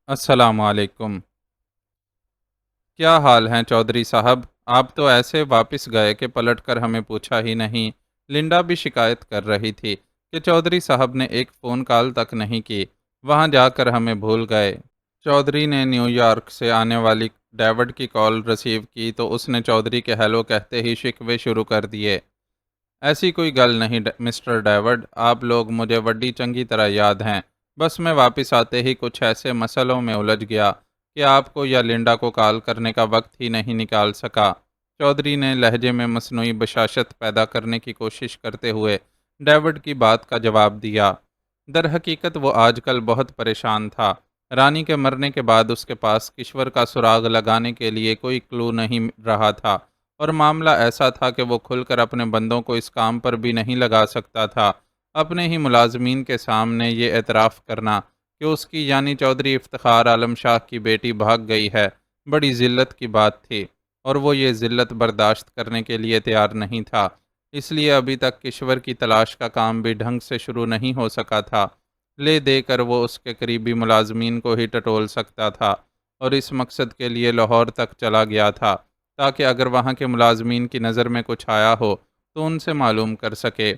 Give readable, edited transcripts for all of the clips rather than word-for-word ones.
السلام علیکم۔ کیا حال ہیں چودھری صاحب؟ آپ تو ایسے واپس گئے کہ پلٹ کر ہمیں پوچھا ہی نہیں۔ لنڈا بھی شکایت کر رہی تھی کہ چودھری صاحب نے ایک فون کال تک نہیں کی، وہاں جا کر ہمیں بھول گئے۔ چودھری نے نیو یارک سے آنے والی ڈیوڈ کی کال ریسیو کی تو اس نے چودھری کے ہیلو کہتے ہی شکوے شروع کر دیے۔ ایسی کوئی گل نہیں مسٹر ڈیوڈ، آپ لوگ مجھے وڈی چنگی طرح یاد ہیں۔ بس میں واپس آتے ہی کچھ ایسے مسئلوں میں الجھ گیا کہ آپ کو یا لنڈا کو کال کرنے کا وقت ہی نہیں نکال سکا۔ چودھری نے لہجے میں مصنوعی بشاشت پیدا کرنے کی کوشش کرتے ہوئے ڈیوڈ کی بات کا جواب دیا۔ در حقیقت وہ آج کل بہت پریشان تھا۔ رانی کے مرنے کے بعد اس کے پاس کشور کا سراغ لگانے کے لیے کوئی کلو نہیں رہا تھا، اور معاملہ ایسا تھا کہ وہ کھل کر اپنے بندوں کو اس کام پر بھی نہیں لگا سکتا تھا۔ اپنے ہی ملازمین کے سامنے یہ اعتراف کرنا کہ اس کی یعنی چودھری افتخار عالم شاہ کی بیٹی بھاگ گئی ہے، بڑی ذلت کی بات تھی، اور وہ یہ ذلت برداشت کرنے کے لیے تیار نہیں تھا۔ اس لیے ابھی تک کشور کی تلاش کا کام بھی ڈھنگ سے شروع نہیں ہو سکا تھا۔ لے دے کر وہ اس کے قریبی ملازمین کو ہی ٹٹول سکتا تھا، اور اس مقصد کے لیے لاہور تک چلا گیا تھا تاکہ اگر وہاں کے ملازمین کی نظر میں کچھ آیا ہو تو ان سے معلوم کر سکے۔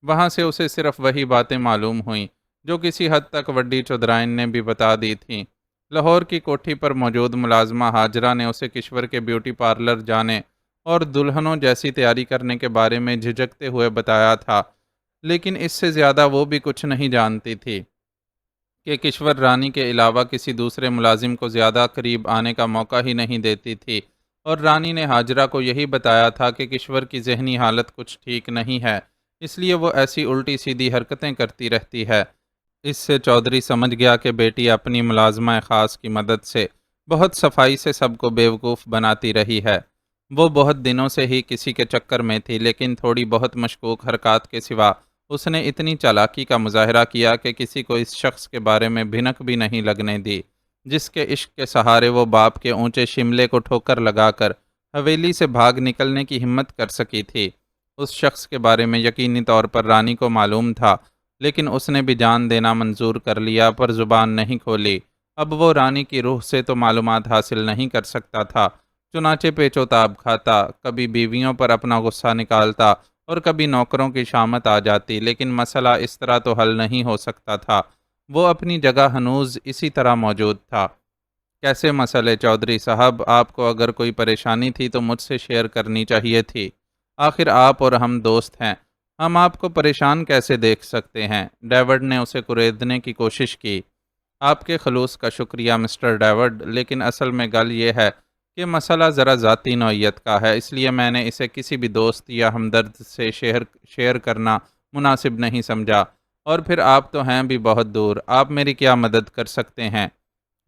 وہاں سے اسے صرف وہی باتیں معلوم ہوئیں جو کسی حد تک وڈی چودھرائن نے بھی بتا دی تھیں۔ لاہور کی کوٹھی پر موجود ملازمہ ہاجرہ نے اسے کشور کے بیوٹی پارلر جانے اور دلہنوں جیسی تیاری کرنے کے بارے میں جھجکتے ہوئے بتایا تھا، لیکن اس سے زیادہ وہ بھی کچھ نہیں جانتی تھی کہ کشور رانی کے علاوہ کسی دوسرے ملازم کو زیادہ قریب آنے کا موقع ہی نہیں دیتی تھی، اور رانی نے ہاجرہ کو یہی بتایا تھا کہ کشور کی ذہنی حالت کچھ ٹھیک نہیں ہے، اس لیے وہ ایسی الٹی سیدھی حرکتیں کرتی رہتی ہے۔ اس سے چودھری سمجھ گیا کہ بیٹی اپنی ملازمہ خاص کی مدد سے بہت صفائی سے سب کو بیوقوف بناتی رہی ہے۔ وہ بہت دنوں سے ہی کسی کے چکر میں تھی، لیکن تھوڑی بہت مشکوک حرکات کے سوا اس نے اتنی چالاکی کا مظاہرہ کیا کہ کسی کو اس شخص کے بارے میں بھنک بھی نہیں لگنے دی، جس کے عشق کے سہارے وہ باپ کے اونچے شملے کو ٹھوکر لگا کر حویلی سے بھاگ نکلنے کی ہمت کر سکی تھی۔ اس شخص کے بارے میں یقینی طور پر رانی کو معلوم تھا، لیکن اس نے بھی جان دینا منظور کر لیا پر زبان نہیں کھولی۔ اب وہ رانی کی روح سے تو معلومات حاصل نہیں کر سکتا تھا، چنانچہ پیچ و تاب کھاتا، کبھی بیویوں پر اپنا غصہ نکالتا اور کبھی نوکروں کی شامت آ جاتی، لیکن مسئلہ اس طرح تو حل نہیں ہو سکتا تھا۔ وہ اپنی جگہ ہنوز اسی طرح موجود تھا۔ کیسے مسئلے چودھری صاحب؟ آپ کو اگر کوئی پریشانی تھی تو مجھ سے شیئر کرنی چاہیے تھی۔ آخر آپ اور ہم دوست ہیں، ہم آپ کو پریشان کیسے دیکھ سکتے ہیں؟ ڈیوڈ نے اسے کریدنے کی کوشش کی۔ آپ کے خلوص کا شکریہ مسٹر ڈیوڈ، لیکن اصل میں گل یہ ہے کہ مسئلہ ذرا ذاتی نوعیت کا ہے، اس لیے میں نے اسے کسی بھی دوست یا ہمدرد سے شیئر کرنا مناسب نہیں سمجھا، اور پھر آپ تو ہیں بھی بہت دور، آپ میری کیا مدد کر سکتے ہیں؟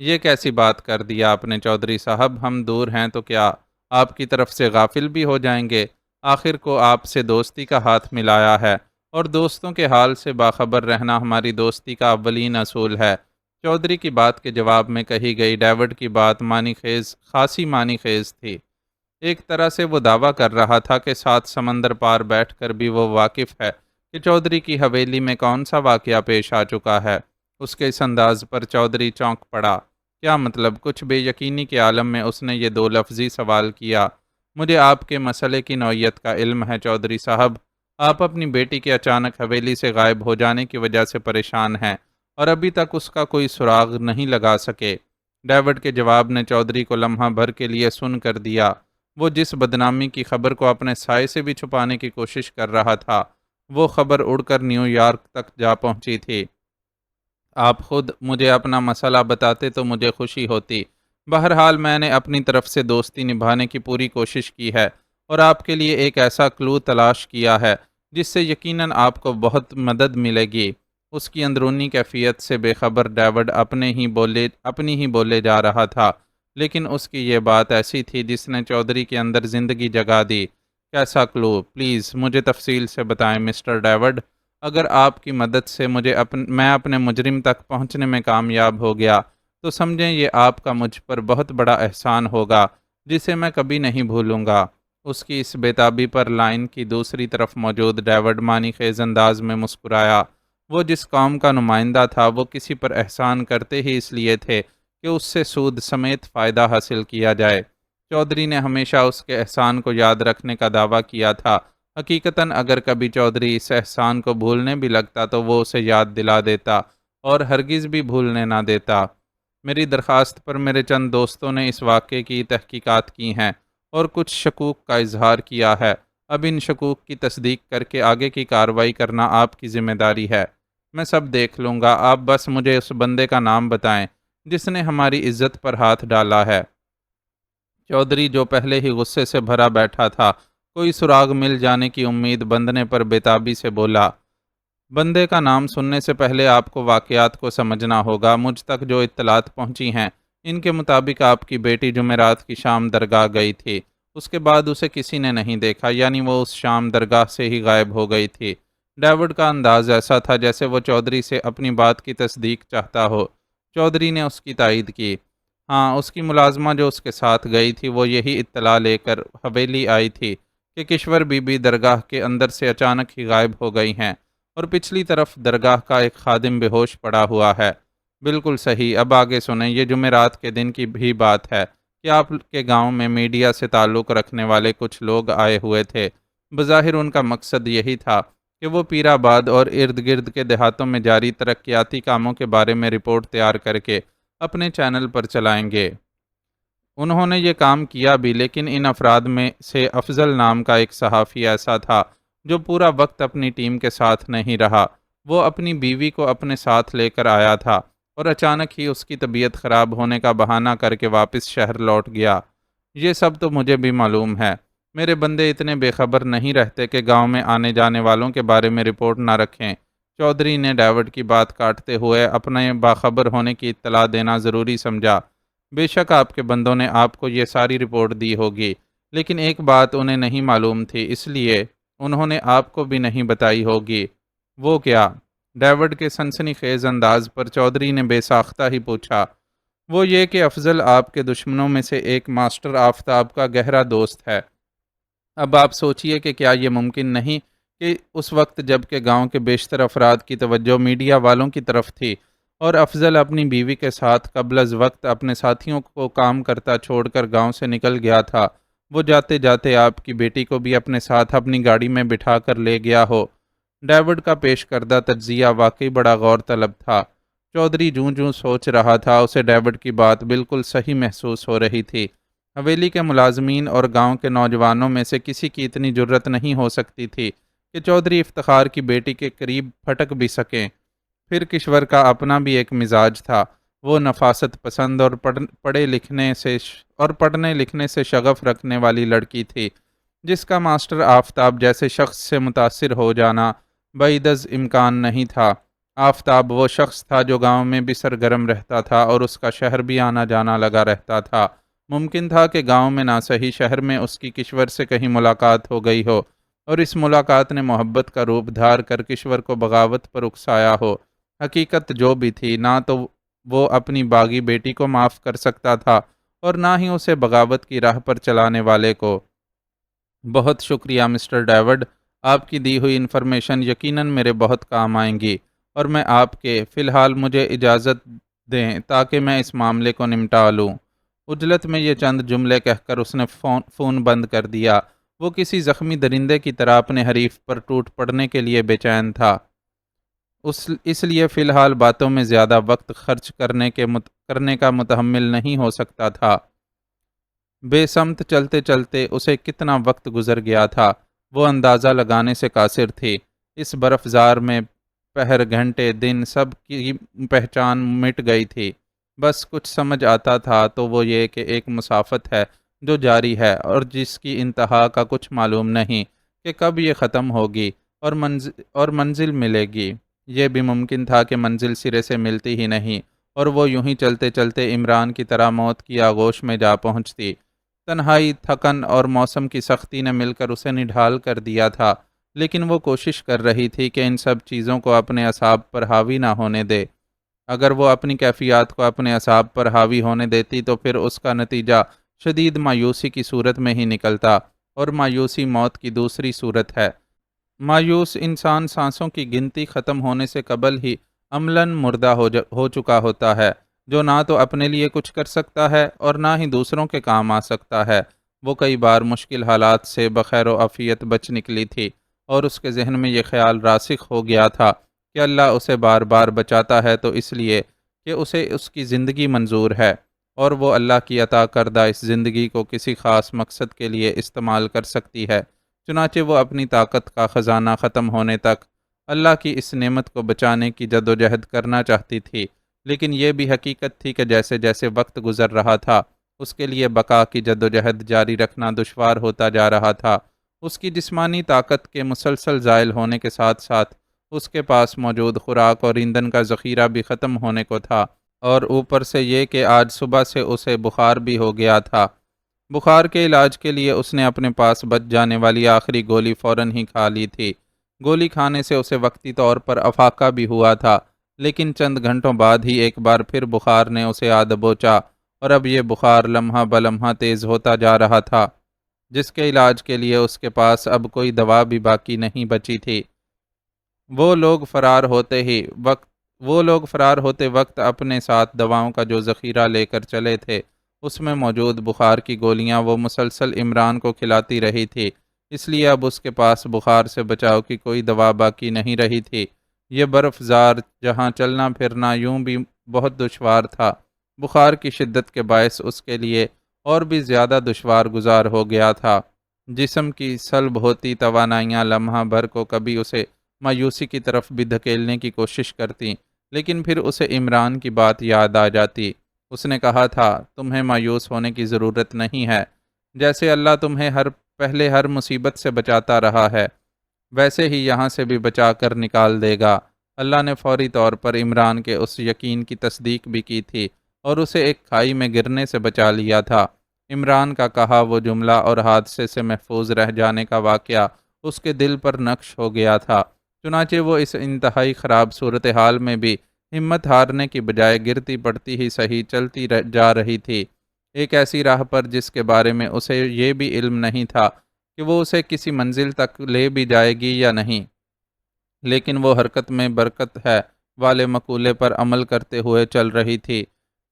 یہ کیسی بات کر دیا آپ نے چودھری صاحب؟ ہم دور ہیں تو کیا آپ کی طرف سے غافل بھی ہو جائیں گے؟ آخر کو آپ سے دوستی کا ہاتھ ملایا ہے، اور دوستوں کے حال سے باخبر رہنا ہماری دوستی کا اولین اصول ہے۔ چودھری کی بات کے جواب میں کہی گئی ڈیوڈ کی بات خاصی معنی خیز تھی۔ ایک طرح سے وہ دعویٰ کر رہا تھا کہ 7 سمندر پار بیٹھ کر بھی وہ واقف ہے کہ چودھری کی حویلی میں کون سا واقعہ پیش آ چکا ہے۔ اس کے اس انداز پر چودھری چونک پڑا۔ کیا مطلب؟ کچھ بے یقینی کے عالم میں اس نے یہ 2 لفظی سوال کیا۔ مجھے آپ کے مسئلے کی نوعیت کا علم ہے چودھری صاحب۔ آپ اپنی بیٹی کے اچانک حویلی سے غائب ہو جانے کی وجہ سے پریشان ہیں، اور ابھی تک اس کا کوئی سراغ نہیں لگا سکے۔ ڈیوڈ کے جواب نے چودھری کو لمحہ بھر کے لیے سن کر دیا۔ وہ جس بدنامی کی خبر کو اپنے سائے سے بھی چھپانے کی کوشش کر رہا تھا، وہ خبر اڑ کر نیو یارک تک جا پہنچی تھی۔ آپ خود مجھے اپنا مسئلہ بتاتے تو مجھے خوشی ہوتی۔ بہرحال میں نے اپنی طرف سے دوستی نبھانے کی پوری کوشش کی ہے، اور آپ کے لیے ایک ایسا کلو تلاش کیا ہے جس سے یقیناً آپ کو بہت مدد ملے گی۔ اس کی اندرونی کیفیت سے بے خبر ڈیوڈ اپنی ہی بولے جا رہا تھا، لیکن اس کی یہ بات ایسی تھی جس نے چودھری کے اندر زندگی جگا دی۔ کیسا کلو؟ پلیز مجھے تفصیل سے بتائیں مسٹر ڈیوڈ۔ اگر آپ کی مدد سے میں اپنے مجرم تک پہنچنے میں کامیاب ہو گیا تو سمجھیں یہ آپ کا مجھ پر بہت بڑا احسان ہوگا جسے میں کبھی نہیں بھولوں گا۔ اس کی اس بےتابی پر لائن کی دوسری طرف موجود ڈیوڈ معنی خیز انداز میں مسکرایا۔ وہ جس قوم کا نمائندہ تھا وہ کسی پر احسان کرتے ہی اس لیے تھے کہ اس سے سود سمیت فائدہ حاصل کیا جائے۔ چودھری نے ہمیشہ اس کے احسان کو یاد رکھنے کا دعویٰ کیا تھا۔ حقیقتاً اگر کبھی چودھری اس احسان کو بھولنے بھی لگتا تو وہ اسے یاد دلا دیتا اور ہرگز بھی بھولنے نہ دیتا۔ میری درخواست پر میرے چند دوستوں نے اس واقعے کی تحقیقات کی ہیں اور کچھ شکوک کا اظہار کیا ہے۔ اب ان شکوک کی تصدیق کر کے آگے کی کارروائی کرنا آپ کی ذمہ داری ہے۔ میں سب دیکھ لوں گا، آپ بس مجھے اس بندے کا نام بتائیں جس نے ہماری عزت پر ہاتھ ڈالا ہے۔ چودھری جو پہلے ہی غصے سے بھرا بیٹھا تھا، کوئی سراغ مل جانے کی امید بندھنے پر بےتابی سے بولا، بندے کا نام سننے سے پہلے آپ کو واقعات کو سمجھنا ہوگا۔ مجھ تک جو اطلاعات پہنچی ہیں ان کے مطابق آپ کی بیٹی جمعرات کی شام درگاہ گئی تھی۔ اس کے بعد اسے کسی نے نہیں دیکھا، یعنی وہ اس شام درگاہ سے ہی غائب ہو گئی تھی۔ ڈیوڈ کا انداز ایسا تھا جیسے وہ چودھری سے اپنی بات کی تصدیق چاہتا ہو۔ چودھری نے اس کی تائید کی۔ ہاں، اس کی ملازمہ جو اس کے ساتھ گئی تھی وہ یہی اطلاع لے کر حویلی آئی تھی کہ کشور بی بی درگاہ کے اندر سے اچانک ہی غائب ہو گئی ہیں اور پچھلی طرف درگاہ کا ایک خادم بے ہوش پڑا ہوا ہے۔ بالکل صحیح، اب آگے سنیں۔ یہ جمعرات کے دن کی بھی بات ہے کہ آپ کے گاؤں میں میڈیا سے تعلق رکھنے والے کچھ لوگ آئے ہوئے تھے۔ بظاہر ان کا مقصد یہی تھا کہ وہ پیر آباد اور ارد گرد کے دیہاتوں میں جاری ترقیاتی کاموں کے بارے میں رپورٹ تیار کر کے اپنے چینل پر چلائیں گے۔ انہوں نے یہ کام کیا بھی، لیکن ان افراد میں سے افضل نام کا ایک صحافی ایسا تھا جو پورا وقت اپنی ٹیم کے ساتھ نہیں رہا۔ وہ اپنی بیوی کو اپنے ساتھ لے کر آیا تھا اور اچانک ہی اس کی طبیعت خراب ہونے کا بہانہ کر کے واپس شہر لوٹ گیا۔ یہ سب تو مجھے بھی معلوم ہے۔ میرے بندے اتنے بے خبر نہیں رہتے کہ گاؤں میں آنے جانے والوں کے بارے میں رپورٹ نہ رکھیں۔ چودھری نے ڈیوڈ کی بات کاٹتے ہوئے اپنے باخبر ہونے کی اطلاع دینا ضروری سمجھا۔ بے شک آپ کے بندوں نے آپ کو یہ ساری رپورٹ دی ہوگی، لیکن ایک بات انہیں نہیں معلوم تھی، اس لیے انہوں نے آپ کو بھی نہیں بتائی ہوگی۔ وہ کیا؟ ڈیوڈ کے سنسنی خیز انداز پر چودھری نے بے ساختہ ہی پوچھا۔ وہ یہ کہ افضل آپ کے دشمنوں میں سے ایک ماسٹر آفتاب کا گہرا دوست ہے۔ اب آپ سوچئے کہ کیا یہ ممکن نہیں کہ اس وقت جب کہ گاؤں کے بیشتر افراد کی توجہ میڈیا والوں کی طرف تھی اور افضل اپنی بیوی کے ساتھ قبل از وقت اپنے ساتھیوں کو کام کرتا چھوڑ کر گاؤں سے نکل گیا تھا، وہ جاتے جاتے آپ کی بیٹی کو بھی اپنے ساتھ اپنی گاڑی میں بٹھا کر لے گیا ہو؟ ڈیوڈ کا پیش کردہ تجزیہ واقعی بڑا غور طلب تھا۔ چودھری جوں جوں سوچ رہا تھا اسے ڈیوڈ کی بات بالکل صحیح محسوس ہو رہی تھی۔ حویلی کے ملازمین اور گاؤں کے نوجوانوں میں سے کسی کی اتنی جرت نہیں ہو سکتی تھی کہ چودھری افتخار کی بیٹی کے قریب پھٹک بھی سکیں۔ پھر کشور کا اپنا بھی ایک مزاج تھا۔ وہ نفاست پسند اور پڑھنے لکھنے سے شغف رکھنے والی لڑکی تھی، جس کا ماسٹر آفتاب جیسے شخص سے متاثر ہو جانا بعید از امکان نہیں تھا۔ آفتاب وہ شخص تھا جو گاؤں میں بھی سرگرم رہتا تھا اور اس کا شہر بھی آنا جانا لگا رہتا تھا۔ ممکن تھا کہ گاؤں میں نہ صحیح شہر میں اس کی کشور سے کہیں ملاقات ہو گئی ہو اور اس ملاقات نے محبت کا روپ دھار کر کشور کو بغاوت پر اکسایا ہو۔ حقیقت جو بھی تھی، نہ تو وہ اپنی باغی بیٹی کو معاف کر سکتا تھا اور نہ ہی اسے بغاوت کی راہ پر چلانے والے کو۔ بہت شکریہ مسٹر ڈیوڈ، آپ کی دی ہوئی انفارمیشن یقیناً میرے بہت کام آئیں گی، اور میں آپ کے فی الحال مجھے اجازت دیں تاکہ میں اس معاملے کو نمٹا لوں۔ عجلت میں یہ چند جملے کہہ کر اس نے فون بند کر دیا۔ وہ کسی زخمی درندے کی طرح اپنے حریف پر ٹوٹ پڑنے کے لیے بے چین تھا، اس لیے فی الحال باتوں میں زیادہ وقت خرچ کرنے کا متحمل نہیں ہو سکتا تھا۔ بے سمت چلتے چلتے اسے کتنا وقت گزر گیا تھا وہ اندازہ لگانے سے قاصر تھی۔ اس برفزار میں پہر، گھنٹے، دن، سب کی پہچان مٹ گئی تھی۔ بس کچھ سمجھ آتا تھا تو وہ یہ کہ ایک مسافت ہے جو جاری ہے اور جس کی انتہا کا کچھ معلوم نہیں کہ کب یہ ختم ہوگی اور منزل ملے گی۔ یہ بھی ممکن تھا کہ منزل سرے سے ملتی ہی نہیں اور وہ یوں ہی چلتے چلتے عمران کی طرح موت کی آغوش میں جا پہنچتی۔ تنہائی، تھکن اور موسم کی سختی نے مل کر اسے نڈھال کر دیا تھا، لیکن وہ کوشش کر رہی تھی کہ ان سب چیزوں کو اپنے اعصاب پر حاوی نہ ہونے دے۔ اگر وہ اپنی کیفیات کو اپنے اعصاب پر حاوی ہونے دیتی تو پھر اس کا نتیجہ شدید مایوسی کی صورت میں ہی نکلتا، اور مایوسی موت کی دوسری صورت ہے۔ مایوس انسان سانسوں کی گنتی ختم ہونے سے قبل ہی عملاً مردہ ہو چکا ہوتا ہے۔ جو نہ تو اپنے لیے کچھ کر سکتا ہے اور نہ ہی دوسروں کے کام آ سکتا ہے۔ وہ کئی بار مشکل حالات سے بخیر و عافیت بچ نکلی تھی، اور اس کے ذہن میں یہ خیال راسخ ہو گیا تھا کہ اللہ اسے بار بار بچاتا ہے تو اس لیے کہ اسے اس کی زندگی منظور ہے، اور وہ اللہ کی عطا کردہ اس زندگی کو کسی خاص مقصد کے لیے استعمال کر سکتی ہے۔ چنانچہ وہ اپنی طاقت کا خزانہ ختم ہونے تک اللہ کی اس نعمت کو بچانے کی جدوجہد کرنا چاہتی تھی، لیکن یہ بھی حقیقت تھی کہ جیسے جیسے وقت گزر رہا تھا، اس کے لیے بقا کی جدوجہد جاری رکھنا دشوار ہوتا جا رہا تھا۔ اس کی جسمانی طاقت کے مسلسل زائل ہونے کے ساتھ ساتھ اس کے پاس موجود خوراک اور ایندھن کا ذخیرہ بھی ختم ہونے کو تھا، اور اوپر سے یہ کہ آج صبح سے اسے بخار بھی ہو گیا تھا۔ بخار کے علاج کے لیے اس نے اپنے پاس بچ جانے والی آخری گولی فوراً ہی کھا لی تھی۔ گولی کھانے سے اسے وقتی طور پر افاقہ بھی ہوا تھا، لیکن چند گھنٹوں بعد ہی ایک بار پھر بخار نے اسے آ دبوچا، اور اب یہ بخار لمحہ بلمحہ تیز ہوتا جا رہا تھا، جس کے علاج کے لیے اس کے پاس اب کوئی دوا بھی باقی نہیں بچی تھی۔ وہ لوگ فرار ہوتے ہی وقت وہ لوگ فرار ہوتے وقت اپنے ساتھ دواؤں کا جو ذخیرہ لے کر چلے تھے، اس میں موجود بخار کی گولیاں وہ مسلسل عمران کو کھلاتی رہی تھی، اس لیے اب اس کے پاس بخار سے بچاؤ کی کوئی دوا باقی نہیں رہی تھی۔ یہ برف زار جہاں چلنا پھرنا یوں بھی بہت دشوار تھا، بخار کی شدت کے باعث اس کے لیے اور بھی زیادہ دشوار گزار ہو گیا تھا۔ جسم کی سلب ہوتی توانائیاں لمحہ بھر کو کبھی اسے مایوسی کی طرف بھی دھکیلنے کی کوشش کرتی، لیکن پھر اسے عمران کی بات یاد آ جاتی۔ اس نے کہا تھا، تمہیں مایوس ہونے کی ضرورت نہیں ہے، جیسے اللہ تمہیں پہلے ہر مصیبت سے بچاتا رہا ہے، ویسے ہی یہاں سے بھی بچا کر نکال دے گا۔ اللہ نے فوری طور پر عمران کے اس یقین کی تصدیق بھی کی تھی، اور اسے ایک کھائی میں گرنے سے بچا لیا تھا۔ عمران کا کہا وہ جملہ اور حادثے سے محفوظ رہ جانے کا واقعہ اس کے دل پر نقش ہو گیا تھا، چنانچہ وہ اس انتہائی خراب صورتحال میں بھی ہمت ہارنے کی بجائے گرتی پڑتی ہی صحیح چلتی جا رہی تھی، ایک ایسی راہ پر جس کے بارے میں اسے یہ بھی علم نہیں تھا کہ وہ اسے کسی منزل تک لے بھی جائے گی یا نہیں، لیکن وہ حرکت میں برکت ہے والے مقولے پر عمل کرتے ہوئے چل رہی تھی۔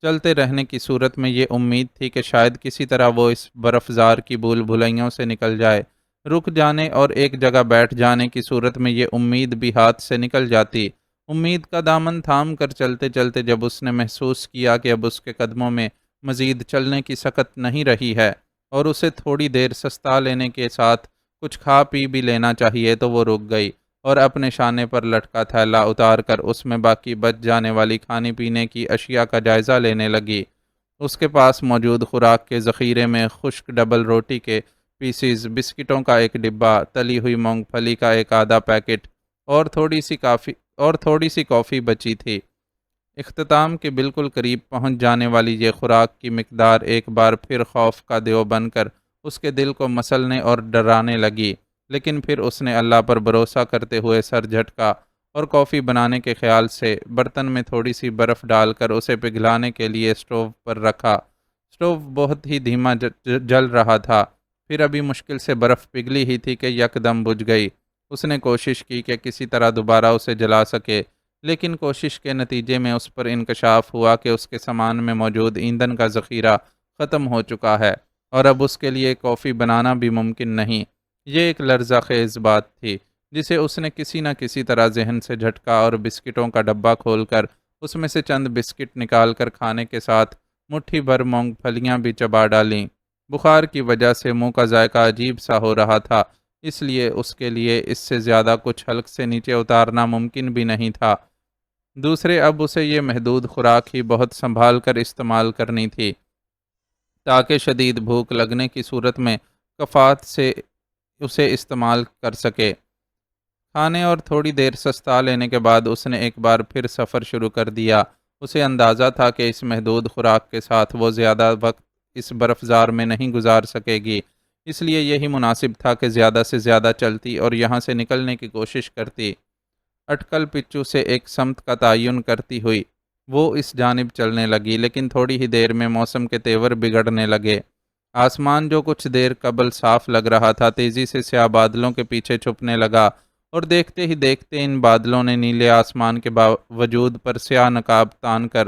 چلتے رہنے کی صورت میں یہ امید تھی کہ شاید کسی طرح وہ اس برفزار کی بھول بھلائیوں سے نکل جائے۔ رک جانے اور ایک جگہ بیٹھ جانے کی صورت میں یہ امید بھی ہاتھ سے نکل جاتی۔ امید کا دامن تھام کر چلتے چلتے جب اس نے محسوس کیا کہ اب اس کے قدموں میں مزید چلنے کی سکت نہیں رہی ہے، اور اسے تھوڑی دیر سستا لینے کے ساتھ کچھ کھا پی بھی لینا چاہیے، تو وہ رک گئی اور اپنے شانے پر لٹکا تھیلا اتار کر اس میں باقی بچ جانے والی کھانے پینے کی اشیاء کا جائزہ لینے لگی۔ اس کے پاس موجود خوراک کے ذخیرے میں خشک ڈبل روٹی کے پیسز، بسکٹوں کا ایک ڈبہ، تلی ہوئی مونگ پھلی کا ایک آدھا پیکٹ اور تھوڑی سی کافی بچی تھی۔ اختتام کے بالکل قریب پہنچ جانے والی یہ خوراک کی مقدار ایک بار پھر خوف کا دیو بن کر اس کے دل کو مسلنے اور ڈرانے لگی، لیکن پھر اس نے اللہ پر بھروسہ کرتے ہوئے سر جھٹکا اور کافی بنانے کے خیال سے برتن میں تھوڑی سی برف ڈال کر اسے پگھلانے کے لیے اسٹوو پر رکھا۔ اسٹوو بہت ہی دھیما جل رہا تھا، پھر ابھی مشکل سے برف پگھلی ہی تھی کہ یکدم بجھ گئی۔ اس نے کوشش کی کہ کسی طرح دوبارہ اسے جلا سکے، لیکن کوشش کے نتیجے میں اس پر انکشاف ہوا کہ اس کے سامان میں موجود ایندھن کا ذخیرہ ختم ہو چکا ہے، اور اب اس کے لیے کافی بنانا بھی ممکن نہیں۔ یہ ایک لرزہ خیز بات تھی جسے اس نے کسی نہ کسی طرح ذہن سے جھٹکا، اور بسکٹوں کا ڈبہ کھول کر اس میں سے چند بسکٹ نکال کر کھانے کے ساتھ مٹھی بھر مونگ پھلیاں بھی چبا ڈالیں۔ بخار کی وجہ سے منہ کا ذائقہ عجیب سا ہو رہا تھا، اس لیے اس کے لیے اس سے زیادہ کچھ حلق سے نیچے اتارنا ممکن بھی نہیں تھا۔ دوسرے اب اسے یہ محدود خوراک ہی بہت سنبھال کر استعمال کرنی تھی، تاکہ شدید بھوک لگنے کی صورت میں کفات سے اسے استعمال کر سکے۔ کھانے اور تھوڑی دیر سستا لینے کے بعد اس نے ایک بار پھر سفر شروع کر دیا۔ اسے اندازہ تھا کہ اس محدود خوراک کے ساتھ وہ زیادہ وقت اس برفزار میں نہیں گزار سکے گی، اس لیے یہی مناسب تھا کہ زیادہ سے زیادہ چلتی اور یہاں سے نکلنے کی کوشش کرتی۔ اٹکل پچو سے ایک سمت کا تعین کرتی ہوئی وہ اس جانب چلنے لگی، لیکن تھوڑی ہی دیر میں موسم کے تیور بگڑنے لگے۔ آسمان جو کچھ دیر قبل صاف لگ رہا تھا تیزی سے سیاہ بادلوں کے پیچھے چھپنے لگا، اور دیکھتے ہی دیکھتے ان بادلوں نے نیلے آسمان کے وجود پر سیاہ نقاب تان کر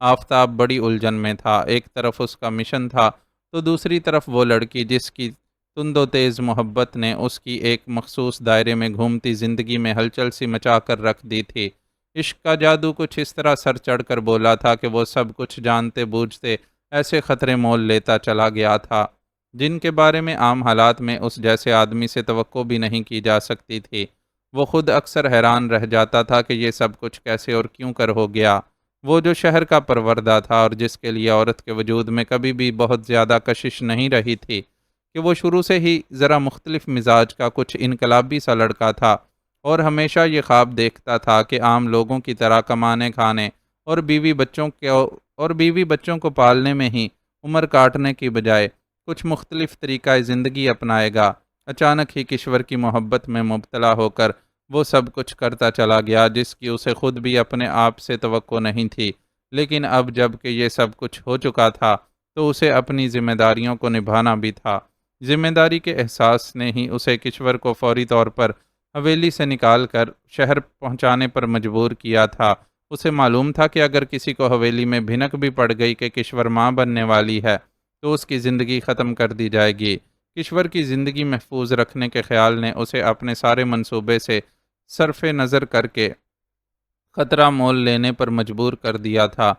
آفتاب بڑی الجھن میں تھا، ایک طرف اس کا مشن تھا تو دوسری طرف وہ لڑکی جس کی تند و تیز محبت نے اس کی ایک مخصوص دائرے میں گھومتی زندگی میں ہلچل سی مچا کر رکھ دی تھی۔ عشق کا جادو کچھ اس طرح سر چڑھ کر بولا تھا کہ وہ سب کچھ جانتے بوجھتے ایسے خطرے مول لیتا چلا گیا تھا جن کے بارے میں عام حالات میں اس جیسے آدمی سے توقع بھی نہیں کی جا سکتی تھی۔ وہ خود اکثر حیران رہ جاتا تھا کہ یہ سب کچھ کیسے اور کیوں کر ہو گیا۔ وہ جو شہر کا پروردہ تھا اور جس کے لیے عورت کے وجود میں کبھی بھی بہت زیادہ کشش نہیں رہی تھی کہ وہ شروع سے ہی ذرا مختلف مزاج کا کچھ انقلابی سا لڑکا تھا اور ہمیشہ یہ خواب دیکھتا تھا کہ عام لوگوں کی طرح کمانے کھانے اور بیوی بچوں کو پالنے میں ہی عمر کاٹنے کی بجائے کچھ مختلف طریقہ زندگی اپنائے گا۔ اچانک ہی کشور کی محبت میں مبتلا ہو کر وہ سب کچھ کرتا چلا گیا جس کی اسے خود بھی اپنے آپ سے توقع نہیں تھی، لیکن اب جب کہ یہ سب کچھ ہو چکا تھا تو اسے اپنی ذمہ داریوں کو نبھانا بھی تھا۔ ذمہ داری کے احساس نے ہی اسے کشور کو فوری طور پر حویلی سے نکال کر شہر پہنچانے پر مجبور کیا تھا۔ اسے معلوم تھا کہ اگر کسی کو حویلی میں بھنک بھی پڑ گئی کہ کشور ماں بننے والی ہے تو اس کی زندگی ختم کر دی جائے گی۔ کشور کی زندگی محفوظ رکھنے کے خیال نے اسے اپنے سارے منصوبے سے صرف نظر کر کے خطرہ مول لینے پر مجبور کر دیا تھا،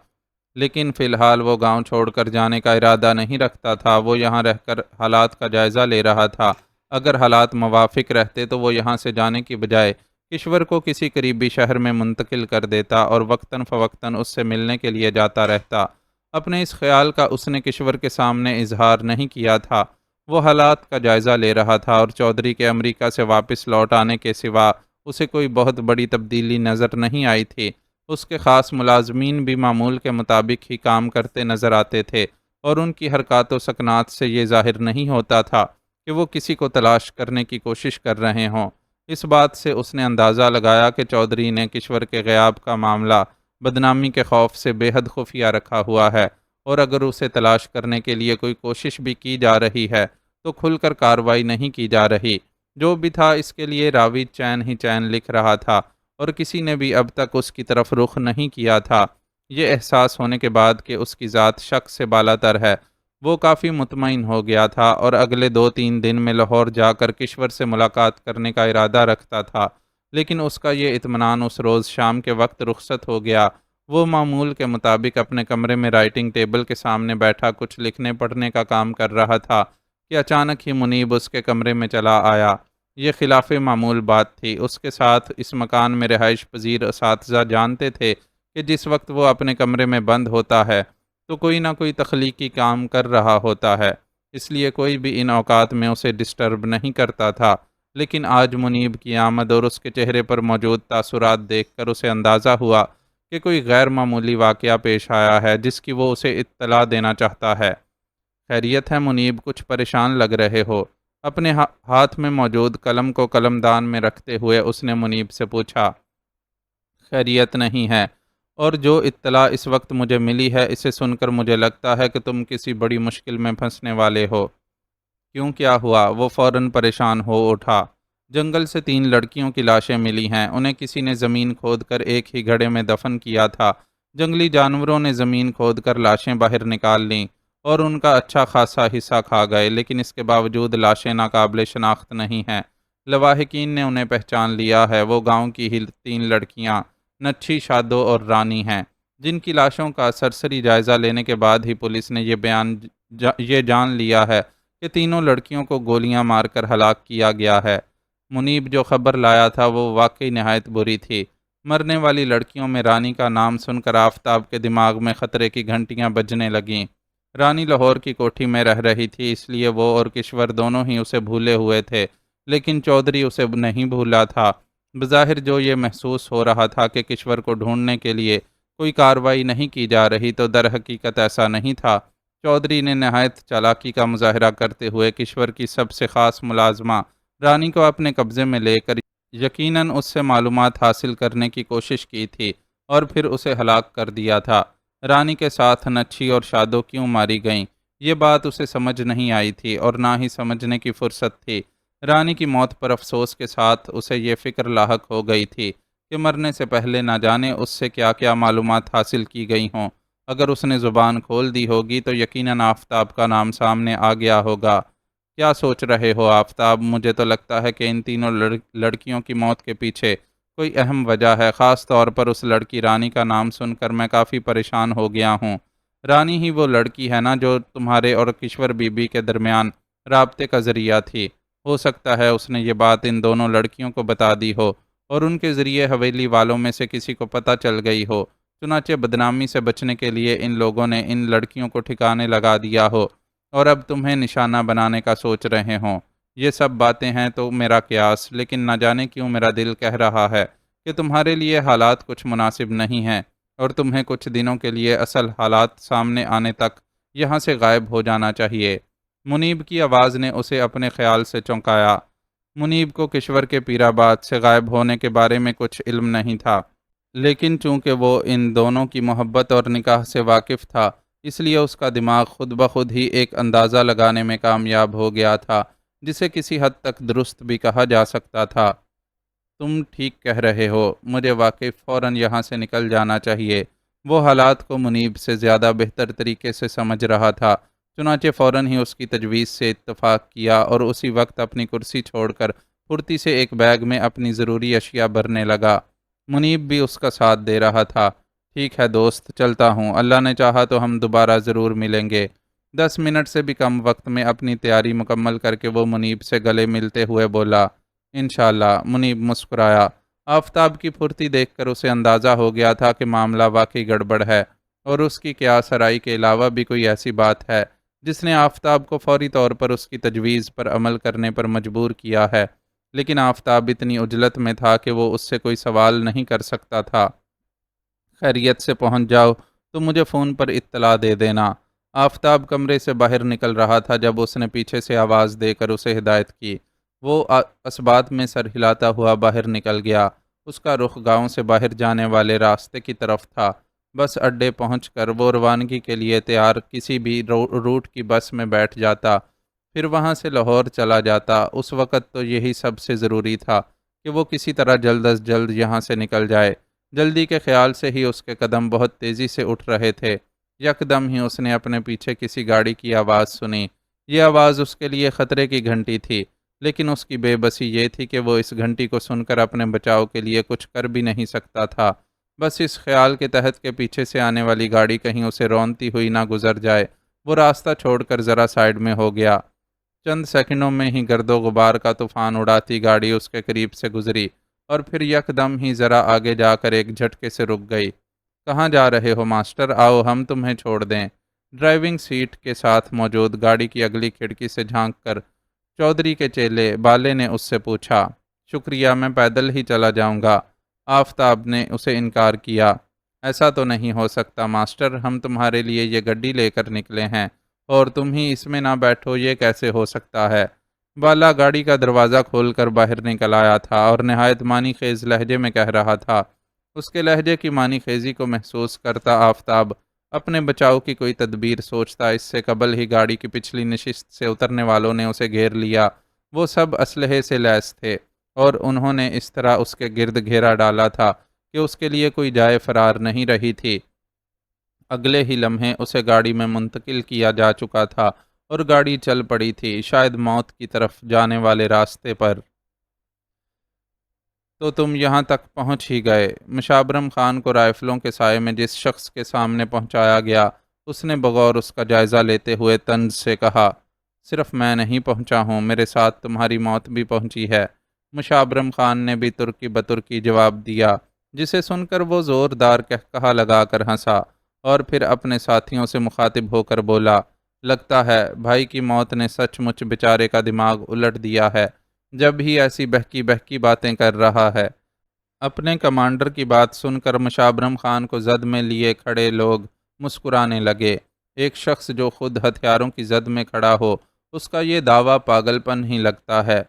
لیکن فی الحال وہ گاؤں چھوڑ کر جانے کا ارادہ نہیں رکھتا تھا۔ وہ یہاں رہ کر حالات کا جائزہ لے رہا تھا۔ اگر حالات موافق رہتے تو وہ یہاں سے جانے کی بجائے کشور کو کسی قریبی شہر میں منتقل کر دیتا اور وقتاً فوقتاً اس سے ملنے کے لیے جاتا رہتا۔ اپنے اس خیال کا اس نے کشور کے سامنے اظہار نہیں کیا تھا۔ وہ حالات کا جائزہ لے رہا تھا اور چودھری کے امریکہ سے واپس لوٹ آنے کے سوا اسے کوئی بہت بڑی تبدیلی نظر نہیں آئی تھی۔ اس کے خاص ملازمین بھی معمول کے مطابق ہی کام کرتے نظر آتے تھے اور ان کی حرکات و سکنات سے یہ ظاہر نہیں ہوتا تھا کہ وہ کسی کو تلاش کرنے کی کوشش کر رہے ہوں۔ اس بات سے اس نے اندازہ لگایا کہ چودھری نے کشور کے غیاب کا معاملہ بدنامی کے خوف سے بے حد خفیہ رکھا ہوا ہے، اور اگر اسے تلاش کرنے کے لیے کوئی کوشش بھی کی جا رہی ہے تو کھل کر کارروائی نہیں کی جا رہی۔ جو بھی تھا اس کے لیے راوی چین ہی چین لکھ رہا تھا اور کسی نے بھی اب تک اس کی طرف رخ نہیں کیا تھا۔ یہ احساس ہونے کے بعد کہ اس کی ذات شک سے بالاتر ہے، وہ کافی مطمئن ہو گیا تھا اور اگلے 2-3 دن میں لاہور جا کر کشور سے ملاقات کرنے کا ارادہ رکھتا تھا، لیکن اس کا یہ اطمینان اس روز شام کے وقت رخصت ہو گیا۔ وہ معمول کے مطابق اپنے کمرے میں رائٹنگ ٹیبل کے سامنے بیٹھا کچھ لکھنے پڑھنے کا کام کر رہا تھا کہ اچانک ہی منیب اس کے کمرے میں چلا آیا۔ یہ خلاف معمول بات تھی۔ اس کے ساتھ اس مکان میں رہائش پذیر اساتذہ جانتے تھے کہ جس وقت وہ اپنے کمرے میں بند ہوتا ہے تو کوئی نہ کوئی تخلیقی کام کر رہا ہوتا ہے، اس لیے کوئی بھی ان اوقات میں اسے ڈسٹرب نہیں کرتا تھا۔ لیکن آج منیب کی آمد اور اس کے چہرے پر موجود تاثرات دیکھ کر اسے اندازہ ہوا کہ کوئی غیر معمولی واقعہ پیش آیا ہے جس کی وہ اسے اطلاع دینا چاہتا ہے۔ خیریت ہے منیب؟ کچھ پریشان لگ رہے ہو؟ اپنے ہاتھ میں موجود قلم کو قلم دان میں رکھتے ہوئے اس نے منیب سے پوچھا۔ خیریت نہیں ہے، اور جو اطلاع اس وقت مجھے ملی ہے اسے سن کر مجھے لگتا ہے کہ تم کسی بڑی مشکل میں پھنسنے والے ہو۔ کیوں، کیا ہوا؟ وہ فوراً پریشان ہو اٹھا۔ جنگل سے 3 لڑکیوں کی لاشیں ملی ہیں، انہیں کسی نے زمین کھود کر ایک ہی گھڑے میں دفن کیا تھا۔ جنگلی جانوروں نے زمین کھود کر لاشیں باہر نکال لیں اور ان کا اچھا خاصا حصہ کھا گئے، لیکن اس کے باوجود لاشیں ناقابل شناخت نہیں ہیں۔ لواحقین نے انہیں پہچان لیا ہے۔ وہ گاؤں کی ہی 3 لڑکیاں نچھی، شادو اور رانی ہیں، جن کی لاشوں کا سرسری جائزہ لینے کے بعد ہی پولیس نے یہ جان لیا ہے کہ تینوں لڑکیوں کو گولیاں مار کر ہلاک کیا گیا ہے۔ منیب جو خبر لایا تھا وہ واقعی نہایت بری تھی۔ مرنے والی لڑکیوں میں رانی کا نام سن کر آفتاب کے دماغ میں خطرے کی گھنٹیاں بجنے لگیں۔ رانی لاہور کی کوٹھی میں رہ رہی تھی، اس لیے وہ اور کشور دونوں ہی اسے بھولے ہوئے تھے، لیکن چودھری اسے نہیں بھولا تھا۔ بظاہر جو یہ محسوس ہو رہا تھا کہ کشور کو ڈھونڈنے کے لیے کوئی کارروائی نہیں کی جا رہی، تو در حقیقت ایسا نہیں تھا۔ چودھری نے نہایت چالاکی کا مظاہرہ کرتے ہوئے کشور کی سب سے خاص ملازمہ رانی کو اپنے قبضے میں لے کر یقیناً اس سے معلومات حاصل کرنے کی کوشش کی تھی اور پھر اسے ہلاک کر دیا تھا۔ رانی کے ساتھ نچھی اور شادو کیوں ماری گئیں، یہ بات اسے سمجھ نہیں آئی تھی اور نہ ہی سمجھنے کی فرصت تھی۔ رانی کی موت پر افسوس کے ساتھ اسے یہ فکر لاحق ہو گئی تھی کہ مرنے سے پہلے نہ جانے اس سے کیا کیا معلومات حاصل کی گئی ہوں۔ اگر اس نے زبان کھول دی ہوگی تو یقیناً آفتاب کا نام سامنے آ گیا ہوگا۔ کیا سوچ رہے ہو آفتاب؟ مجھے تو لگتا ہے کہ ان تینوں لڑکیوں کی موت کے پیچھے کوئی اہم وجہ ہے، خاص طور پر اس لڑکی رانی کا نام سن کر میں کافی پریشان ہو گیا ہوں۔ رانی ہی وہ لڑکی ہے نا جو تمہارے اور کشور بی بی کے درمیان رابطے کا ذریعہ تھی۔ ہو سکتا ہے اس نے یہ بات ان دونوں لڑکیوں کو بتا دی ہو اور ان کے ذریعے حویلی والوں میں سے کسی کو پتہ چل گئی ہو، چنانچہ بدنامی سے بچنے کے لیے ان لوگوں نے ان لڑکیوں کو ٹھکانے لگا دیا ہو اور اب تمہیں نشانہ بنانے کا سوچ رہے ہوں۔ یہ سب باتیں ہیں تو میرا قیاس، لیکن نہ جانے کیوں میرا دل کہہ رہا ہے کہ تمہارے لیے حالات کچھ مناسب نہیں ہیں اور تمہیں کچھ دنوں کے لیے اصل حالات سامنے آنے تک یہاں سے غائب ہو جانا چاہیے۔ منیب کی آواز نے اسے اپنے خیال سے چونکایا۔ منیب کو کشور کے پیرآباد سے غائب ہونے کے بارے میں کچھ علم نہیں تھا، لیکن چونکہ وہ ان دونوں کی محبت اور نکاح سے واقف تھا، اس لیے اس کا دماغ خود بخود ہی ایک اندازہ لگانے میں کامیاب ہو گیا تھا جسے کسی حد تک درست بھی کہا جا سکتا تھا۔ تم ٹھیک کہہ رہے ہو، مجھے واقعی فوراً یہاں سے نکل جانا چاہیے۔ وہ حالات کو منیب سے زیادہ بہتر طریقے سے سمجھ رہا تھا، چنانچہ فوراً ہی اس کی تجویز سے اتفاق کیا اور اسی وقت اپنی کرسی چھوڑ کر پھرتی سے ایک بیگ میں اپنی ضروری اشیاء بھرنے لگا۔ منیب بھی اس کا ساتھ دے رہا تھا۔ ٹھیک ہے دوست، چلتا ہوں، اللہ نے چاہا تو ہم دوبارہ ضرور ملیں گے۔ 10 منٹ سے بھی کم وقت میں اپنی تیاری مکمل کر کے وہ منیب سے گلے ملتے ہوئے بولا، انشاءاللہ۔ منیب مسکرایا۔ آفتاب کی پھرتی دیکھ کر اسے اندازہ ہو گیا تھا کہ معاملہ واقعی گڑبڑ ہے اور اس کی قیاس آرائی کے علاوہ بھی کوئی ایسی بات ہے جس نے آفتاب کو فوری طور پر اس کی تجویز پر عمل کرنے پر مجبور کیا ہے، لیکن آفتاب اتنی عجلت میں تھا کہ وہ اس سے کوئی سوال نہیں کر سکتا تھا۔ خیریت سے پہنچ جاؤ تو مجھے فون پر اطلاع دے دینا۔ آفتاب کمرے سے باہر نکل رہا تھا جب اس نے پیچھے سے آواز دے کر اسے ہدایت کی۔ وہ اسبات میں سر ہلاتا ہوا باہر نکل گیا۔ اس کا رخ گاؤں سے باہر جانے والے راستے کی طرف تھا۔ بس اڈے پہنچ کر وہ روانگی کے لیے تیار کسی بھی روٹ کی بس میں بیٹھ جاتا، پھر وہاں سے لاہور چلا جاتا۔ اس وقت تو یہی سب سے ضروری تھا کہ وہ کسی طرح جلد از جلد یہاں سے نکل جائے۔ جلدی کے خیال سے ہی اس کے قدم بہت تیزی سے اٹھ رہے تھے۔ یکدم ہی اس نے اپنے پیچھے کسی گاڑی کی آواز سنی۔ یہ آواز اس کے لیے خطرے کی گھنٹی تھی، لیکن اس کی بے بسی یہ تھی کہ وہ اس گھنٹی کو سن کر اپنے بچاؤ کے لیے کچھ کر بھی نہیں سکتا تھا۔ بس اس خیال کے تحت کہ پیچھے سے آنے والی گاڑی کہیں اسے رونتی ہوئی نہ گزر جائے، وہ راستہ چھوڑ کر ذرا سائیڈ میں ہو گیا۔ چند سیکنڈوں میں ہی گرد و غبار کا طوفان اڑاتی گاڑی اس کے قریب سے گزری اور پھر یکدم ہی ذرا آگے جا کر ایک جھٹکے سے رک گئی۔ کہاں جا رہے ہو ماسٹر؟ آؤ ہم تمہیں چھوڑ دیں۔ ڈرائیونگ سیٹ کے ساتھ موجود گاڑی کی اگلی کھڑکی سے جھانک کر چودھری کے چیلے بالے نے اس سے پوچھا۔ شکریہ، میں پیدل ہی چلا جاؤں گا۔ آفتاب نے اسے انکار کیا۔ ایسا تو نہیں ہو سکتا ماسٹر، ہم تمہارے لیے یہ گڈی لے کر نکلے ہیں اور تم ہی اس میں نہ بیٹھو، یہ کیسے ہو سکتا ہے؟ بالا گاڑی کا دروازہ کھول کر باہر نکل آیا تھا اور نہایت معنی خیز لہجے میں کہہ رہا تھا۔ اس کے لہجے کی معنی خیزی کو محسوس کرتا آفتاب اپنے بچاؤ کی کوئی تدبیر سوچتا۔ اس سے قبل ہی گاڑی کی پچھلی نشست سے اترنے والوں نے اسے گھیر لیا۔ وہ سب اسلحے سے لیس تھے اور انہوں نے اس طرح اس کے گرد گھیرا ڈالا تھا کہ اس کے لیے کوئی جائے فرار نہیں رہی تھی۔ اگلے ہی لمحے اسے گاڑی میں منتقل کیا جا چکا تھا اور گاڑی چل پڑی تھی، شاید موت کی طرف جانے والے راستے پر۔ تو تم یہاں تک پہنچ ہی گئے۔ مشابرم خان کو رائفلوں کے سائے میں جس شخص کے سامنے پہنچایا گیا، اس نے بغور اس کا جائزہ لیتے ہوئے طنز سے کہا، صرف میں نہیں پہنچا ہوں، میرے ساتھ تمہاری موت بھی پہنچی ہے۔ مشابرم خان نے بھی ترکی بترکی جواب دیا، جسے سن کر وہ زوردار قہقہہ لگا کر ہنسا اور پھر اپنے ساتھیوں سے مخاطب ہو کر بولا، لگتا ہے بھائی کی موت نے سچ مچ بیچارے کا دماغ الٹ دیا ہے جب ہی ایسی بہکی بہکی باتیں کر رہا ہے۔ اپنے کمانڈر کی بات سن کر مشابرم خان کو زد میں لیے کھڑے لوگ مسکرانے لگے۔ ایک شخص جو خود ہتھیاروں کی زد میں کھڑا ہو، اس کا یہ دعویٰ پاگل پن ہی لگتا ہے۔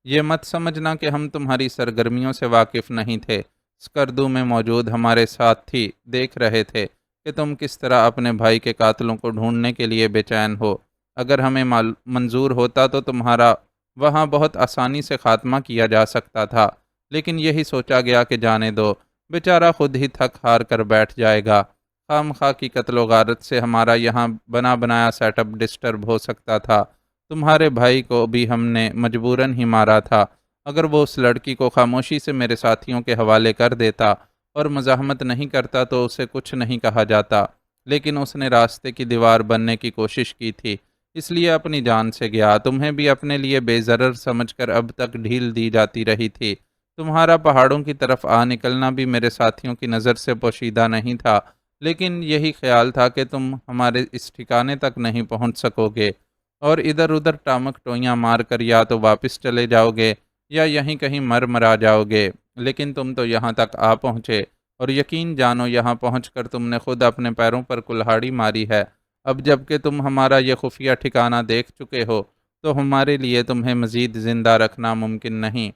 یہ مت سمجھنا کہ ہم تمہاری سرگرمیوں سے واقف نہیں تھے۔ سکردو میں موجود ہمارے ساتھی دیکھ رہے تھے کہ تم کس طرح اپنے بھائی کے قاتلوں کو ڈھونڈنے کے لیے بے چین ہو۔ اگر ہمیں منظور ہوتا تو تمہارا وہاں بہت آسانی سے خاتمہ کیا جا سکتا تھا، لیکن یہی سوچا گیا کہ جانے دو، بیچارہ خود ہی تھک ہار کر بیٹھ جائے گا۔ خام خواہ کی قتل و غارت سے ہمارا یہاں بنا بنایا سیٹ اپ ڈسٹرب ہو سکتا تھا۔ تمہارے بھائی کو بھی ہم نے مجبوراً ہی مارا تھا۔ اگر وہ اس لڑکی کو خاموشی سے میرے ساتھیوں کے حوالے کر دیتا اور مزاحمت نہیں کرتا تو اسے کچھ نہیں کہا جاتا، لیکن اس نے راستے کی دیوار بننے کی کوشش کی تھی، اس لیے اپنی جان سے گیا۔ تمہیں بھی اپنے لیے بے ضرر سمجھ کر اب تک ڈھیل دی جاتی رہی تھی۔ تمہارا پہاڑوں کی طرف آ نکلنا بھی میرے ساتھیوں کی نظر سے پوشیدہ نہیں تھا، لیکن یہی خیال تھا کہ تم ہمارے اس ٹھکانے تک نہیں پہنچ سکو گے اور ادھر ادھر ٹامک ٹوئیاں مار کر یا تو واپس چلے جاؤ گے یا یہیں کہیں مرا جاؤ گے، لیکن تم تو یہاں تک آ پہنچے، اور یقین جانو یہاں پہنچ کر تم نے خود اپنے پیروں پر کلہاڑی ماری ہے۔ اب جب کہ تم ہمارا یہ خفیہ ٹھکانہ دیکھ چکے ہو تو ہمارے لیے تمہیں مزید زندہ رکھنا ممکن نہیں۔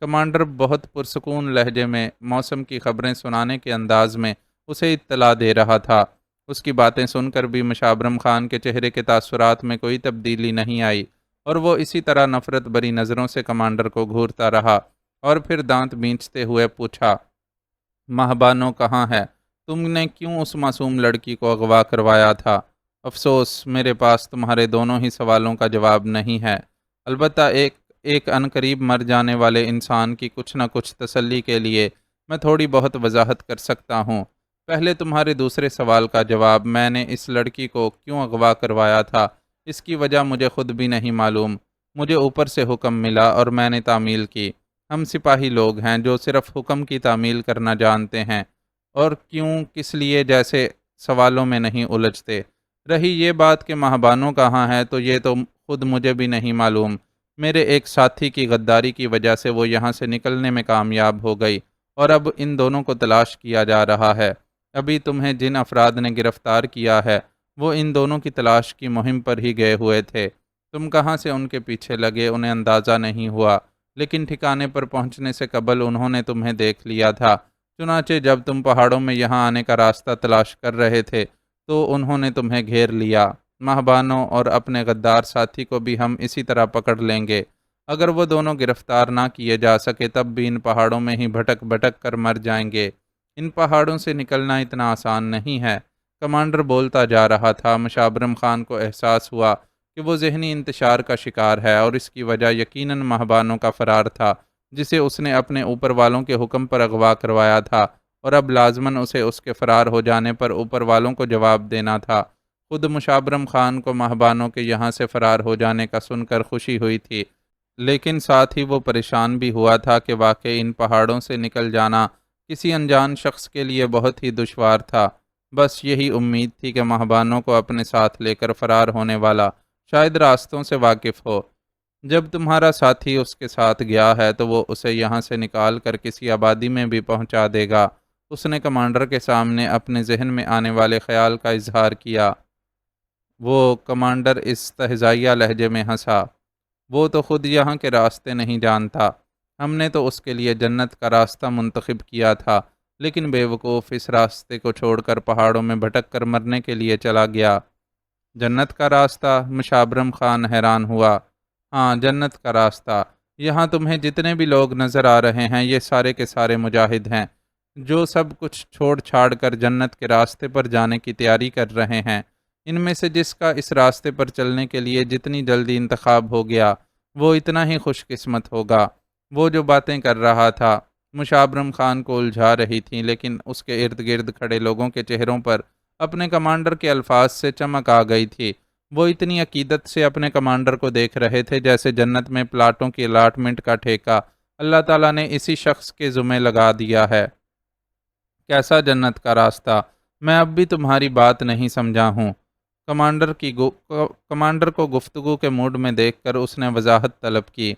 کمانڈر بہت پرسکون لہجے میں موسم کی خبریں سنانے کے انداز میں اسے اطلاع دے رہا تھا۔ اس کی باتیں سن کر بھی مشابرم خان کے چہرے کے تاثرات میں کوئی تبدیلی نہیں آئی، اور وہ اسی طرح نفرت بری نظروں سے کمانڈر کو گھورتا رہا، اور پھر دانت بینچتے ہوئے پوچھا، مہبانو کہاں ہے؟ تم نے کیوں اس معصوم لڑکی کو اغوا کروایا تھا؟ افسوس میرے پاس تمہارے دونوں ہی سوالوں کا جواب نہیں ہے، البتہ ایک عنقریب مر جانے والے انسان کی کچھ نہ کچھ تسلی کے لیے میں تھوڑی بہت وضاحت کر سکتا ہوں۔ پہلے تمہارے دوسرے سوال کا جواب، میں نے اس لڑکی کو کیوں اغوا کروایا تھا، اس کی وجہ مجھے خود بھی نہیں معلوم۔ مجھے اوپر سے حکم ملا اور میں نے تعمیل کی۔ ہم سپاہی لوگ ہیں جو صرف حکم کی تعمیل کرنا جانتے ہیں اور کیوں کس لیے جیسے سوالوں میں نہیں الجھتے۔ رہی یہ بات کہ مہبانو کہاں ہے تو یہ تو خود مجھے بھی نہیں معلوم۔ میرے ایک ساتھی کی غداری کی وجہ سے وہ یہاں سے نکلنے میں کامیاب ہو گئی اور اب ان دونوں کو تلاش کیا جا رہا ہے۔ ابھی تمہیں جن افراد نے گرفتار کیا ہے وہ ان دونوں کی تلاش کی مہم پر ہی گئے ہوئے تھے۔ تم کہاں سے ان کے پیچھے لگے انہیں اندازہ نہیں ہوا، لیکن ٹھکانے پر پہنچنے سے قبل انہوں نے تمہیں دیکھ لیا تھا۔ چنانچہ جب تم پہاڑوں میں یہاں آنے کا راستہ تلاش کر رہے تھے تو انہوں نے تمہیں گھیر لیا۔ مہبانوں اور اپنے غدار ساتھی کو بھی ہم اسی طرح پکڑ لیں گے۔ اگر وہ دونوں گرفتار نہ کیے جا سکے تب بھی ان پہاڑوں میں ہی بھٹک بھٹک کر مر جائیں گے۔ ان پہاڑوں سے نکلنا اتنا آسان نہیں ہے۔ کمانڈر بولتا جا رہا تھا۔ مشابرم خان کو احساس ہوا کہ وہ ذہنی انتشار کا شکار ہے اور اس کی وجہ یقیناً مہبانوں کا فرار تھا، جسے اس نے اپنے اوپر والوں کے حکم پر اغوا کروایا تھا، اور اب لازماً اسے اس کے فرار ہو جانے پر اوپر والوں کو جواب دینا تھا۔ خود مشابرم خان کو مہبانوں کے یہاں سے فرار ہو جانے کا سن کر خوشی ہوئی تھی، لیکن ساتھ ہی وہ پریشان بھی ہوا تھا کہ واقعی ان پہاڑوں سے نکل جانا کسی انجان شخص کے لیے بہت ہی دشوار تھا۔ بس یہی امید تھی کہ مہبانوں کو اپنے ساتھ لے کر فرار ہونے والا شاید راستوں سے واقف ہو۔ جب تمہارا ساتھی اس کے ساتھ گیا ہے تو وہ اسے یہاں سے نکال کر کسی آبادی میں بھی پہنچا دے گا۔ اس نے کمانڈر کے سامنے اپنے ذہن میں آنے والے خیال کا اظہار کیا۔ وہ کمانڈر استہزائیہ لہجے میں ہنسا۔ وہ تو خود یہاں کے راستے نہیں جانتا۔ ہم نے تو اس کے لیے جنت کا راستہ منتخب کیا تھا، لیکن بے وقوف اس راستے کو چھوڑ کر پہاڑوں میں بھٹک کر مرنے کے لیے چلا گیا۔ جنت کا راستہ؟ مشابرم خان حیران ہوا۔ ہاں، جنت کا راستہ۔ یہاں تمہیں جتنے بھی لوگ نظر آ رہے ہیں یہ سارے کے سارے مجاہد ہیں، جو سب کچھ چھوڑ چھاڑ کر جنت کے راستے پر جانے کی تیاری کر رہے ہیں۔ ان میں سے جس کا اس راستے پر چلنے کے لیے جتنی جلدی انتخاب ہو گیا وہ اتنا ہی خوش قسمت ہوگا۔ وہ جو باتیں کر رہا تھا مشابرم خان کو الجھا رہی تھیں، لیکن اس کے ارد گرد کھڑے لوگوں کے چہروں پر اپنے کمانڈر کے الفاظ سے چمک آ گئی تھی۔ وہ اتنی عقیدت سے اپنے کمانڈر کو دیکھ رہے تھے جیسے جنت میں پلاٹوں کی الاٹمنٹ کا ٹھیکہ اللہ تعالیٰ نے اسی شخص کے ذمہ لگا دیا ہے۔ کیسا جنت کا راستہ؟ میں اب بھی تمہاری بات نہیں سمجھا ہوں۔ کمانڈر کو گفتگو کے موڈ میں دیکھ کر اس نے وضاحت طلب کی۔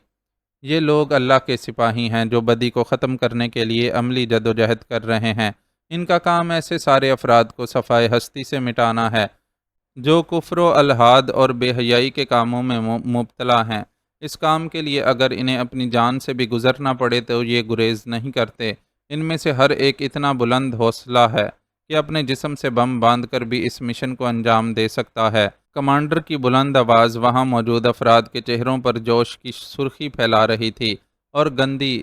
یہ لوگ اللہ کے سپاہی ہیں جو بدی کو ختم کرنے کے لیے عملی جدوجہد کر رہے ہیں۔ ان کا کام ایسے سارے افراد کو صفائے ہستی سے مٹانا ہے جو کفر و الحاد اور بے حیائی کے کاموں میں مبتلا ہیں۔ اس کام کے لیے اگر انہیں اپنی جان سے بھی گزرنا پڑے تو یہ گریز نہیں کرتے۔ ان میں سے ہر ایک اتنا بلند حوصلہ ہے کہ اپنے جسم سے بم باندھ کر بھی اس مشن کو انجام دے سکتا ہے۔ کمانڈر کی بلند آواز وہاں موجود افراد کے چہروں پر جوش کی سرخی پھیلا رہی تھی اور گندی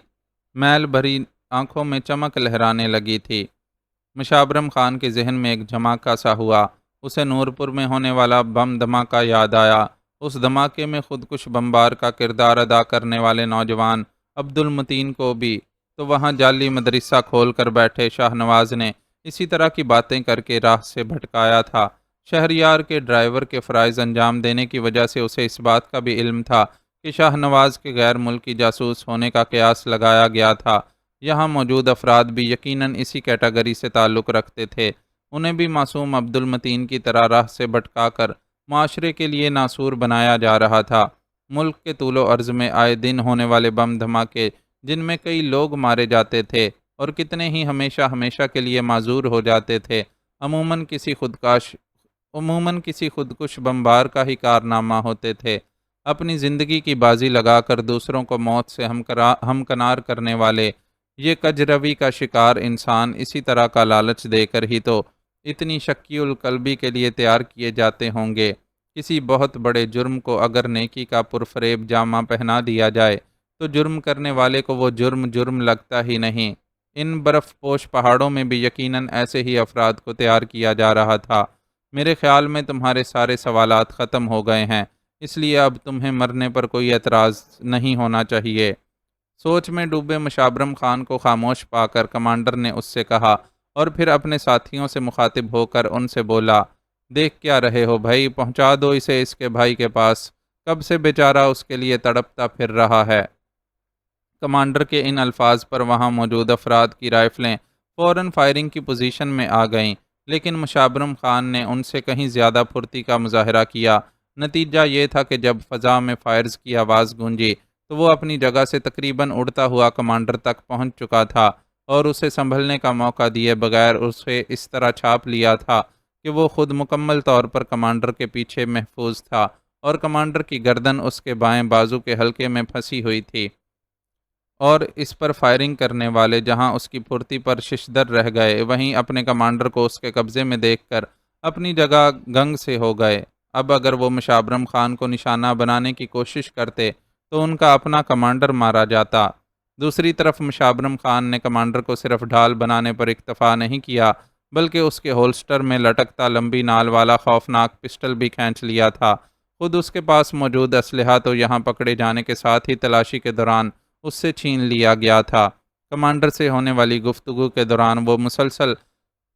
میل بھری آنکھوں میں چمک لہرانے لگی تھی۔ مشابرم خان کے ذہن میں ایک دھماکہ سا ہوا۔ اسے نورپور میں ہونے والا بم دھماکہ یاد آیا۔ اس دھماکے میں خودکش بمبار کا کردار ادا کرنے والے نوجوان عبد المتین کو بھی تو وہاں جعلی مدرسہ کھول کر بیٹھے شاہ نواز نے اسی طرح کی باتیں کر کے راہ سے بھٹکایا تھا۔ شہریار کے ڈرائیور کے فرائض انجام دینے کی وجہ سے اسے اس بات کا بھی علم تھا کہ شاہ نواز کے غیر ملکی جاسوس ہونے کا قیاس لگایا گیا تھا۔ یہاں موجود افراد بھی یقیناً اسی کیٹیگری سے تعلق رکھتے تھے۔ انہیں بھی معصوم عبد المتین کی طرح راہ سے بھٹکا کر معاشرے کے لیے ناسور بنایا جا رہا تھا۔ ملک کے طول و عرض میں آئے دن ہونے والے بم دھماکے جن میں کئی لوگ مارے جاتے تھے اور کتنے ہی ہمیشہ ہمیشہ کے لیے معذور ہو جاتے تھے، عموماً کسی خودکش بمبار کا ہی کارنامہ ہوتے تھے۔ اپنی زندگی کی بازی لگا کر دوسروں کو موت سے ہمکنار کرنے والے یہ کجروی کا شکار انسان اسی طرح کا لالچ دے کر ہی تو اتنی شکی القلبی کے لیے تیار کیے جاتے ہوں گے۔ کسی بہت بڑے جرم کو اگر نیکی کا پرفریب جامہ پہنا دیا جائے تو جرم کرنے والے کو وہ جرم لگتا ہی نہیں۔ ان برف پوش پہاڑوں میں بھی یقیناً ایسے ہی افراد کو تیار کیا جا رہا تھا۔ میرے خیال میں تمہارے سارے سوالات ختم ہو گئے ہیں، اس لیے اب تمہیں مرنے پر کوئی اعتراض نہیں ہونا چاہیے۔ سوچ میں ڈوبے مشابرم خان کو خاموش پا کر کمانڈر نے اس سے کہا اور پھر اپنے ساتھیوں سے مخاطب ہو کر ان سے بولا، دیکھ کیا رہے ہو بھائی، پہنچا دو اسے اس کے بھائی کے پاس، کب سے بیچارہ اس کے لیے تڑپتا پھر رہا ہے۔ کمانڈر کے ان الفاظ پر وہاں موجود افراد کی رائفلیں فوراً فائرنگ کی پوزیشن میں آ گئیں، لیکن مشابرم خان نے ان سے کہیں زیادہ پھرتی کا مظاہرہ کیا۔ نتیجہ یہ تھا کہ جب فضا میں فائرز کی آواز گونجی تو وہ اپنی جگہ سے تقریباً اڑتا ہوا کمانڈر تک پہنچ چکا تھا اور اسے سنبھلنے کا موقع دیے بغیر اسے اس طرح چھاپ لیا تھا کہ وہ خود مکمل طور پر کمانڈر کے پیچھے محفوظ تھا اور کمانڈر کی گردن اس کے بائیں بازو کے حلقے میں پھنسی ہوئی تھی، اور اس پر فائرنگ کرنے والے جہاں اس کی پھرتی پر ششدر رہ گئے، وہیں اپنے کمانڈر کو اس کے قبضے میں دیکھ کر اپنی جگہ گنگ سے ہو گئے۔ اب اگر وہ مشابرم خان کو نشانہ بنانے کی کوشش کرتے تو ان کا اپنا کمانڈر مارا جاتا۔ دوسری طرف مشابرم خان نے کمانڈر کو صرف ڈھال بنانے پر اکتفا نہیں کیا، بلکہ اس کے ہولسٹر میں لٹکتا لمبی نال والا خوفناک پسٹل بھی کھینچ لیا تھا۔ خود اس کے پاس موجود اسلحہ تو یہاں پکڑے جانے کے ساتھ ہی تلاشی کے دوران اس سے چھین لیا گیا تھا۔ کمانڈر سے ہونے والی گفتگو کے دوران وہ مسلسل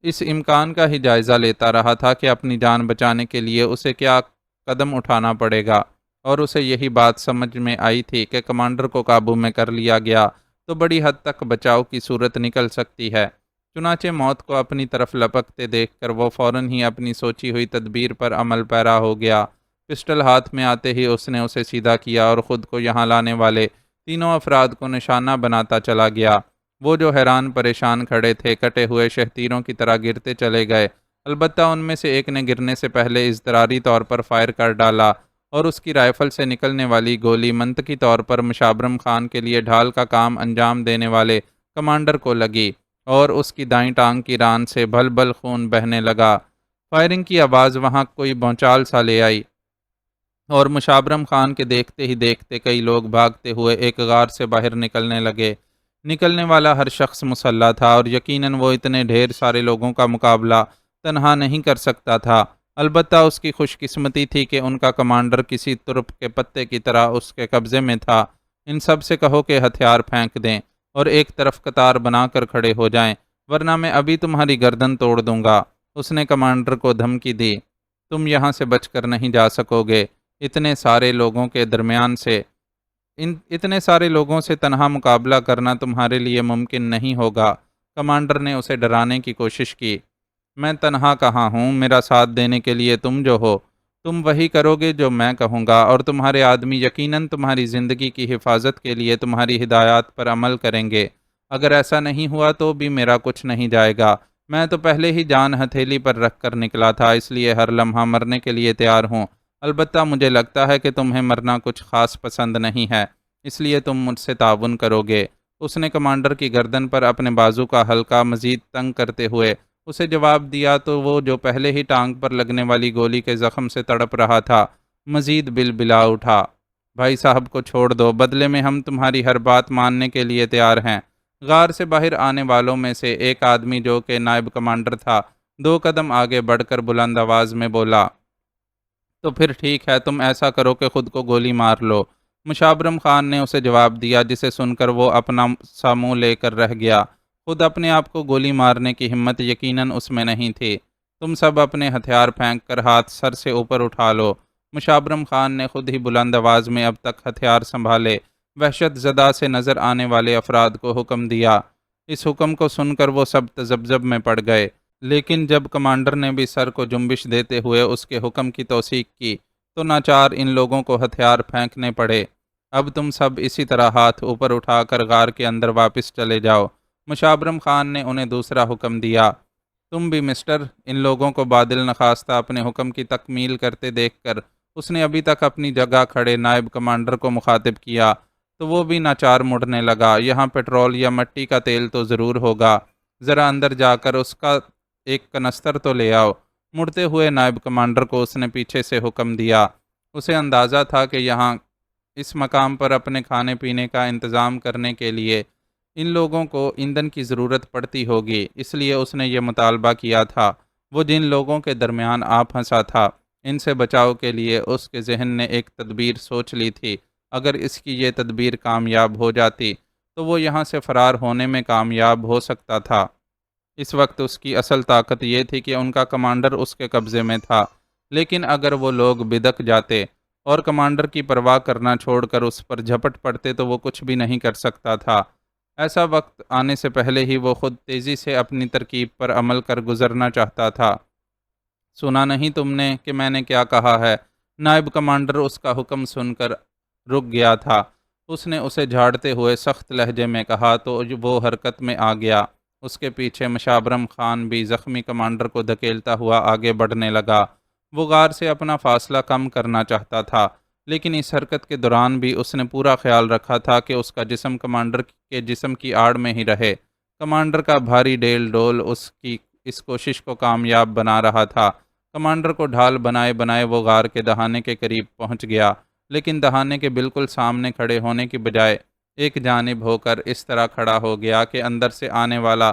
اس امکان کا ہی جائزہ لیتا رہا تھا کہ اپنی جان بچانے کے لیے اسے کیا قدم اٹھانا پڑے گا، اور اسے یہی بات سمجھ میں آئی تھی کہ کمانڈر کو قابو میں کر لیا گیا تو بڑی حد تک بچاؤ کی صورت نکل سکتی ہے۔ چنانچہ موت کو اپنی طرف لپکتے دیکھ کر وہ فوراً ہی اپنی سوچی ہوئی تدبیر پر عمل پیرا ہو گیا۔ پسٹل ہاتھ میں آتے ہی اس نے اسے سیدھا کیا اور خود کو یہاں لانے والے تینوں افراد کو نشانہ بناتا چلا گیا۔ وہ جو حیران پریشان کھڑے تھے کٹے ہوئے شہ تیروں کی طرح گرتے چلے گئے، البتہ ان میں سے ایک نے گرنے سے پہلے اضطراری طور پر فائر کر ڈالا اور اس کی رائفل سے نکلنے والی گولی منطقی طور پر مشابرم خان کے لیے ڈھال کا کام انجام دینے والے کمانڈر کو لگی اور اس کی دائیں ٹانگ کی ران سے بھل بھل خون بہنے لگا۔ فائرنگ کی آواز وہاں کوئی بھونچال سا لے آئی اور مشابرم خان کے دیکھتے ہی دیکھتے کئی لوگ بھاگتے ہوئے ایک غار سے باہر نکلنے لگے۔ نکلنے والا ہر شخص مسلح تھا اور یقیناً وہ اتنے ڈھیر سارے لوگوں کا مقابلہ تنہا نہیں کر سکتا تھا، البتہ اس کی خوش قسمتی تھی کہ ان کا کمانڈر کسی ترپ کے پتے کی طرح اس کے قبضے میں تھا۔ ان سب سے کہو کہ ہتھیار پھینک دیں اور ایک طرف قطار بنا کر کھڑے ہو جائیں، ورنہ میں ابھی تمہاری گردن توڑ دوں گا۔ اس نے کمانڈر کو دھمکی دی، تم یہاں سے بچ کر نہیں جا سکو گے۔ اتنے سارے لوگوں سے تنہا مقابلہ کرنا تمہارے لیے ممکن نہیں ہوگا۔ کمانڈر نے اسے ڈرانے کی کوشش کی۔ میں تنہا کہاں ہوں، میرا ساتھ دینے کے لیے تم جو ہو، تم وہی کرو گے جو میں کہوں گا، اور تمہارے آدمی یقیناً تمہاری زندگی کی حفاظت کے لیے تمہاری ہدایات پر عمل کریں گے۔ اگر ایسا نہیں ہوا تو بھی میرا کچھ نہیں جائے گا۔ میں تو پہلے ہی جان ہتھیلی پر رکھ کر نکلا تھا، اس لیے ہر لمحہ مرنے کے لیے تیار ہوں۔ البتہ مجھے لگتا ہے کہ تمہیں مرنا کچھ خاص پسند نہیں ہے، اس لیے تم مجھ سے تعاون کرو گے۔ اس نے کمانڈر کی گردن پر اپنے بازو کا حلقہ مزید تنگ کرتے ہوئے اسے جواب دیا تو وہ جو پہلے ہی ٹانگ پر لگنے والی گولی کے زخم سے تڑپ رہا تھا مزید بلبلا اٹھا، بھائی صاحب کو چھوڑ دو، بدلے میں ہم تمہاری ہر بات ماننے کے لیے تیار ہیں۔ غار سے باہر آنے والوں میں سے ایک آدمی جو کہ نائب کمانڈر تھا 2 قدم آگے بڑھ کر بلند آواز میں بولا، تو پھر ٹھیک ہے، تم ایسا کرو کہ خود کو گولی مار لو۔ مشابرم خان نے اسے جواب دیا، جسے سن کر وہ اپنا سا منہ لے کر رہ گیا۔ خود اپنے آپ کو گولی مارنے کی ہمت یقیناً اس میں نہیں تھی۔ تم سب اپنے ہتھیار پھینک کر ہاتھ سر سے اوپر اٹھا لو۔ مشابرم خان نے خود ہی بلند آواز میں اب تک ہتھیار سنبھالے وحشت زدہ سے نظر آنے والے افراد کو حکم دیا۔ اس حکم کو سن کر وہ سب تذبذب میں پڑ گئے، لیکن جب کمانڈر نے بھی سر کو جنبش دیتے ہوئے اس کے حکم کی توثیق کی تو ناچار ان لوگوں کو ہتھیار پھینکنے پڑے۔ اب تم سب اسی طرح ہاتھ اوپر اٹھا کر غار کے اندر واپس چلے جاؤ۔ مشابرم خان نے انہیں دوسرا حکم دیا۔ تم بھی مسٹر۔ ان لوگوں کو بادل نخواستہ اپنے حکم کی تکمیل کرتے دیکھ کر اس نے ابھی تک اپنی جگہ کھڑے نائب کمانڈر کو مخاطب کیا تو وہ بھی ناچار مڑنے لگا۔ یہاں پٹرول یا مٹی کا تیل تو ضرور ہوگا، ذرا اندر جا کر اس کا ایک کنستر تو لے آؤ۔ مڑتے ہوئے نائب کمانڈر کو اس نے پیچھے سے حکم دیا۔ اسے اندازہ تھا کہ یہاں اس مقام پر اپنے کھانے پینے کا انتظام کرنے کے لیے ان لوگوں کو ایندھن کی ضرورت پڑتی ہوگی، اس لیے اس نے یہ مطالبہ کیا تھا۔ وہ جن لوگوں کے درمیان آ پھنسا تھا، ان سے بچاؤ کے لیے اس کے ذہن نے ایک تدبیر سوچ لی تھی۔ اگر اس کی یہ تدبیر کامیاب ہو جاتی تو وہ یہاں سے فرار ہونے میں کامیاب ہو سکتا تھا۔ اس وقت اس کی اصل طاقت یہ تھی کہ ان کا کمانڈر اس کے قبضے میں تھا، لیکن اگر وہ لوگ بدک جاتے اور کمانڈر کی پرواہ کرنا چھوڑ کر اس پر جھپٹ پڑتے تو وہ کچھ بھی نہیں کر سکتا تھا۔ ایسا وقت آنے سے پہلے ہی وہ خود تیزی سے اپنی ترکیب پر عمل کر گزرنا چاہتا تھا۔ سنا نہیں تم نے کہ میں نے کیا کہا ہے؟ نائب کمانڈر اس کا حکم سن کر رک گیا تھا۔ اس نے اسے جھاڑتے ہوئے سخت لہجے میں کہا تو وہ حرکت میں آ گیا۔ اس کے پیچھے مشابرم خان بھی زخمی کمانڈر کو دھکیلتا ہوا آگے بڑھنے لگا۔ وہ غار سے اپنا فاصلہ کم کرنا چاہتا تھا، لیکن اس حرکت کے دوران بھی اس نے پورا خیال رکھا تھا کہ اس کا جسم کمانڈر کے جسم کی آڑ میں ہی رہے۔ کمانڈر کا بھاری ڈیل ڈول اس کی اس کوشش کو کامیاب بنا رہا تھا۔ کمانڈر کو ڈھال بنائے بنائے وہ غار کے دہانے کے قریب پہنچ گیا، لیکن دہانے کے بالکل سامنے کھڑے ہونے کی بجائے ایک جانب ہو کر اس طرح کھڑا ہو گیا کہ اندر سے آنے والا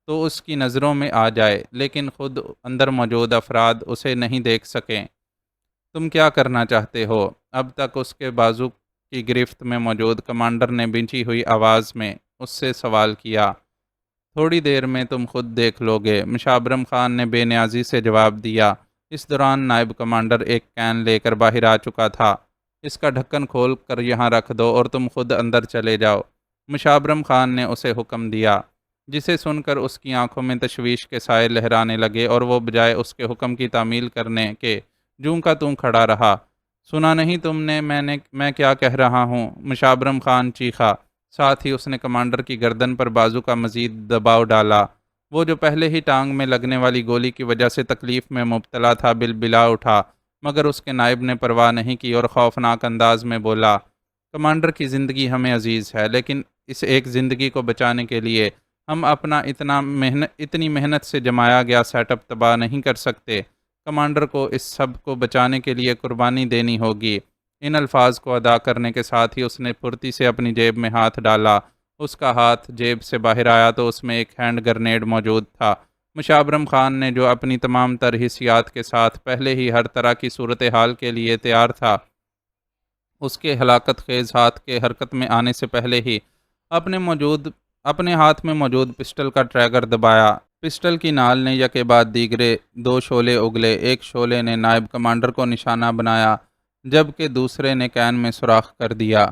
تو اس کی نظروں میں آ جائے، لیکن خود اندر موجود افراد اسے نہیں دیکھ سکیں۔ تم کیا کرنا چاہتے ہو؟ اب تک اس کے بازو کی گرفت میں موجود کمانڈر نے بنچی ہوئی آواز میں اس سے سوال کیا۔ تھوڑی دیر میں تم خود دیکھ لو گے، مشابرم خان نے بے نیازی سے جواب دیا۔ اس دوران نائب کمانڈر ایک کین لے کر باہر آ چکا تھا۔ اس کا ڈھکن کھول کر یہاں رکھ دو اور تم خود اندر چلے جاؤ، مشابرم خان نے اسے حکم دیا، جسے سن کر اس کی آنکھوں میں تشویش کے سائے لہرانے لگے اور وہ بجائے اس کے حکم کی تعمیل کرنے کے جوں کا توں کھڑا رہا۔ سنا نہیں تم نے میں کیا کہہ رہا ہوں؟ مشابرم خان چیخا۔ ساتھ ہی اس نے کمانڈر کی گردن پر بازو کا مزید دباؤ ڈالا۔ وہ جو پہلے ہی ٹانگ میں لگنے والی گولی کی وجہ سے تکلیف میں مبتلا تھا بلبلا اٹھا، مگر اس کے نائب نے پرواہ نہیں کی اور خوفناک انداز میں بولا، کمانڈر کی زندگی ہمیں عزیز ہے، لیکن اس ایک زندگی کو بچانے کے لیے ہم اپنا اتنی محنت سے جمایا گیا سیٹ اپ تباہ نہیں کر سکتے۔ کمانڈر کو اس سب کو بچانے کے لیے قربانی دینی ہوگی۔ ان الفاظ کو ادا کرنے کے ساتھ ہی اس نے پھرتی سے اپنی جیب میں ہاتھ ڈالا۔ اس کا ہاتھ جیب سے باہر آیا تو اس میں ایک ہینڈ گرنیڈ موجود تھا۔ مشابرم خان نے، جو اپنی تمام تر حیثیات کے ساتھ پہلے ہی ہر طرح کی صورتحال کے لیے تیار تھا، اس کے ہلاکت خیز ہاتھ کے حرکت میں آنے سے پہلے ہی اپنے ہاتھ میں موجود پسٹل کا ٹریگر دبایا۔ پسٹل کی نال نے یکے بعد دیگرے 2 شعلے اگلے۔ ایک شعلے نے نائب کمانڈر کو نشانہ بنایا، جبکہ دوسرے نے کین میں سوراخ کر دیا۔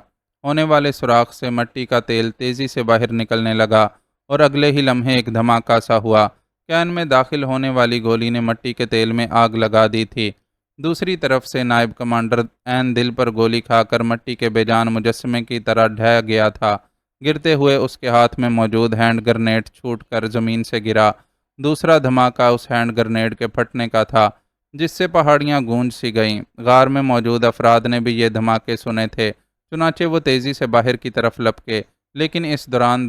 ہونے والے سوراخ سے مٹی کا تیل تیزی سے باہر نکلنے لگا اور اگلے ہی لمحے ایک دھماکہ سا ہوا۔ کین میں داخل ہونے والی گولی نے مٹی کے تیل میں آگ لگا دی تھی۔ دوسری طرف سے نائب کمانڈر عین دل پر گولی کھا کر مٹی کے بے جان مجسمے کی طرح ڈھہ گیا تھا۔ گرتے ہوئے اس کے ہاتھ میں موجود ہینڈ گرنیڈ چھوٹ کر زمین سے گرا۔ دوسرا دھماکہ اس ہینڈ گرنیڈ کے پھٹنے کا تھا، جس سے پہاڑیاں گونج سی گئیں۔ غار میں موجود افراد نے بھی یہ دھماکے سنے تھے، چنانچہ وہ تیزی سے باہر کی طرف لپکے، لیکن اس دوران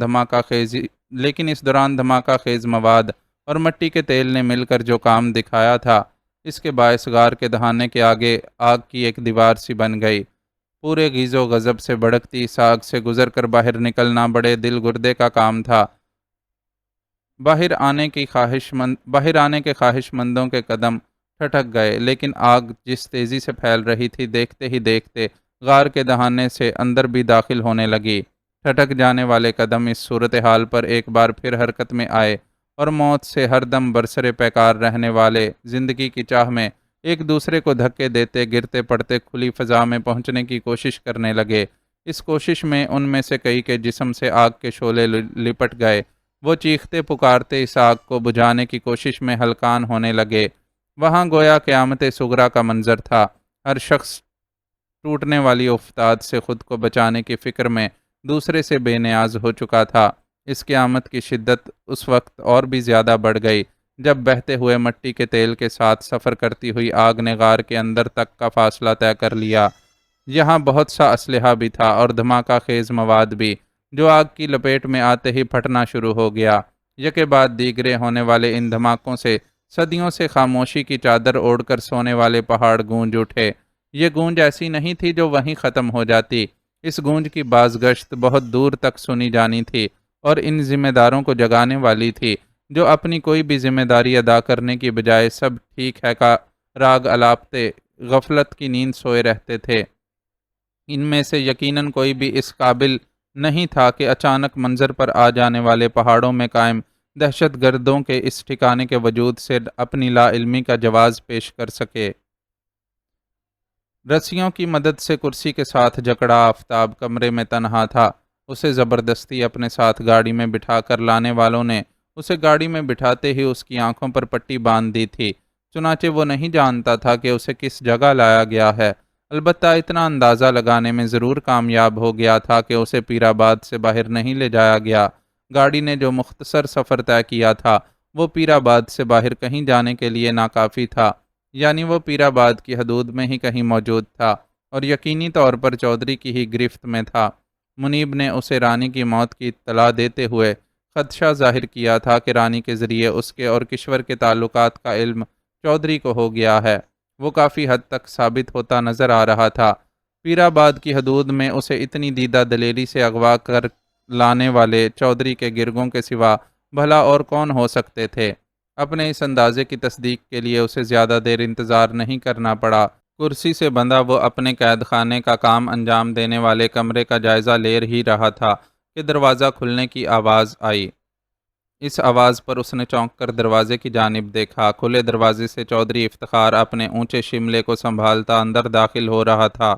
دھماکہ خیز مواد اور مٹی کے تیل نے مل کر جو کام دکھایا تھا، اس کے باعث غار کے دہانے کے آگے آگ کی ایک دیوار سی بن گئی۔ پورے غیظ و غضب سے بھڑکتی اس آگ سے گزر کر باہر نکلنا بڑے دل گردے کا کام تھا۔ باہر آنے کے خواہش مندوں کے قدم ٹھٹک گئے، لیکن آگ جس تیزی سے پھیل رہی تھی، دیکھتے ہی دیکھتے غار کے دہانے سے اندر بھی داخل ہونے لگی۔ ٹھٹک جانے والے قدم اس صورتحال پر ایک بار پھر حرکت میں آئے اور موت سے ہر دم برسر پیکار رہنے والے زندگی کی چاہ میں ایک دوسرے کو دھکے دیتے گرتے پڑتے کھلی فضا میں پہنچنے کی کوشش کرنے لگے۔ اس کوشش میں ان میں سے کئی کے جسم سے آگ کے شعلے لپٹ گئے۔ وہ چیختے پکارتے اس آگ کو بجھانے کی کوشش میں ہلکان ہونے لگے۔ وہاں گویا قیامت صغریٰ کا منظر تھا۔ ہر شخص ٹوٹنے والی افتاد سے خود کو بچانے کی فکر میں دوسرے سے بے نیاز ہو چکا تھا۔ اس قیامت کی شدت اس وقت اور بھی زیادہ بڑھ گئی جب بہتے ہوئے مٹی کے تیل کے ساتھ سفر کرتی ہوئی آگ نے غار کے اندر تک کا فاصلہ طے کر لیا۔ یہاں بہت سا اسلحہ بھی تھا اور دھماکہ خیز مواد بھی، جو آگ کی لپیٹ میں آتے ہی پھٹنا شروع ہو گیا۔ یکے بعد دیگرے ہونے والے ان دھماکوں سے صدیوں سے خاموشی کی چادر اوڑھ کر سونے والے پہاڑ گونج اٹھے۔ یہ گونج ایسی نہیں تھی جو وہیں ختم ہو جاتی۔ اس گونج کی بازگشت بہت دور تک سنی جانی تھی اور ان ذمہ داروں کو جگانے والی تھی جو اپنی کوئی بھی ذمہ داری ادا کرنے کی بجائے سب ٹھیک ہے کا راگ الاپتے غفلت کی نیند سوئے رہتے تھے۔ ان میں سے یقیناً کوئی بھی اس قابل نہیں تھا کہ اچانک منظر پر آ جانے والے پہاڑوں میں قائم دہشت گردوں کے اس ٹھکانے کے وجود سے اپنی لا علمی کا جواز پیش کر سکے۔ رسیوں کی مدد سے کرسی کے ساتھ جکڑا آفتاب کمرے میں تنہا تھا۔ اسے زبردستی اپنے ساتھ گاڑی میں بٹھا کر لانے والوں نے اسے گاڑی میں بٹھاتے ہی اس کی آنکھوں پر پٹی باندھ دی تھی، چنانچہ وہ نہیں جانتا تھا کہ اسے کس جگہ لایا گیا ہے۔ البتہ اتنا اندازہ لگانے میں ضرور کامیاب ہو گیا تھا کہ اسے پیر آباد سے باہر نہیں لے جایا گیا۔ گاڑی نے جو مختصر سفر طے کیا تھا وہ پیر آباد سے باہر کہیں جانے کے لیے ناکافی تھا، یعنی وہ پیر آباد کی حدود میں ہی کہیں موجود تھا اور یقینی طور پر چودھری کی ہی گرفت میں تھا۔ منیب نے اسے رانی کی موت کی اطلاع دیتے ہوئے خدشہ ظاہر کیا تھا کہ رانی کے ذریعے اس کے اور کشور کے تعلقات کا علم چودھری کو ہو گیا ہے۔ وہ کافی حد تک ثابت ہوتا نظر آ رہا تھا۔ پیر آباد کی حدود میں اسے اتنی دیدہ دلیری سے اغوا کر لانے والے چودھری کے گرگوں کے سوا بھلا اور کون ہو سکتے تھے؟ اپنے اس اندازے کی تصدیق کے لیے اسے زیادہ دیر انتظار نہیں کرنا پڑا۔ کرسی سے بندھا وہ اپنے قید خانے کا کام انجام دینے والے کمرے کا جائزہ لے ہی رہا تھا کہ دروازہ کھلنے کی آواز آئی۔ اس آواز پر اس نے چونک کر دروازے کی جانب دیکھا۔ کھلے دروازے سے چودھری افتخار اپنے اونچے شملے کو سنبھالتا اندر داخل ہو رہا تھا۔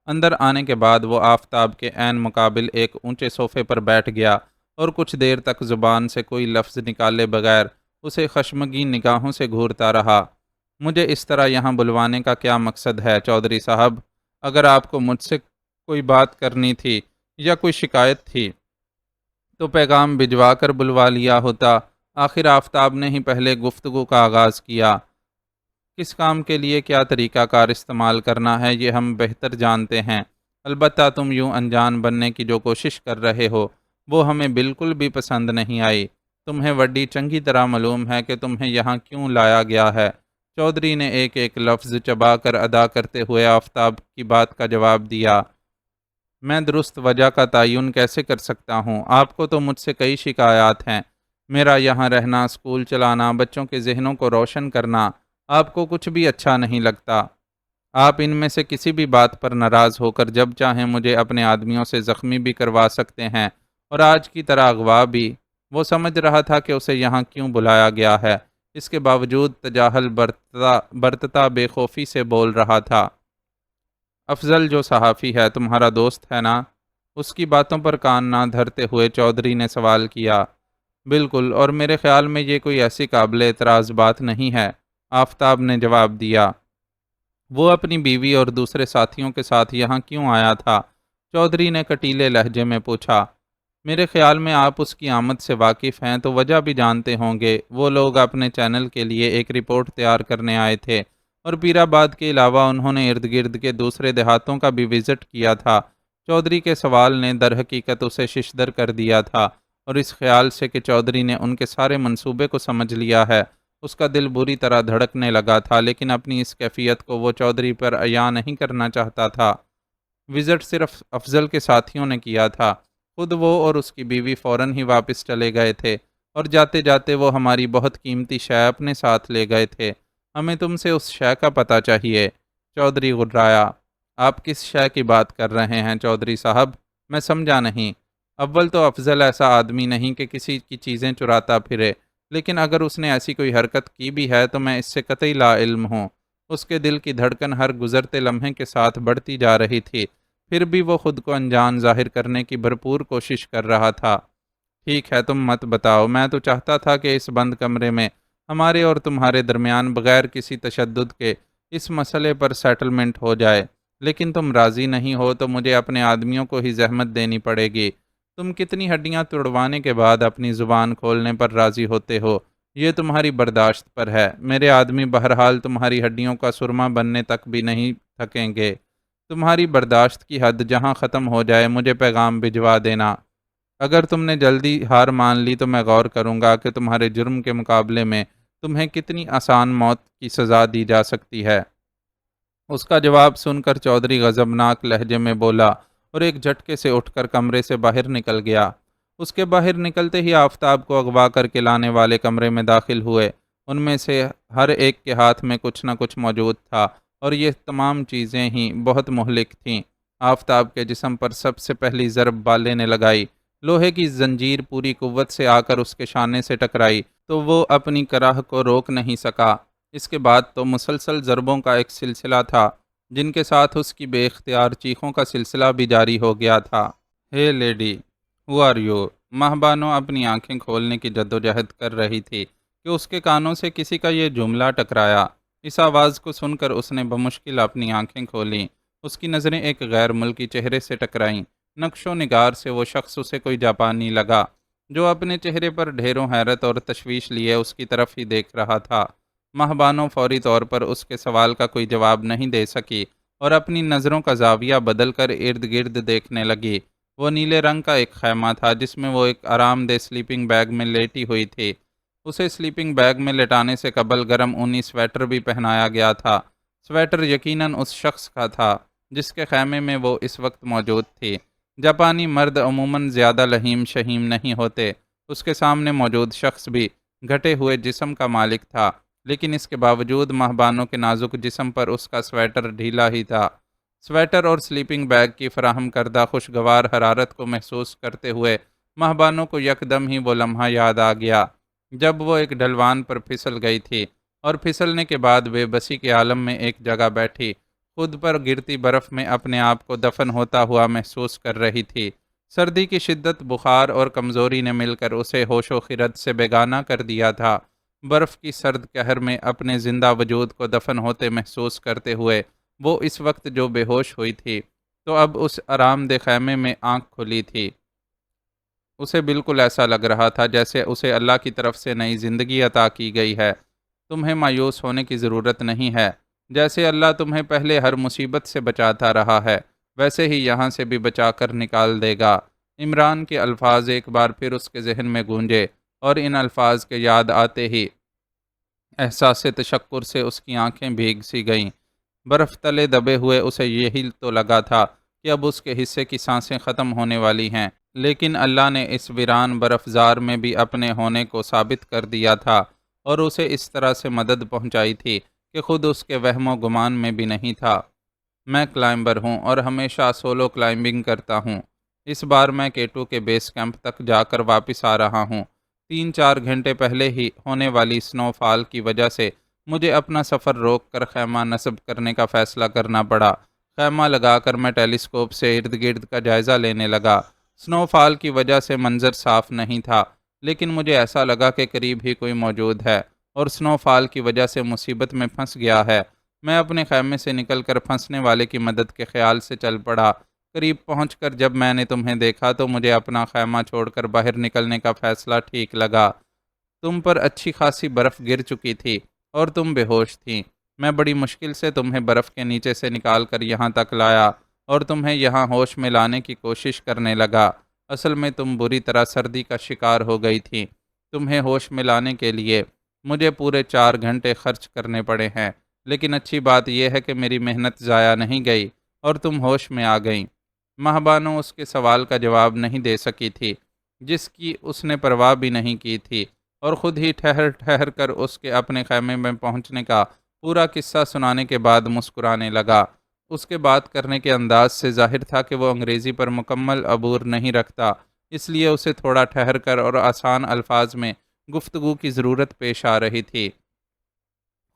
اندر آنے کے بعد وہ آفتاب کے عین مقابل ایک اونچے صوفے پر بیٹھ گیا اور کچھ دیر تک زبان سے کوئی لفظ نکالے بغیر اسے خشمگین نگاہوں سے گھورتا رہا۔ مجھے اس طرح یہاں بلوانے کا کیا مقصد ہے چودھری صاحب؟ اگر آپ کو مجھ سے کوئی بات کرنی تھی یا کوئی شکایت تھی تو پیغام بھجوا کر بلوا لیا ہوتا۔ آخر آفتاب نے ہی پہلے گفتگو کا آغاز کیا۔ کس کام کے لیے کیا طریقہ کار استعمال کرنا ہے یہ ہم بہتر جانتے ہیں، البتہ تم یوں انجان بننے کی جو کوشش کر رہے ہو وہ ہمیں بالکل بھی پسند نہیں آئی۔ تمہیں وڈی چنگی طرح معلوم ہے کہ تمہیں یہاں کیوں لایا گیا ہے۔ چودھری نے ایک ایک لفظ چبا کر ادا کرتے ہوئے آفتاب کی بات کا جواب دیا۔ میں درست وجہ کا تعین کیسے کر سکتا ہوں؟ آپ کو تو مجھ سے کئی شکایات ہیں۔ میرا یہاں رہنا، اسکول چلانا، بچوں کے ذہنوں کو روشن کرنا، آپ کو کچھ بھی اچھا نہیں لگتا۔ آپ ان میں سے کسی بھی بات پر ناراض ہو کر جب چاہیں مجھے اپنے آدمیوں سے زخمی بھی کروا سکتے ہیں، اور آج کی طرح اغوا بھی۔ وہ سمجھ رہا تھا کہ اسے یہاں کیوں بلایا گیا ہے، اس کے باوجود تجاہل برتتا بے خوفی سے بول رہا تھا۔ افضل جو صحافی ہے تمہارا دوست ہے نا؟ اس کی باتوں پر کان نہ دھرتے ہوئے چودھری نے سوال کیا۔ بالکل، اور میرے خیال میں یہ کوئی ایسی قابل اعتراض بات نہیں ہے، آفتاب نے جواب دیا۔ وہ اپنی بیوی اور دوسرے ساتھیوں کے ساتھ یہاں کیوں آیا تھا؟ چودھری نے کٹیلے لہجے میں پوچھا۔ میرے خیال میں آپ اس کی آمد سے واقف ہیں تو وجہ بھی جانتے ہوں گے۔ وہ لوگ اپنے چینل کے لیے ایک رپورٹ تیار کرنے آئے تھے اور پیر آباد کے علاوہ انہوں نے ارد گرد کے دوسرے دیہاتوں کا بھی وزٹ کیا تھا۔ چودھری کے سوال نے در حقیقت اسے ششدر کر دیا تھا، اور اس خیال سے کہ چودھری نے ان کے سارے منصوبے کو سمجھ لیا ہے اس کا دل بری طرح دھڑکنے لگا تھا، لیکن اپنی اس کیفیت کو وہ چودھری پر عیاں نہیں کرنا چاہتا تھا۔ وزٹ صرف افضل کے ساتھیوں نے کیا تھا، خود وہ اور اس کی بیوی فوراً ہی واپس چلے گئے تھے، اور جاتے جاتے وہ ہماری بہت قیمتی شے اپنے ساتھ لے گئے تھے۔ ہمیں تم سے اس شے کا پتہ چاہیے۔ چودھری غرایا: آپ کس شے کی بات کر رہے ہیں چودھری صاحب؟ میں سمجھا نہیں۔ اول تو افضل ایسا آدمی نہیں کہ کسی کی چیزیں چراتا پھرے، لیکن اگر اس نے ایسی کوئی حرکت کی بھی ہے تو میں اس سے قطعی لا علم ہوں۔ اس کے دل کی دھڑکن ہر گزرتے لمحے کے ساتھ بڑھتی جا رہی تھی، پھر بھی وہ خود کو انجان ظاہر کرنے کی بھرپور کوشش کر رہا تھا۔ ٹھیک ہے، تم مت بتاؤ، میں تو چاہتا تھا کہ اس بند کمرے میں ہمارے اور تمہارے درمیان بغیر کسی تشدد کے اس مسئلے پر سیٹلمنٹ ہو جائے، لیکن تم راضی نہیں ہو تو مجھے اپنے آدمیوں کو ہی زحمت دینی پڑے گی۔ تم کتنی ہڈیاں توڑوانے کے بعد اپنی زبان کھولنے پر راضی ہوتے ہو، یہ تمہاری برداشت پر ہے۔ میرے آدمی بہرحال تمہاری ہڈیوں کا سرما بننے تک بھی نہیں تھکیں گے۔ تمہاری برداشت کی حد جہاں ختم ہو جائے مجھے پیغام بھجوا دینا۔ اگر تم نے جلدی ہار مان لی تو میں غور کروں گا کہ تمہارے جرم کے مقابلے میں تمہیں کتنی آسان موت کی سزا دی جا سکتی ہے۔ اس کا جواب سن کر چودھری غضبناک لہجے میں بولا اور ایک جھٹکے سے اٹھ کر کمرے سے باہر نکل گیا۔ اس کے باہر نکلتے ہی آفتاب کو اغوا کر کے لانے والے کمرے میں داخل ہوئے۔ ان میں سے ہر ایک کے ہاتھ میں کچھ نہ کچھ موجود تھا، اور یہ تمام چیزیں ہی بہت مہلک تھیں۔ آفتاب کے جسم پر سب سے پہلی ضرب بالے نے لگائی۔ لوہے کی زنجیر پوری قوت سے آ کر اس کے شانے سے ٹکرائی تو وہ اپنی کراہ کو روک نہیں سکا۔ اس کے بعد تو مسلسل ضربوں کا ایک سلسلہ تھا، جن کے ساتھ اس کی بے اختیار چیخوں کا سلسلہ بھی جاری ہو گیا تھا۔ ہے لیڈی، ہو آر یو؟ ماہبانو اپنی آنکھیں کھولنے کی جدوجہد کر رہی تھی کہ اس کے کانوں سے کسی کا یہ جملہ ٹکرایا۔ اس آواز کو سن کر اس نے بمشکل اپنی آنکھیں کھولیں۔ اس کی نظریں ایک غیر ملکی چہرے سے ٹکرائیں۔ نقش و نگار سے وہ شخص اسے کوئی جاپانی لگا، جو اپنے چہرے پر ڈھیروں حیرت اور تشویش لیے اس کی طرف ہی دیکھ رہا تھا۔ ماہبانو فوری طور پر اس کے سوال کا کوئی جواب نہیں دے سکی اور اپنی نظروں کا زاویہ بدل کر ارد گرد دیکھنے لگی۔ وہ نیلے رنگ کا ایک خیمہ تھا جس میں وہ ایک آرام دہ سلیپنگ بیگ میں لیٹی ہوئی تھی۔ اسے سلیپنگ بیگ میں لٹانے سے قبل گرم اونی سویٹر بھی پہنایا گیا تھا۔ سویٹر یقیناً اس شخص کا تھا جس کے خیمے میں وہ اس وقت موجود تھی۔ جاپانی مرد عموماً زیادہ لہیم شہیم نہیں ہوتے۔ اس کے سامنے موجود شخص بھی گھٹے ہوئے جسم کا مالک تھا، لیکن اس کے باوجود ماہبانوں کے نازک جسم پر اس کا سویٹر ڈھیلا ہی تھا۔ سویٹر اور سلیپنگ بیگ کی فراہم کردہ خوشگوار حرارت کو محسوس کرتے ہوئے ماہبانوں کو یکدم ہی وہ لمحہ یاد آ گیا جب وہ ایک ڈھلوان پر پھسل گئی تھی اور پھسلنے کے بعد بے بسی کے عالم میں ایک جگہ بیٹھی خود پر گرتی برف میں اپنے آپ کو دفن ہوتا ہوا محسوس کر رہی تھی۔ سردی کی شدت، بخار اور کمزوری نے مل کر اسے ہوش و خرد سے بیگانہ کر دیا تھا۔ برف کی سرد قہر میں اپنے زندہ وجود کو دفن ہوتے محسوس کرتے ہوئے وہ اس وقت جو بے ہوش ہوئی تھی تو اب اس آرام دہ خیمے میں آنکھ کھلی تھی۔ اسے بالکل ایسا لگ رہا تھا جیسے اسے اللہ کی طرف سے نئی زندگی عطا کی گئی ہے۔ تمہیں مایوس ہونے کی ضرورت نہیں ہے۔ جیسے اللہ تمہیں پہلے ہر مصیبت سے بچاتا رہا ہے، ویسے ہی یہاں سے بھی بچا کر نکال دے گا۔ عمران کے الفاظ ایک بار پھر اس کے ذہن میں گونجے، اور ان الفاظ کے یاد آتے ہی احساس تشکر سے اس کی آنکھیں بھیگ سی گئیں۔ برف تلے دبے ہوئے اسے یہی تو لگا تھا کہ اب اس کے حصے کی سانسیں ختم ہونے والی ہیں، لیکن اللہ نے اس ویران برف زار میں بھی اپنے ہونے کو ثابت کر دیا تھا اور اسے اس طرح سے مدد پہنچائی تھی کہ خود اس کے وہم و گمان میں بھی نہیں تھا۔ میں کلائمبر ہوں اور ہمیشہ سولو کلائمبنگ کرتا ہوں۔ اس بار میں کیٹو کے بیس کیمپ تک جا کر واپس آ رہا ہوں۔ 3-4 گھنٹے پہلے ہی ہونے والی سنو فال کی وجہ سے مجھے اپنا سفر روک کر خیمہ نصب کرنے کا فیصلہ کرنا پڑا۔ خیمہ لگا کر میں ٹیلیسکوپ سے ارد گرد کا جائزہ لینے لگا۔ سنو فال کی وجہ سے منظر صاف نہیں تھا، لیکن مجھے ایسا لگا کہ قریب ہی کوئی موجود ہے اور سنو فال کی وجہ سے مصیبت میں پھنس گیا ہے۔ میں اپنے خیمے سے نکل کر پھنسنے والے کی مدد کے خیال سے چل پڑا۔ قریب پہنچ کر جب میں نے تمہیں دیکھا تو مجھے اپنا خیمہ چھوڑ کر باہر نکلنے کا فیصلہ ٹھیک لگا۔ تم پر اچھی خاصی برف گر چکی تھی اور تم بے ہوش تھیں۔ میں بڑی مشکل سے تمہیں برف کے نیچے سے نکال کر یہاں تک لایا اور تمہیں یہاں ہوش میں لانے کی کوشش کرنے لگا۔ اصل میں تم بری طرح سردی کا شکار ہو گئی تھی۔ تمہیں ہوش میں لانے کے لیے مجھے پورے 4 گھنٹے خرچ کرنے پڑے ہیں، لیکن اچھی بات یہ ہے کہ میری محنت ضائع نہیں گئی۔ اور تم ہوش میں آ گئیں۔ ماہبانو اس کے سوال کا جواب نہیں دے سکی تھی، جس کی اس نے پرواہ بھی نہیں کی تھی، اور خود ہی ٹھہر ٹھہر کر اس کے اپنے خیمے میں پہنچنے کا پورا قصہ سنانے کے بعد مسکرانے لگا۔ اس کے بات کرنے کے انداز سے ظاہر تھا کہ وہ انگریزی پر مکمل عبور نہیں رکھتا، اس لیے اسے تھوڑا ٹھہر کر اور آسان الفاظ میں گفتگو کی ضرورت پیش آ رہی تھی۔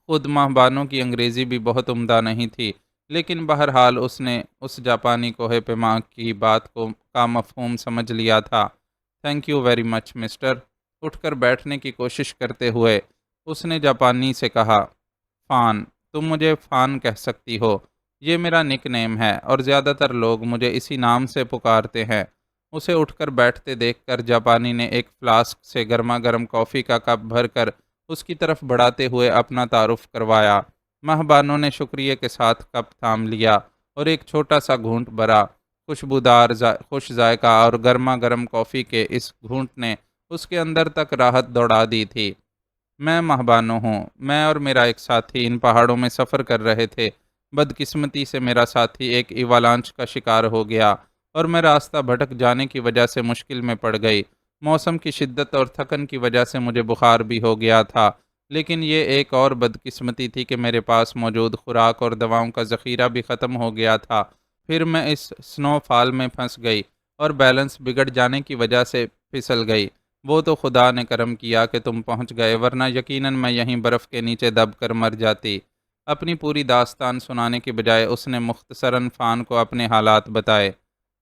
خود ماہبانوں کی انگریزی بھی بہت عمدہ نہیں تھی، لیکن بہرحال اس نے اس جاپانی کوہ پیما کی بات کا مفہوم سمجھ لیا تھا۔ Thank you very much mister. اٹھ کر بیٹھنے کی کوشش کرتے ہوئے اس نے جاپانی سے کہا، فان، تم مجھے فان کہہ سکتی ہو، یہ میرا نک نیم ہے اور زیادہ تر لوگ مجھے اسی نام سے پکارتے ہیں۔ اسے اٹھ کر بیٹھتے دیکھ کر جاپانی نے ایک فلاسک سے گرما گرم کافی کا کپ بھر کر اس کی طرف بڑھاتے ہوئے اپنا تعارف کروایا۔ ماہبانوں نے شکریہ کے ساتھ کپ تھام لیا اور ایک چھوٹا سا گھونٹ بھرا۔ خوشبودار خوش ذائقہ اور گرما گرم کافی کے اس گھونٹ نے اس کے اندر تک راحت دوڑا دی تھی۔ میں ماہبانو ہوں، میں اور میرا ایک ساتھی ان پہاڑوں میں سفر کر رہے تھے۔ بدقسمتی سے میرا ساتھی ایک ایوالانچ کا شکار ہو گیا اور میں راستہ بھٹک جانے کی وجہ سے مشکل میں پڑ گئی۔ موسم کی شدت اور تھکن کی وجہ سے مجھے بخار بھی ہو گیا تھا، لیکن یہ ایک اور بدقسمتی تھی کہ میرے پاس موجود خوراک اور دواؤں کا ذخیرہ بھی ختم ہو گیا تھا۔ پھر میں اس سنو فال میں پھنس گئی اور بیلنس بگڑ جانے کی وجہ سے پھسل گئی۔ وہ تو خدا نے کرم کیا کہ تم پہنچ گئے، ورنہ یقیناً میں یہیں برف کے نیچے دب کر مر جاتی۔ اپنی پوری داستان سنانے کے بجائے اس نے مختصراً فان کو اپنے حالات بتائے۔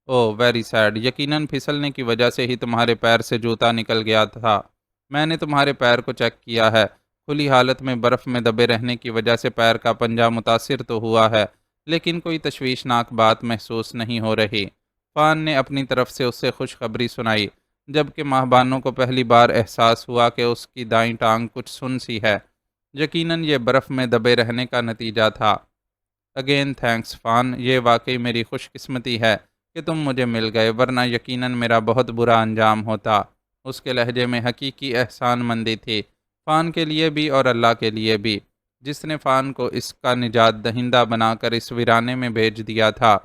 او ویری سیڈ، یقیناً پھسلنے کی وجہ سے ہی تمہارے پیر سے جوتا نکل گیا تھا۔ میں نے تمہارے پیر کو چیک کیا ہے، کھلی حالت میں برف میں دبے رہنے کی وجہ سے پیر کا پنجہ متاثر تو ہوا ہے، لیکن کوئی تشویشناک بات محسوس نہیں ہو رہی۔ فان نے اپنی طرف سے اسے خوشخبری سنائی، جبکہ ماہبانوں کو پہلی بار احساس ہوا کہ اس کی دائیں ٹانگ کچھ سن سی ہے۔ یقیناً یہ برف میں دبے رہنے کا نتیجہ تھا۔ اگین تھینکس فان، یہ واقعی میری خوش قسمتی ہے کہ تم مجھے مل گئے، ورنہ یقیناً میرا بہت برا انجام ہوتا۔ اس کے لہجے میں حقیقی احسان مندی تھی، فان کے لیے بھی اور اللہ کے لیے بھی، جس نے فان کو اس کا نجات دہندہ بنا کر اس ویرانے میں بھیج دیا تھا۔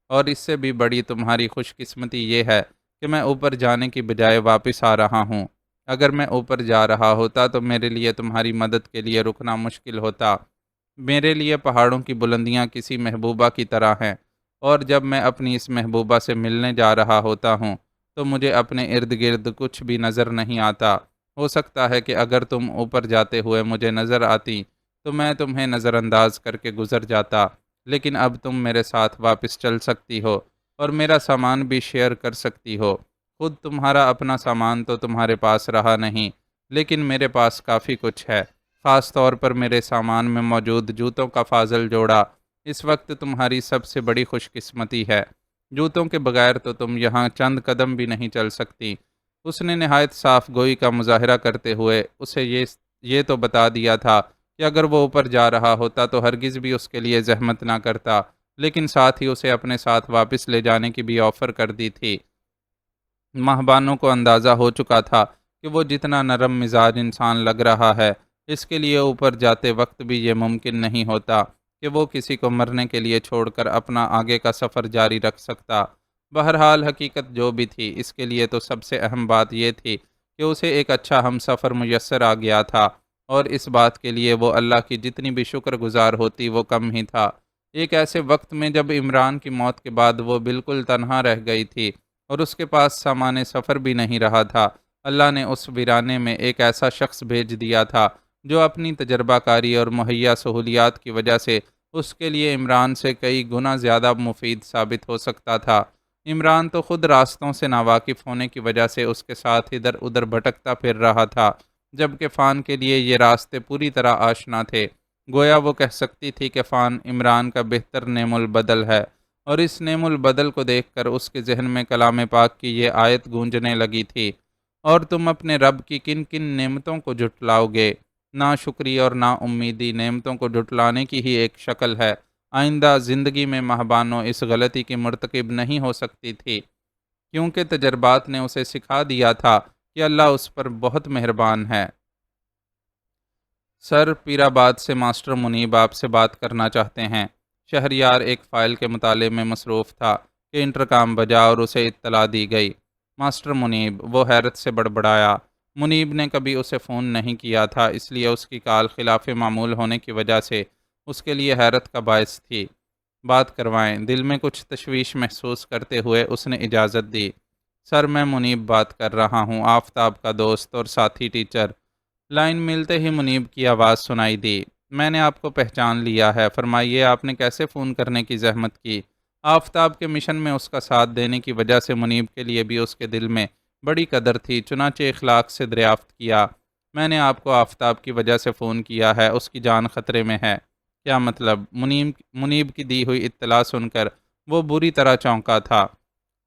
اور اس سے بھی بڑی تمہاری خوش قسمتی یہ ہے کہ میں اوپر جانے کی بجائے واپس آ رہا ہوں۔ اگر میں اوپر جا رہا ہوتا تو میرے لیے تمہاری مدد کے لیے رکنا مشکل ہوتا۔ میرے لیے پہاڑوں کی بلندیاں کسی محبوبہ کی طرح ہیں، اور جب میں اپنی اس محبوبہ سے ملنے جا رہا ہوتا ہوں تو مجھے اپنے ارد گرد کچھ بھی نظر نہیں آتا۔ ہو سکتا ہے کہ اگر تم اوپر جاتے ہوئے مجھے نظر آتی تو میں تمہیں نظر انداز کر کے گزر جاتا، لیکن اب تم میرے ساتھ واپس چل سکتی ہو اور میرا سامان بھی شیئر کر سکتی ہو۔ خود تمہارا اپنا سامان تو تمہارے پاس رہا نہیں، لیکن میرے پاس کافی کچھ ہے، خاص طور پر میرے سامان میں موجود جوتوں کا فاضل جوڑا اس وقت تمہاری سب سے بڑی خوش قسمتی ہے۔ جوتوں کے بغیر تو تم یہاں چند قدم بھی نہیں چل سکتی۔ اس نے نہایت صاف گوئی کا مظاہرہ کرتے ہوئے اسے یہ تو بتا دیا تھا کہ اگر وہ اوپر جا رہا ہوتا تو ہرگز بھی اس کے لیے زحمت نہ کرتا، لیکن ساتھ ہی اسے اپنے ساتھ واپس لے جانے کی بھی آفر کر دی تھی۔ ماہبانوں کو اندازہ ہو چکا تھا کہ وہ جتنا نرم مزاج انسان لگ رہا ہے، اس کے لیے اوپر جاتے وقت بھی یہ ممکن نہیں ہوتا کہ وہ کسی کو مرنے کے لیے چھوڑ کر اپنا آگے کا سفر جاری رکھ سکتا۔ بہرحال حقیقت جو بھی تھی، اس کے لیے تو سب سے اہم بات یہ تھی کہ اسے ایک اچھا ہم سفر میسر آ گیا تھا، اور اس بات کے لیے وہ اللہ کی جتنی بھی شکر گزار ہوتی وہ کم ہی تھا۔ ایک ایسے وقت میں جب عمران کی موت کے بعد وہ بالکل تنہا رہ گئی تھی اور اس کے پاس سامان سفر بھی نہیں رہا تھا، اللہ نے اس ویرانے میں ایک ایسا شخص بھیج دیا تھا جو اپنی تجربہ کاری اور مہیا سہولیات کی وجہ سے اس کے لیے عمران سے کئی گنا زیادہ مفید ثابت ہو سکتا تھا۔ عمران تو خود راستوں سے ناواقف ہونے کی وجہ سے اس کے ساتھ ادھر ادھر بھٹکتا پھر رہا تھا، جبکہ فان کے لیے یہ راستے پوری طرح آشنا تھے۔ گویا وہ کہہ سکتی تھی کہ فان عمران کا بہتر نعم البدل ہے، اور اس نعم البدل کو دیکھ کر اس کے ذہن میں کلام پاک کی یہ آیت گونجنے لگی تھی، اور تم اپنے رب کی کن کن نعمتوں کو جھٹلاؤ گے؟ ناشکری اور نا امیدی نعمتوں کو جھٹلانے کی ہی ایک شکل ہے۔ آئندہ زندگی میں ماہبانوں اس غلطی کی مرتکب نہیں ہو سکتی تھی، کیونکہ تجربات نے اسے سکھا دیا تھا کہ اللہ اس پر بہت مہربان ہے۔ سر، پیر آباد سے ماسٹر منیب آپ سے بات کرنا چاہتے ہیں۔ شہریار ایک فائل کے مطالعے میں مصروف تھا کہ انٹرکام بجا اور اسے اطلاع دی گئی۔ ماسٹر منیب، وہ حیرت سے بڑبڑایا۔ منیب نے کبھی اسے فون نہیں کیا تھا، اس لیے اس کی کال خلاف معمول ہونے کی وجہ سے اس کے لیے حیرت کا باعث تھی۔ بات کروائیں، دل میں کچھ تشویش محسوس کرتے ہوئے اس نے اجازت دی۔ سر، میں منیب بات کر رہا ہوں، آفتاب کا دوست اور ساتھی ٹیچر۔ لائن ملتے ہی منیب کی آواز سنائی دی۔ میں نے آپ کو پہچان لیا ہے، فرمائیے آپ نے کیسے فون کرنے کی زحمت کی؟ آفتاب کے مشن میں اس کا ساتھ دینے کی وجہ سے منیب کے لیے بھی اس کے دل میں بڑی قدر تھی، چنانچہ اخلاق سے دریافت کیا۔ میں نے آپ کو آفتاب کی وجہ سے فون کیا ہے، اس کی جان خطرے میں ہے۔ کیا مطلب؟ منیب کی دی ہوئی اطلاع سن کر وہ بری طرح چونکا تھا۔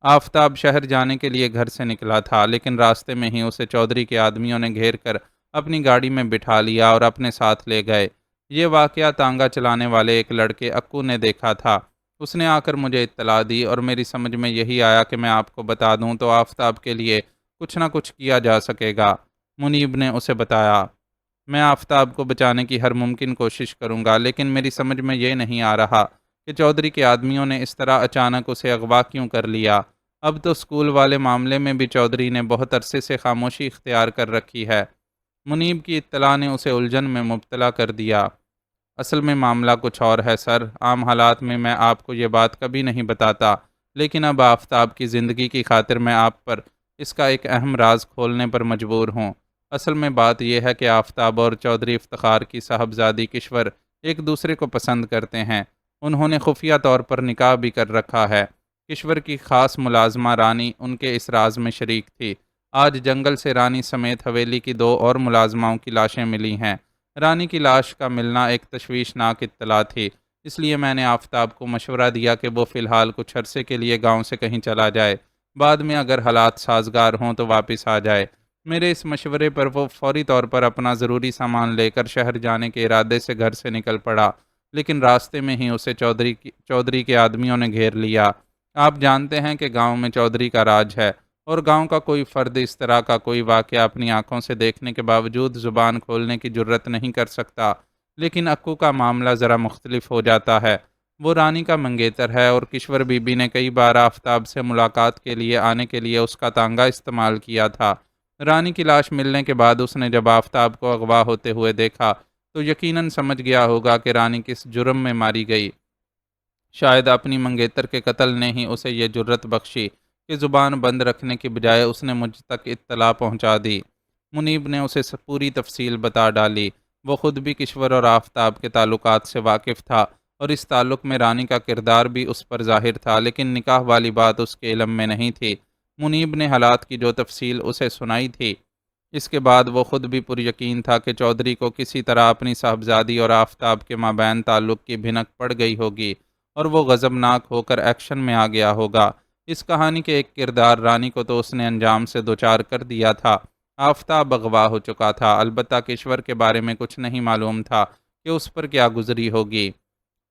آفتاب شہر جانے کے لیے گھر سے نکلا تھا، لیکن راستے میں ہی اسے چودھری کے آدمیوں نے گھیر کر اپنی گاڑی میں بٹھا لیا اور اپنے ساتھ لے گئے۔ یہ واقعہ تانگا چلانے والے ایک لڑکے اکو نے دیکھا تھا۔ اس نے آ کر مجھے اطلاع دی اور میری سمجھ میں یہی آیا کہ میں آپ کو بتا دوں تو آفتاب کے لیے کچھ نہ کچھ کیا جا سکے گا۔ منیب نے اسے بتایا، میں آفتاب کو بچانے کی ہر ممکن کوشش کروں گا، لیکن میری سمجھ میں یہ نہیں آ رہا کہ چودھری کے آدمیوں نے اس طرح اچانک اسے اغوا کیوں کر لیا۔ اب تو اسکول والے معاملے میں بھی چودھری نے بہت عرصے سے خاموشی اختیار کر رکھی ہے۔ منیب کی اطلاع نے اسے الجھن میں مبتلا کر دیا۔ اصل میں معاملہ کچھ اور ہے سر، عام حالات میں آپ کو یہ بات کبھی نہیں بتاتا، لیکن اب آفتاب کی زندگی کی خاطر میں آپ پر اس کا ایک اہم راز کھولنے پر مجبور ہوں۔ اصل میں بات یہ ہے کہ آفتاب اور چودھری افتخار کی صاحبزادی کشور ایک دوسرے کو پسند کرتے ہیں۔ انہوں نے خفیہ طور پر نکاح بھی کر رکھا ہے۔ کشور کی خاص ملازمہ رانی ان کے اس راز میں شریک تھی۔ آج جنگل سے رانی سمیت حویلی کی 2 اور ملازماؤں کی لاشیں ملی ہیں۔ رانی کی لاش کا ملنا ایک تشویشناک اطلاع تھی، اس لیے میں نے آفتاب کو مشورہ دیا کہ وہ فی الحال کچھ عرصے کے لیے گاؤں سے کہیں چلا جائے، بعد میں اگر حالات سازگار ہوں تو واپس آ جائے۔ میرے اس مشورے پر وہ فوری طور پر اپنا ضروری سامان لے کر شہر جانے کے ارادے سے گھر سے نکل پڑا، لیکن راستے میں ہی اسے چودھری کے آدمیوں نے گھیر لیا۔ آپ جانتے ہیں کہ گاؤں میں چودھری کا راج ہے، اور گاؤں کا کوئی فرد اس طرح کا کوئی واقعہ اپنی آنکھوں سے دیکھنے کے باوجود زبان کھولنے کی جرت نہیں کر سکتا۔ لیکن اکو کا معاملہ ذرا مختلف ہو جاتا ہے۔ وہ رانی کا منگیتر ہے اور کشور بی بی نے کئی بار آفتاب سے ملاقات کے لیے آنے کے لیے اس کا تانگا استعمال کیا تھا۔ رانی کی لاش ملنے کے بعد اس نے جب آفتاب کو اغوا ہوتے ہوئے دیکھا تو یقیناً سمجھ گیا ہوگا کہ رانی کس جرم میں ماری گئی۔ شاید اپنی منگیتر کے قتل نے ہی اسے یہ جرت بخشی کہ زبان بند رکھنے کی بجائے اس نے مجھ تک اطلاع پہنچا دی۔ منیب نے اسے پوری تفصیل بتا ڈالی۔ وہ خود بھی کشور اور آفتاب کے تعلقات سے واقف تھا اور اس تعلق میں رانی کا کردار بھی اس پر ظاہر تھا، لیکن نکاح والی بات اس کے علم میں نہیں تھی۔ منیب نے حالات کی جو تفصیل اسے سنائی تھی، اس کے بعد وہ خود بھی پر یقین تھا کہ چودھری کو کسی طرح اپنی صاحبزادی اور آفتاب کے مابین تعلق کی بھنک پڑ گئی ہوگی اور وہ غضبناک ہو کر ایکشن میں آ گیا ہوگا۔ اس کہانی کے ایک کردار رانی کو تو اس نے انجام سے دوچار کر دیا تھا۔ آفتاب اغوا ہو چکا تھا، البتہ کشور کے بارے میں کچھ نہیں معلوم تھا کہ اس پر کیا گزری ہوگی۔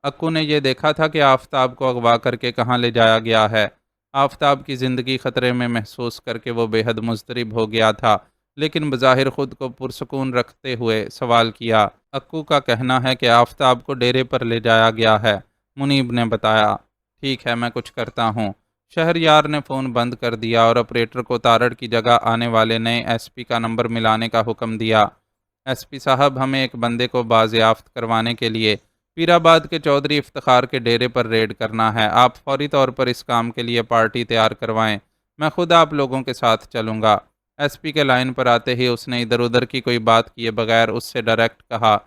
اکو نے یہ دیکھا تھا کہ آفتاب کو اغوا کر کے کہاں لے جایا گیا ہے۔ آفتاب کی زندگی خطرے میں محسوس کر کے وہ بے حد مضطرب ہو گیا تھا، لیکن بظاہر خود کو پرسکون رکھتے ہوئے سوال کیا۔ اکو کا کہنا ہے کہ آفتاب کو ڈیرے پر لے جایا گیا ہے، منیب نے بتایا۔ ٹھیک ہے، میں کچھ کرتا ہوں۔ شہریار نے فون بند کر دیا اور آپریٹر کو تارڑ کی جگہ آنے والے نئے ایس پی کا نمبر ملانے کا حکم دیا۔ ایس پی صاحب، ہمیں ایک بندے کو بازیافت کروانے کے لیے پیرآباد کے چودھری افتخار کے ڈیرے پر ریڈ کرنا ہے۔ آپ فوری طور پر اس کام کے لیے پارٹی تیار کروائیں، میں خود آپ لوگوں کے ساتھ چلوں گا۔ ایس پی کے لائن پر آتے ہی اس نے ادھر ادھر کی کوئی بات کیے بغیر اس سے ڈائریکٹ کہا،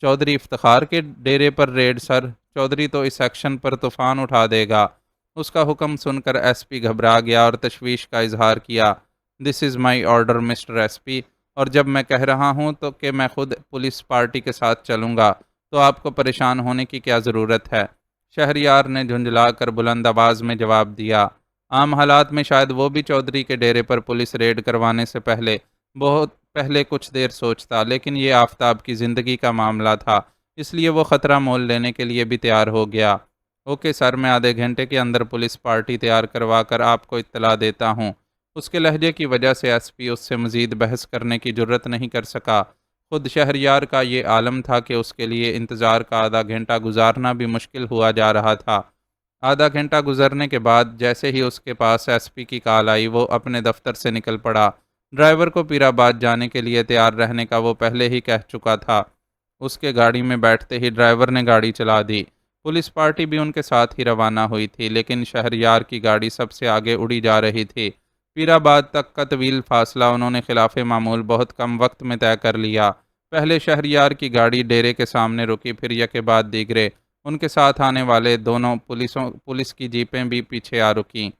چودھری افتخار کے ڈیرے پر ریڈ سر؟ چودھری تو اس ایکشن پر طوفان اٹھا دے گا۔ اس کا حکم سن کر ایس پی گھبرا گیا اور تشویش کا اظہار کیا۔ دس از مائی آرڈر مسٹر ایس پی، اور جب میں کہہ رہا ہوں تو کہ میں خود پولیس پارٹی کے ساتھ چلوں گا تو آپ کو پریشان ہونے کی کیا ضرورت ہے؟ شہریار نے جھنجھلا کر بلند آواز میں جواب دیا۔ عام حالات میں شاید وہ بھی چودھری کے ڈیرے پر پولیس ریڈ کروانے سے پہلے بہت پہلے کچھ دیر سوچتا، لیکن یہ آفتاب کی زندگی کا معاملہ تھا، اس لیے وہ خطرہ مول لینے کے لیے بھی تیار ہو گیا۔ اوکے سر، میں آدھے گھنٹے کے اندر پولیس پارٹی تیار کروا کر آپ کو اطلاع دیتا ہوں۔ اس کے لہجے کی وجہ سے ایس پی اس سے مزید بحث کرنے کی جرت نہیں کر سکا۔ خود شہریار کا یہ عالم تھا کہ اس کے لیے انتظار کا آدھا گھنٹہ گزارنا بھی مشکل ہوا جا رہا تھا۔ آدھا گھنٹہ گزرنے کے بعد جیسے ہی اس کے پاس ایس پی کی کال آئی، وہ اپنے دفتر سے نکل پڑا۔ ڈرائیور کو پیرآباد جانے کے لیے تیار رہنے کا وہ پہلے ہی کہہ چکا تھا۔ اس کے گاڑی میں بیٹھتے ہی ڈرائیور نے گاڑی چلا دی۔ پولیس پارٹی بھی ان کے ساتھ ہی روانہ ہوئی تھی، لیکن شہریار کی گاڑی سب سے آگے اڑی جا رہی تھی۔ پیرآباد تک کا طویل فاصلہ انہوں نے خلاف معمول بہت کم وقت میں طے کر لیا۔ پہلے شہریار کی گاڑی ڈیرے کے سامنے رکی، پھر یکے بعد دیگرے ان کے ساتھ آنے والے دونوں پولیس کی جیپیں بھی پیچھے آ رکیں۔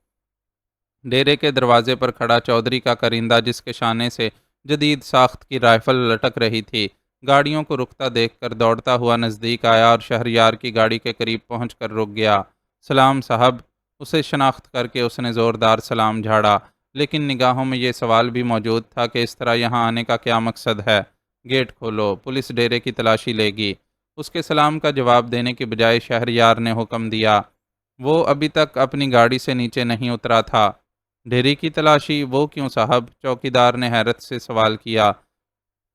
ڈیرے کے دروازے پر کھڑا چودھری کا کرندہ، جس کے شانے سے جدید ساخت کی رائفل لٹک رہی تھی، گاڑیوں کو رکتا دیکھ کر دوڑتا ہوا نزدیک آیا اور شہریار کی گاڑی کے قریب پہنچ کر رک گیا۔ سلام صاحب، اسے شناخت کر کے اس نے زوردار سلام جھاڑا، لیکن نگاہوں میں یہ سوال بھی موجود تھا کہ اس طرح یہاں آنے کا کیا مقصد ہے؟ گیٹ کھولو، پولیس ڈیرے کی تلاشی لے گی۔ اس کے سلام کا جواب دینے کی بجائے شہریار نے حکم دیا۔ وہ ابھی تک اپنی گاڑی سے نیچے نہیں اترا تھا۔ ڈیرے کی تلاشی؟ وہ کیوں صاحب؟ چوکیدار نے حیرت سے سوال کیا۔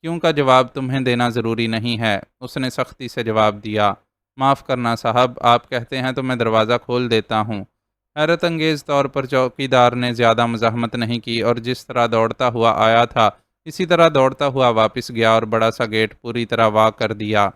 کیوں کا جواب تمہیں دینا ضروری نہیں ہے، اس نے سختی سے جواب دیا۔ معاف کرنا صاحب، آپ کہتے ہیں تو میں دروازہ کھول دیتا ہوں۔ حیرت انگیز طور پر چوکیدار نے زیادہ مزاحمت نہیں کی اور جس طرح دوڑتا ہوا آیا تھا اسی طرح دوڑتا ہوا واپس گیا اور بڑا سا گیٹ پوری طرح وا کر دیا۔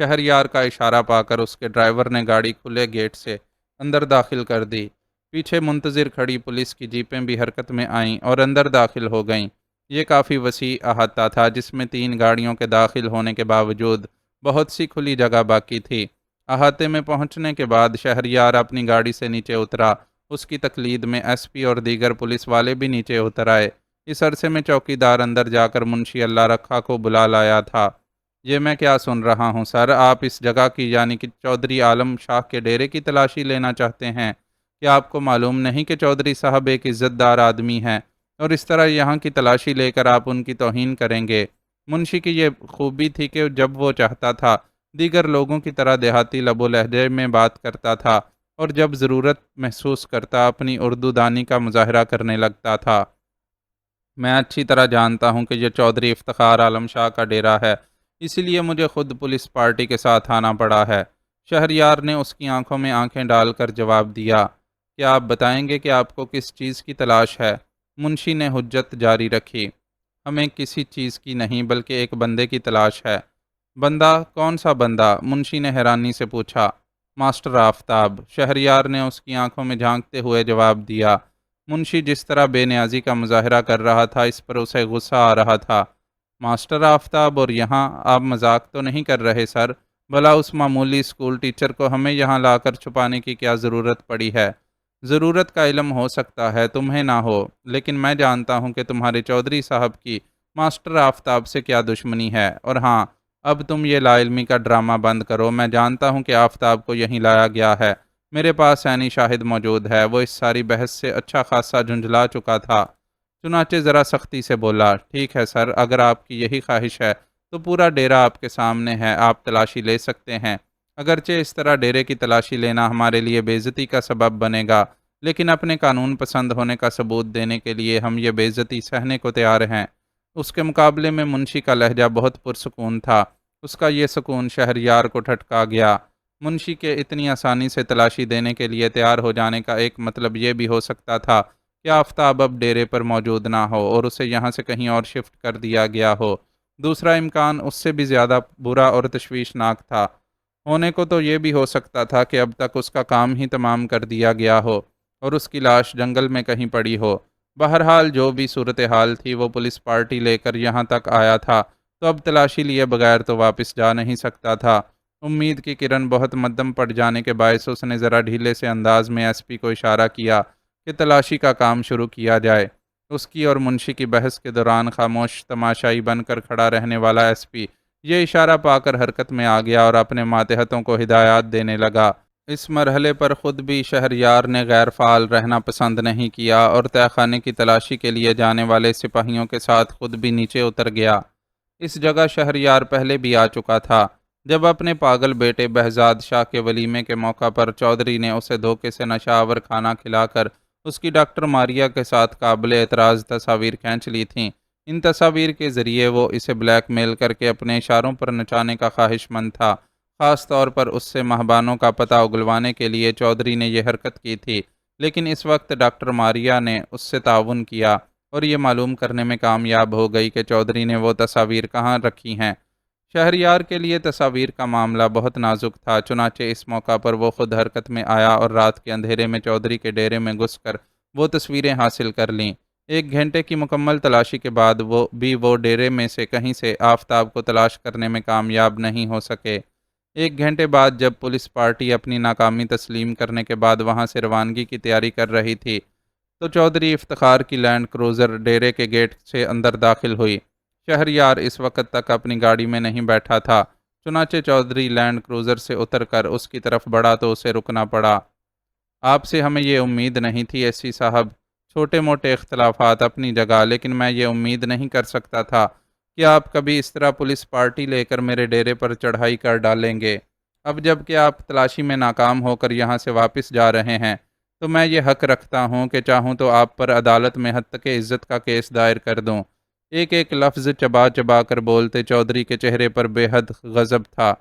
شہریار کا اشارہ پا کر اس کے ڈرائیور نے گاڑی کھلے گیٹ سے اندر داخل کر دی۔ پیچھے منتظر کھڑی پولیس کی جیپیں بھی حرکت میں آئیں اور اندر داخل ہو گئیں۔ یہ کافی وسیع احاطہ تھا، جس میں 3 گاڑیوں کے داخل ہونے کے باوجود بہت سی کھلی جگہ باقی تھی۔ احاطے میں پہنچنے کے بعد شہریار اپنی گاڑی سے نیچے اترا۔ اس کی تقلید میں ایس پی اور دیگر پولیس والے بھی نیچے اتر آئے۔ اس عرصے میں چوکیدار اندر جا کر منشی اللہ رکھا کو بلا لایا تھا۔ یہ میں کیا سن رہا ہوں سر؟ آپ اس جگہ کی یعنی کہ چودھری عالم شاہ کے ڈیرے کی تلاشی لینا چاہتے ہیں؟ کیا آپ کو معلوم نہیں کہ چودھری صاحب ایک عزت دار آدمی ہیں اور اس طرح یہاں کی تلاشی لے کر آپ ان کی توہین کریں گے؟ منشی کی یہ خوبی تھی کہ جب وہ چاہتا تھا دیگر لوگوں کی طرح دیہاتی لب و لہجے میں بات کرتا تھا اور جب ضرورت محسوس کرتا اپنی اردو دانی کا مظاہرہ کرنے لگتا تھا۔ میں اچھی طرح جانتا ہوں کہ یہ چودھری افتخار عالم شاہ کا ڈیرا ہے، اسی لیے مجھے خود پولیس پارٹی کے ساتھ آنا پڑا ہے۔ شہریار نے اس کی آنکھوں میں آنکھیں ڈال کر جواب دیا۔ کیا آپ بتائیں گے کہ آپ کو کس چیز کی تلاش ہے؟ منشی نے حجت جاری رکھی۔ ہمیں کسی چیز کی نہیں بلکہ ایک بندے کی تلاش ہے۔ بندہ؟ کون سا بندہ؟ منشی نے حیرانی سے پوچھا۔ ماسٹر آفتاب، شہریار نے اس کی آنکھوں میں جھانکتے ہوئے جواب دیا۔ منشی جس طرح بے نیازی کا مظاہرہ کر رہا تھا اس پر اسے غصہ آ رہا تھا۔ ماسٹر آفتاب اور یہاں؟ آپ مذاق تو نہیں کر رہے سر؟ بھلا اس معمولی اسکول ٹیچر کو ہمیں یہاں لا کر چھپانے کی کیا ضرورت پڑی ہے؟ ضرورت کا علم ہو سکتا ہے تمہیں نہ ہو، لیکن میں جانتا ہوں کہ تمہارے چودھری صاحب کی ماسٹر آفتاب سے کیا دشمنی ہے۔ اور ہاں، اب تم یہ لا علمی کا ڈرامہ بند کرو۔ میں جانتا ہوں کہ آفتاب کو یہیں لایا گیا ہے۔ میرے پاس عینی شاہد موجود ہے۔ وہ اس ساری بحث سے اچھا خاصا جھنجھلا چکا تھا، چنانچہ ذرا سختی سے بولا۔ ٹھیک ہے سر، اگر آپ کی یہی خواہش ہے تو پورا ڈیرا آپ کے سامنے ہے، آپ تلاشی لے سکتے ہیں۔ اگرچہ اس طرح ڈیرے کی تلاشی لینا ہمارے لیے بے عزتی کا سبب بنے گا، لیکن اپنے قانون پسند ہونے کا ثبوت دینے کے لیے ہم یہ بے عزتی سہنے کو تیار ہیں۔ اس کے مقابلے میں منشی کا لہجہ بہت پرسکون تھا۔ اس کا یہ سکون شہریار کو ٹھٹکا گیا۔ منشی کے اتنی آسانی سے تلاشی دینے کے لیے تیار ہو جانے کا ایک مطلب یہ بھی ہو سکتا تھا کہ آفتاب اب ڈیرے پر موجود نہ ہو اور اسے یہاں سے کہیں اور شفٹ کر دیا گیا ہو۔ دوسرا امکان اس سے بھی زیادہ برا اور تشویشناک تھا۔ ہونے کو تو یہ بھی ہو سکتا تھا کہ اب تک اس کا کام ہی تمام کر دیا گیا ہو اور اس کی لاش جنگل میں کہیں پڑی ہو۔ بہرحال جو بھی صورتحال تھی، وہ پولیس پارٹی لے کر یہاں تک آیا تھا تو اب تلاشی لیے بغیر تو واپس جا نہیں سکتا تھا۔ امید کی کرن بہت مدھم پڑ جانے کے باعث اس نے ذرا ڈھیلے سے انداز میں ایس پی کو اشارہ کیا کہ تلاشی کا کام شروع کیا جائے۔ اس کی اور منشی کی بحث کے دوران خاموش تماشائی بن کر کھڑا رہنے والا ایس پی یہ اشارہ پا کر حرکت میں آ گیا اور اپنے ماتحتوں کو ہدایات دینے لگا۔ اس مرحلے پر خود بھی شہریار نے غیر فعال رہنا پسند نہیں کیا اور تہہ خانے کی تلاشی کے لیے جانے والے سپاہیوں کے ساتھ خود بھی نیچے اتر گیا۔ اس جگہ شہریار پہلے بھی آ چکا تھا، جب اپنے پاگل بیٹے بہزاد شاہ کے ولیمے کے موقع پر چودھری نے اسے دھوکے سے نشہ کھانا کھلا کر اس کی ڈاکٹر ماریا کے ساتھ قابل اعتراض تصاویر کھینچ لی تھیں۔ ان تصاویر کے ذریعے وہ اسے بلیک میل کر کے اپنے اشاروں پر نچانے کا خواہشمند تھا۔ خاص طور پر اس سے مہبانوں کا پتہ اگلوانے کے لیے چودھری نے یہ حرکت کی تھی، لیکن اس وقت ڈاکٹر ماریا نے اس سے تعاون کیا اور یہ معلوم کرنے میں کامیاب ہو گئی کہ چودھری نے وہ تصاویر کہاں رکھی ہیں۔ شہریار کے لیے تصاویر کا معاملہ بہت نازک تھا، چنانچہ اس موقع پر وہ خود حرکت میں آیا اور رات کے اندھیرے میں چودھری کے ڈیرے میں گھس کر وہ تصویریں حاصل کر لیں۔ 1 گھنٹے کی مکمل تلاشی کے بعد وہ ڈیرے میں سے کہیں سے آفتاب کو تلاش کرنے میں کامیاب نہیں ہو سکے۔ 1 گھنٹے بعد جب پولیس پارٹی اپنی ناکامی تسلیم کرنے کے بعد وہاں سے روانگی کی تیاری کر رہی تھی تو چودھری افتخار کی لینڈ کروزر ڈیرے کے گیٹ سے اندر داخل ہوئی۔ شہریار اس وقت تک اپنی گاڑی میں نہیں بیٹھا تھا، چنانچہ چودھری لینڈ کروزر سے اتر کر اس کی طرف بڑھا تو اسے رکنا پڑا۔ آپ سے ہمیں یہ امید نہیں تھی ایسی صاحب، چھوٹے موٹے اختلافات اپنی جگہ، لیکن میں یہ امید نہیں کر سکتا تھا کہ آپ کبھی اس طرح پولیس پارٹی لے کر میرے ڈیرے پر چڑھائی کر ڈالیں گے۔ اب جب کہ آپ تلاشی میں ناکام ہو کر یہاں سے واپس جا رہے ہیں تو میں یہ حق رکھتا ہوں کہ چاہوں تو آپ پر عدالت میں حتیٰ کہ عزت کا کیس دائر کر دوں۔ ایک ایک لفظ چبا چبا کر بولتے چودھری کے چہرے پر بے حد غضب تھا۔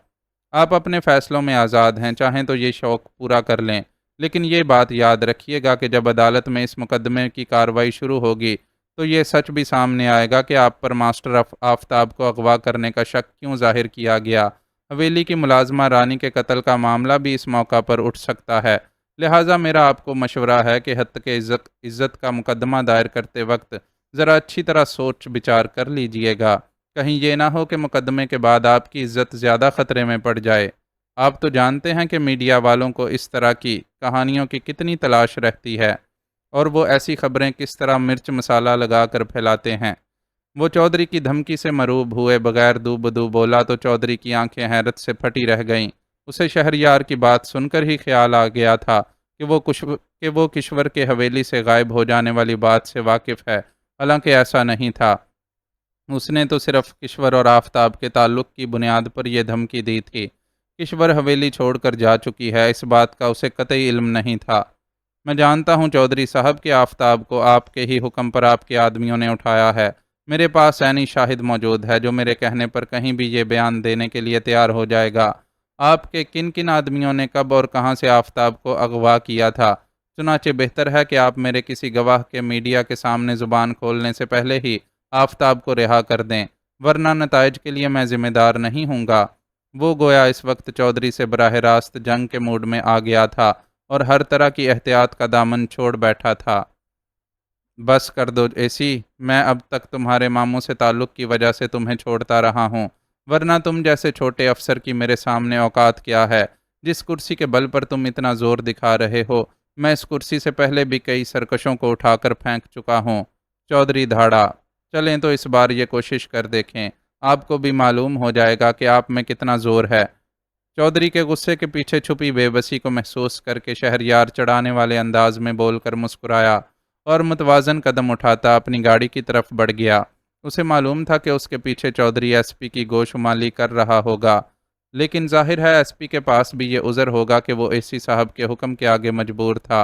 آپ اپنے فیصلوں میں آزاد ہیں، چاہیں تو یہ شوق پورا کر لیں، لیکن یہ بات یاد رکھیے گا کہ جب عدالت میں اس مقدمے کی کارروائی شروع ہوگی تو یہ سچ بھی سامنے آئے گا کہ آپ پر ماسٹر آفتاب کو اغوا کرنے کا شک کیوں ظاہر کیا گیا۔ حویلی کی ملازمہ رانی کے قتل کا معاملہ بھی اس موقع پر اٹھ سکتا ہے، لہٰذا میرا آپ کو مشورہ ہے کہ حتیٰ کہ عزت کا مقدمہ دائر کرتے وقت ذرا اچھی طرح سوچ بچار کر لیجئے گا، کہیں یہ نہ ہو کہ مقدمے کے بعد آپ کی عزت زیادہ خطرے میں پڑ جائے۔ آپ تو جانتے ہیں کہ میڈیا والوں کو اس طرح کی کہانیوں کی کتنی تلاش رہتی ہے اور وہ ایسی خبریں کس طرح مرچ مسالہ لگا کر پھیلاتے ہیں۔ وہ چودھری کی دھمکی سے مروب ہوئے بغیر دو بدو بولا تو چودھری کی آنکھیں حیرت سے پھٹی رہ گئیں۔ اسے شہریار کی بات سن کر ہی خیال آ گیا تھا کہ وہ کشور کے حویلی سے غائب ہو جانے والی بات سے واقف ہے، حالانکہ ایسا نہیں تھا۔ اس نے تو صرف کشور اور آفتاب کے تعلق کی بنیاد پر یہ دھمکی دی تھی۔ کشور حویلی چھوڑ کر جا چکی ہے، اس بات کا اسے قطعی علم نہیں تھا۔ میں جانتا ہوں چودھری صاحب کہ آفتاب کو آپ کے ہی حکم پر آپ کے آدمیوں نے اٹھایا ہے۔ میرے پاس عینی شاہد موجود ہے جو میرے کہنے پر کہیں بھی یہ بیان دینے کے لیے تیار ہو جائے گا۔ آپ کے کن کن آدمیوں نے کب اور کہاں سے آفتاب کو اغوا کیا تھا؟ چنانچہ بہتر ہے کہ آپ میرے کسی گواہ کے میڈیا کے سامنے زبان کھولنے سے پہلے ہی آفتاب کو رہا کر دیں، ورنہ نتائج کے لیے میں ذمہ دار نہیں ہوں گا۔ وہ گویا اس وقت چودھری سے براہ راست جنگ کے موڈ میں آ گیا تھا اور ہر طرح کی احتیاط کا دامن چھوڑ بیٹھا تھا۔ بس کر دو ایسی، میں اب تک تمہارے ماموں سے تعلق کی وجہ سے تمہیں چھوڑتا رہا ہوں، ورنہ تم جیسے چھوٹے افسر کی میرے سامنے اوقات کیا ہے؟ جس کرسی کے بل پر تم اتنا زور دکھا رہے ہو، میں اس کرسی سے پہلے بھی کئی سرکشوں کو اٹھا کر پھینک چکا ہوں۔ چودھری دھاڑا، چلیں تو اس بار یہ کوشش کر دیکھیں، آپ کو بھی معلوم ہو جائے گا کہ آپ میں کتنا زور ہے۔ چودھری کے غصے کے پیچھے چھپی بے بسی کو محسوس کر کے شہریار چڑھانے والے انداز میں بول کر مسکرایا اور متوازن قدم اٹھاتا اپنی گاڑی کی طرف بڑھ گیا۔ اسے معلوم تھا کہ اس کے پیچھے چودھری ایس پی کی گوشمالی کر رہا ہوگا، لیکن ظاہر ہے ایس پی کے پاس بھی یہ عذر ہوگا کہ وہ اے سی صاحب کے حکم کے آگے مجبور تھا۔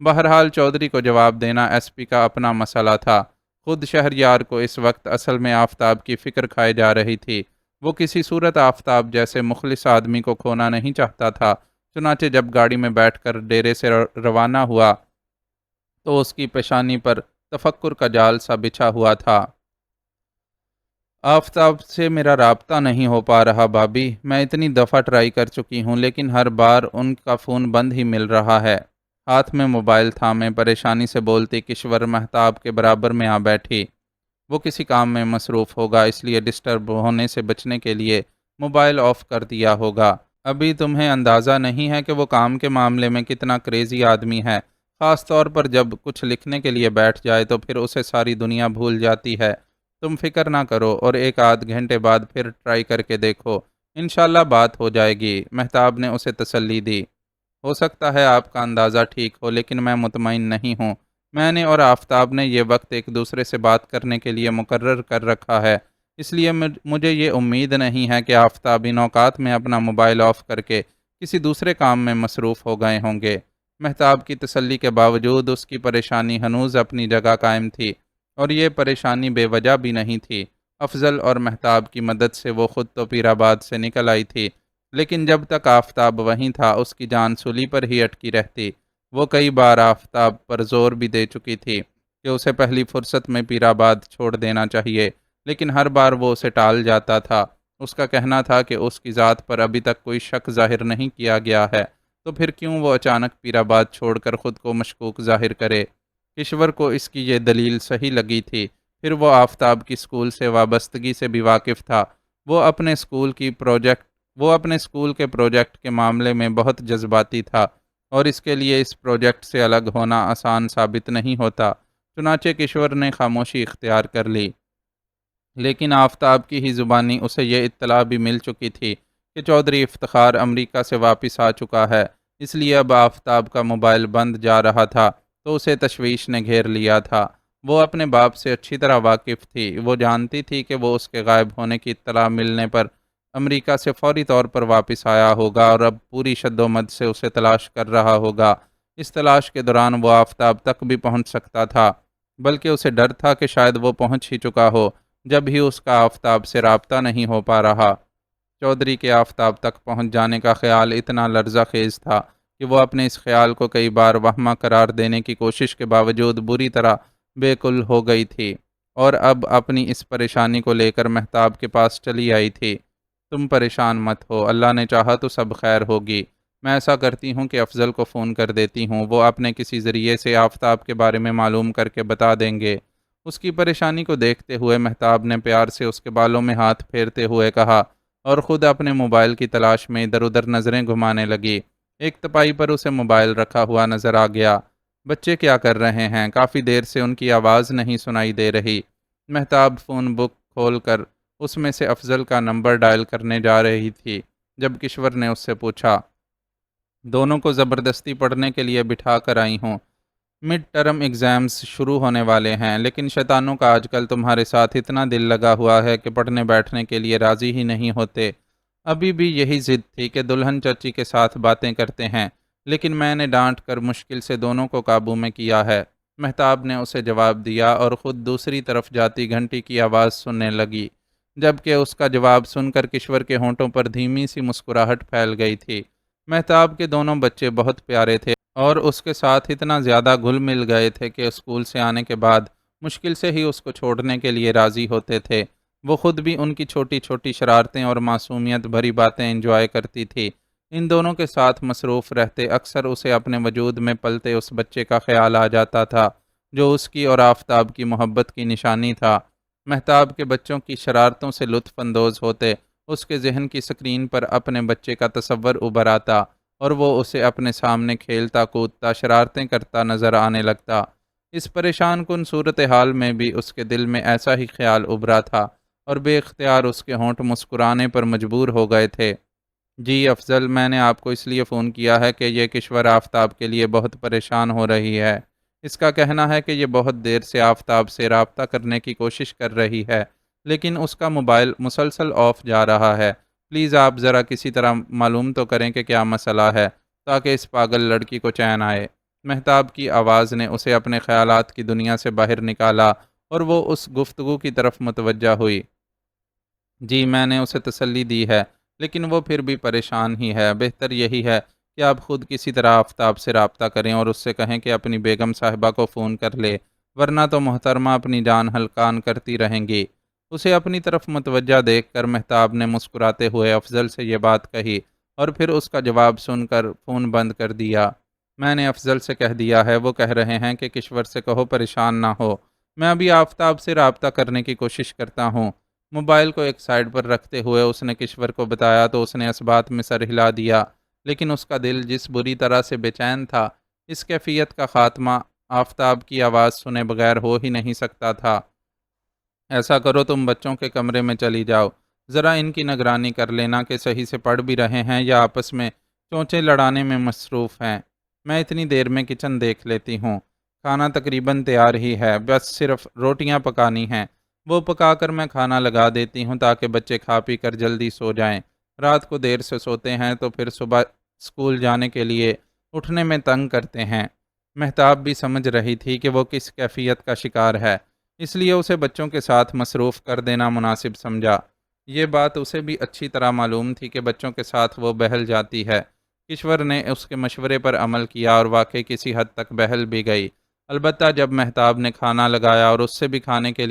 بہرحال چودھری کو جواب دینا ایس پی کا اپنا مسئلہ تھا۔ خود شہریار کو اس وقت اصل میں آفتاب کی فکر کھائے جا رہی تھی۔ وہ کسی صورت آفتاب جیسے مخلص آدمی کو کھونا نہیں چاہتا تھا، چنانچہ جب گاڑی میں بیٹھ کر ڈیرے سے روانہ ہوا تو اس کی پیشانی پر تفکر کا جال سا بچھا ہوا تھا۔ آفتاب سے میرا رابطہ نہیں ہو پا رہا بابی، میں اتنی دفعہ ٹرائی کر چکی ہوں لیکن ہر بار ان کا فون بند ہی مل رہا ہے۔ ہاتھ میں موبائل تھامے پریشانی سے بولتی کشور مہتاب کے برابر میں آ بیٹھی۔ وہ کسی کام میں مصروف ہوگا، اس لیے ڈسٹرب ہونے سے بچنے کے لیے موبائل آف کر دیا ہوگا۔ ابھی تمہیں اندازہ نہیں ہے کہ وہ کام کے معاملے میں کتنا کریزی آدمی ہے، خاص طور پر جب کچھ لکھنے کے لیے بیٹھ جائے تو پھر اسے ساری دنیا بھول جاتی ہے۔ تم فکر نہ کرو اور 1 آدھ گھنٹے بعد پھر ٹرائی کر کے دیکھو، انشاءاللہ بات ہو جائے گی، مہتاب نے اسے تسلی دی۔ ہو سکتا ہے آپ کا اندازہ ٹھیک ہو لیکن میں مطمئن نہیں ہوں۔ میں نے اور آفتاب نے یہ وقت ایک دوسرے سے بات کرنے کے لیے مقرر کر رکھا ہے، اس لیے مجھے یہ امید نہیں ہے کہ آفتاب ان اوقات میں اپنا موبائل آف کر کے کسی دوسرے کام میں مصروف ہو گئے ہوں گے۔ مہتاب کی تسلی کے باوجود اس کی پریشانی ہنوز اپنی جگہ قائم تھی۔ اور یہ پریشانی بے وجہ بھی نہیں تھی۔ افضل اور مہتاب کی مدد سے وہ خود تو پیر آباد سے نکل آئی تھی، لیکن جب تک آفتاب وہیں تھا اس کی جان سولی پر ہی اٹکی رہتی۔ وہ کئی بار آفتاب پر زور بھی دے چکی تھی کہ اسے پہلی فرصت میں پیر آباد چھوڑ دینا چاہیے، لیکن ہر بار وہ اسے ٹال جاتا تھا۔ اس کا کہنا تھا کہ اس کی ذات پر ابھی تک کوئی شک ظاہر نہیں کیا گیا ہے، تو پھر کیوں وہ اچانک پیر آباد چھوڑ کر خود کو مشکوک ظاہر کرے۔ کشور کو اس کی یہ دلیل صحیح لگی تھی۔ پھر وہ آفتاب کی اسکول سے وابستگی سے بھی واقف تھا۔ وہ اپنے اسکول کے پروجیکٹ کے معاملے میں بہت جذباتی تھا، اور اس کے لیے اس پروجیکٹ سے الگ ہونا آسان ثابت نہیں ہوتا۔ چنانچہ کشور نے خاموشی اختیار کر لی، لیکن آفتاب کی ہی زبانی اسے یہ اطلاع بھی مل چکی تھی کہ چودھری افتخار امریکہ سے واپس آ چکا ہے۔ اس لیے اب آفتاب کا موبائل بند جا رہا تھا تو اسے تشویش نے گھیر لیا تھا۔ وہ اپنے باپ سے اچھی طرح واقف تھی۔ وہ جانتی تھی کہ وہ اس کے غائب ہونے کی اطلاع ملنے پر امریکہ سے فوری طور پر واپس آیا ہوگا اور اب پوری شد و مد سے اسے تلاش کر رہا ہوگا۔ اس تلاش کے دوران وہ آفتاب تک بھی پہنچ سکتا تھا، بلکہ اسے ڈر تھا کہ شاید وہ پہنچ ہی چکا ہو، جب ہی اس کا آفتاب سے رابطہ نہیں ہو پا رہا۔ چودھری کے آفتاب تک پہنچ جانے کا خیال اتنا لرزہ خیز تھا کہ وہ اپنے اس خیال کو کئی بار وہمہ قرار دینے کی کوشش کے باوجود بری طرح بے کل ہو گئی تھی، اور اب اپنی اس پریشانی کو لے کر مہتاب کے پاس چلی آئی تھی۔ تم پریشان مت ہو، اللہ نے چاہا تو سب خیر ہوگی۔ میں ایسا کرتی ہوں کہ افضل کو فون کر دیتی ہوں، وہ اپنے کسی ذریعے سے آفتاب کے بارے میں معلوم کر کے بتا دیں گے۔ اس کی پریشانی کو دیکھتے ہوئے مہتاب نے پیار سے اس کے بالوں میں ہاتھ پھیرتے ہوئے کہا، اور خود اپنے موبائل کی تلاش میں ادھر ادھر نظریں گھمانے لگی۔ ایک تپائی پر اسے موبائل رکھا ہوا نظر آ گیا۔ بچے کیا کر رہے ہیں؟ کافی دیر سے ان کی آواز نہیں سنائی دے رہی۔ مہتاب فون بک کھول کر اس میں سے افضل کا نمبر ڈائل کرنے جا رہی تھی جب کشور نے اس سے پوچھا، دونوں کو زبردستی پڑھنے کے لیے بٹھا کر آئی ہوں؟ مڈ ٹرم ایگزامز شروع ہونے والے ہیں، لیکن شیطانوں کا آج کل تمہارے ساتھ اتنا دل لگا ہوا ہے کہ پڑھنے بیٹھنے کے لیے راضی ہی نہیں ہوتے۔ ابھی بھی یہی ضد تھی کہ دلہن چچی کے ساتھ باتیں کرتے ہیں، لیکن میں نے ڈانٹ کر مشکل سے دونوں کو قابو میں کیا ہے۔ مہتاب نے اسے جواب دیا اور خود دوسری طرف جاتی گھنٹی کی آواز سننے لگی، جبکہ اس کا جواب سن کر کشور کے ہونٹوں پر دھیمی سی مسکراہٹ پھیل گئی تھی۔ مہتاب کے دونوں بچے بہت پیارے تھے اور اس کے ساتھ اتنا زیادہ گھل مل گئے تھے کہ اسکول سے آنے کے بعد مشکل سے ہی اس کو چھوڑنے کے لیے راضی ہوتے تھے۔ وہ خود بھی ان کی چھوٹی چھوٹی شرارتیں اور معصومیت بھری باتیں انجوائے کرتی تھی۔ ان دونوں کے ساتھ مصروف رہتے اکثر اسے اپنے وجود میں پلتے اس بچے کا خیال آ جاتا تھا جو اس کی اور آفتاب کی محبت کی نشانی تھا۔ مہتاب کے بچوں کی شرارتوں سے لطف اندوز ہوتے اس کے ذہن کی سکرین پر اپنے بچے کا تصور ابھر آتا اور وہ اسے اپنے سامنے کھیلتا کودتا شرارتیں کرتا نظر آنے لگتا۔ اس پریشان کن صورتحال میں بھی اس کے دل میں ایسا ہی خیال ابھرا تھا اور بے اختیار اس کے ہونٹ مسکرانے پر مجبور ہو گئے تھے۔ جی افضل، میں نے آپ کو اس لیے فون کیا ہے کہ یہ کشور آفتاب کے لیے بہت پریشان ہو رہی ہے۔ اس کا کہنا ہے کہ یہ بہت دیر سے آفتاب سے رابطہ کرنے کی کوشش کر رہی ہے، لیکن اس کا موبائل مسلسل آف جا رہا ہے۔ پلیز آپ ذرا کسی طرح معلوم تو کریں کہ کیا مسئلہ ہے، تاکہ اس پاگل لڑکی کو چین آئے۔ مہتاب کی آواز نے اسے اپنے خیالات کی دنیا سے باہر نکالا اور وہ اس گفتگو کی طرف متوجہ ہوئی۔ جی میں نے اسے تسلی دی ہے، لیکن وہ پھر بھی پریشان ہی ہے۔ بہتر یہی ہے کہ آپ خود کسی طرح آفتاب سے رابطہ کریں اور اس سے کہیں کہ اپنی بیگم صاحبہ کو فون کر لے، ورنہ تو محترمہ اپنی جان ہلکان کرتی رہیں گی۔ اسے اپنی طرف متوجہ دیکھ کر مہتاب نے مسکراتے ہوئے افضل سے یہ بات کہی اور پھر اس کا جواب سن کر فون بند کر دیا۔ میں نے افضل سے کہہ دیا ہے، وہ کہہ رہے ہیں کہ کشور سے کہو پریشان نہ ہو، میں ابھی آفتاب سے رابطہ کرنے کی کوشش کرتا ہوں۔ موبائل کو ایک سائڈ پر رکھتے ہوئے اس نے کشور کو بتایا تو اس نے اس بات میں سر ہلا دیا، لیکن اس کا دل جس بری طرح سے بے چین تھا، اس کیفیت کا خاتمہ آفتاب کی آواز سنے بغیر ہو ہی نہیں سکتا تھا۔ ایسا کرو تم بچوں کے کمرے میں چلی جاؤ، ذرا ان کی نگرانی کر لینا کہ صحیح سے پڑھ بھی رہے ہیں یا آپس میں چونچے لڑانے میں مصروف ہیں۔ میں اتنی دیر میں کچن دیکھ لیتی ہوں، کھانا تقریباً تیار ہی ہے، بس صرف روٹیاں پکانی ہیں، وہ پکا کر میں کھانا لگا دیتی ہوں تاکہ بچے کھا پی کر جلدی سو جائیں۔ رات کو دیر سے سوتے ہیں تو پھر صبح اسکول جانے کے لیے اٹھنے میں تنگ کرتے ہیں۔ مہتاب بھی سمجھ رہی تھی کہ وہ کس کیفیت کا شکار ہے۔ اس لیے اسے بچوں کے ساتھ مصروف کر دینا مناسب سمجھا۔ یہ بات اسے بھی اچھی طرح معلوم تھی کہ بچوں کے ساتھ وہ بہل جاتی ہے۔ کشور نے اس کے مشورے پر عمل کیا اور واقعی کسی حد تک بہل بھی گئی۔ البتہ جب مہتاب نے کھانا لگایا اور اس سے بھی کھانے کے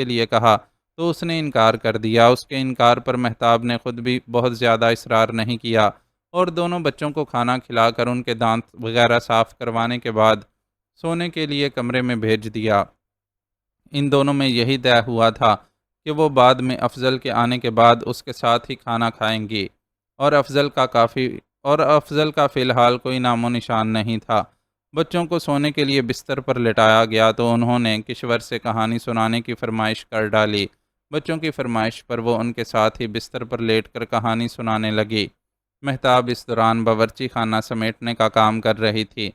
لیے کہا تو اس نے انکار کر دیا۔ اس کے انکار پر مہتاب نے خود بھی بہت زیادہ اصرار نہیں کیا اور دونوں بچوں کو کھانا کھلا کر ان کے دانت وغیرہ صاف کروانے کے بعد سونے کے لیے کمرے میں بھیج دیا۔ ان دونوں میں یہی طے ہوا تھا کہ وہ بعد میں افضل کے آنے کے بعد اس کے ساتھ ہی کھانا کھائیں گی، اور افضل کا فی الحال کوئی نام و نشان نہیں تھا۔ بچوں کو سونے کے لیے بستر پر لٹایا گیا تو انہوں نے کشور سے کہانی سنانے کی فرمائش کر ڈالی۔ بچوں کی فرمائش پر وہ ان کے ساتھ ہی بستر پر لیٹ کر کہانی سنانے لگی۔ مہتاب اس دوران باورچی خانہ سمیٹنے کا کام کر رہی تھی۔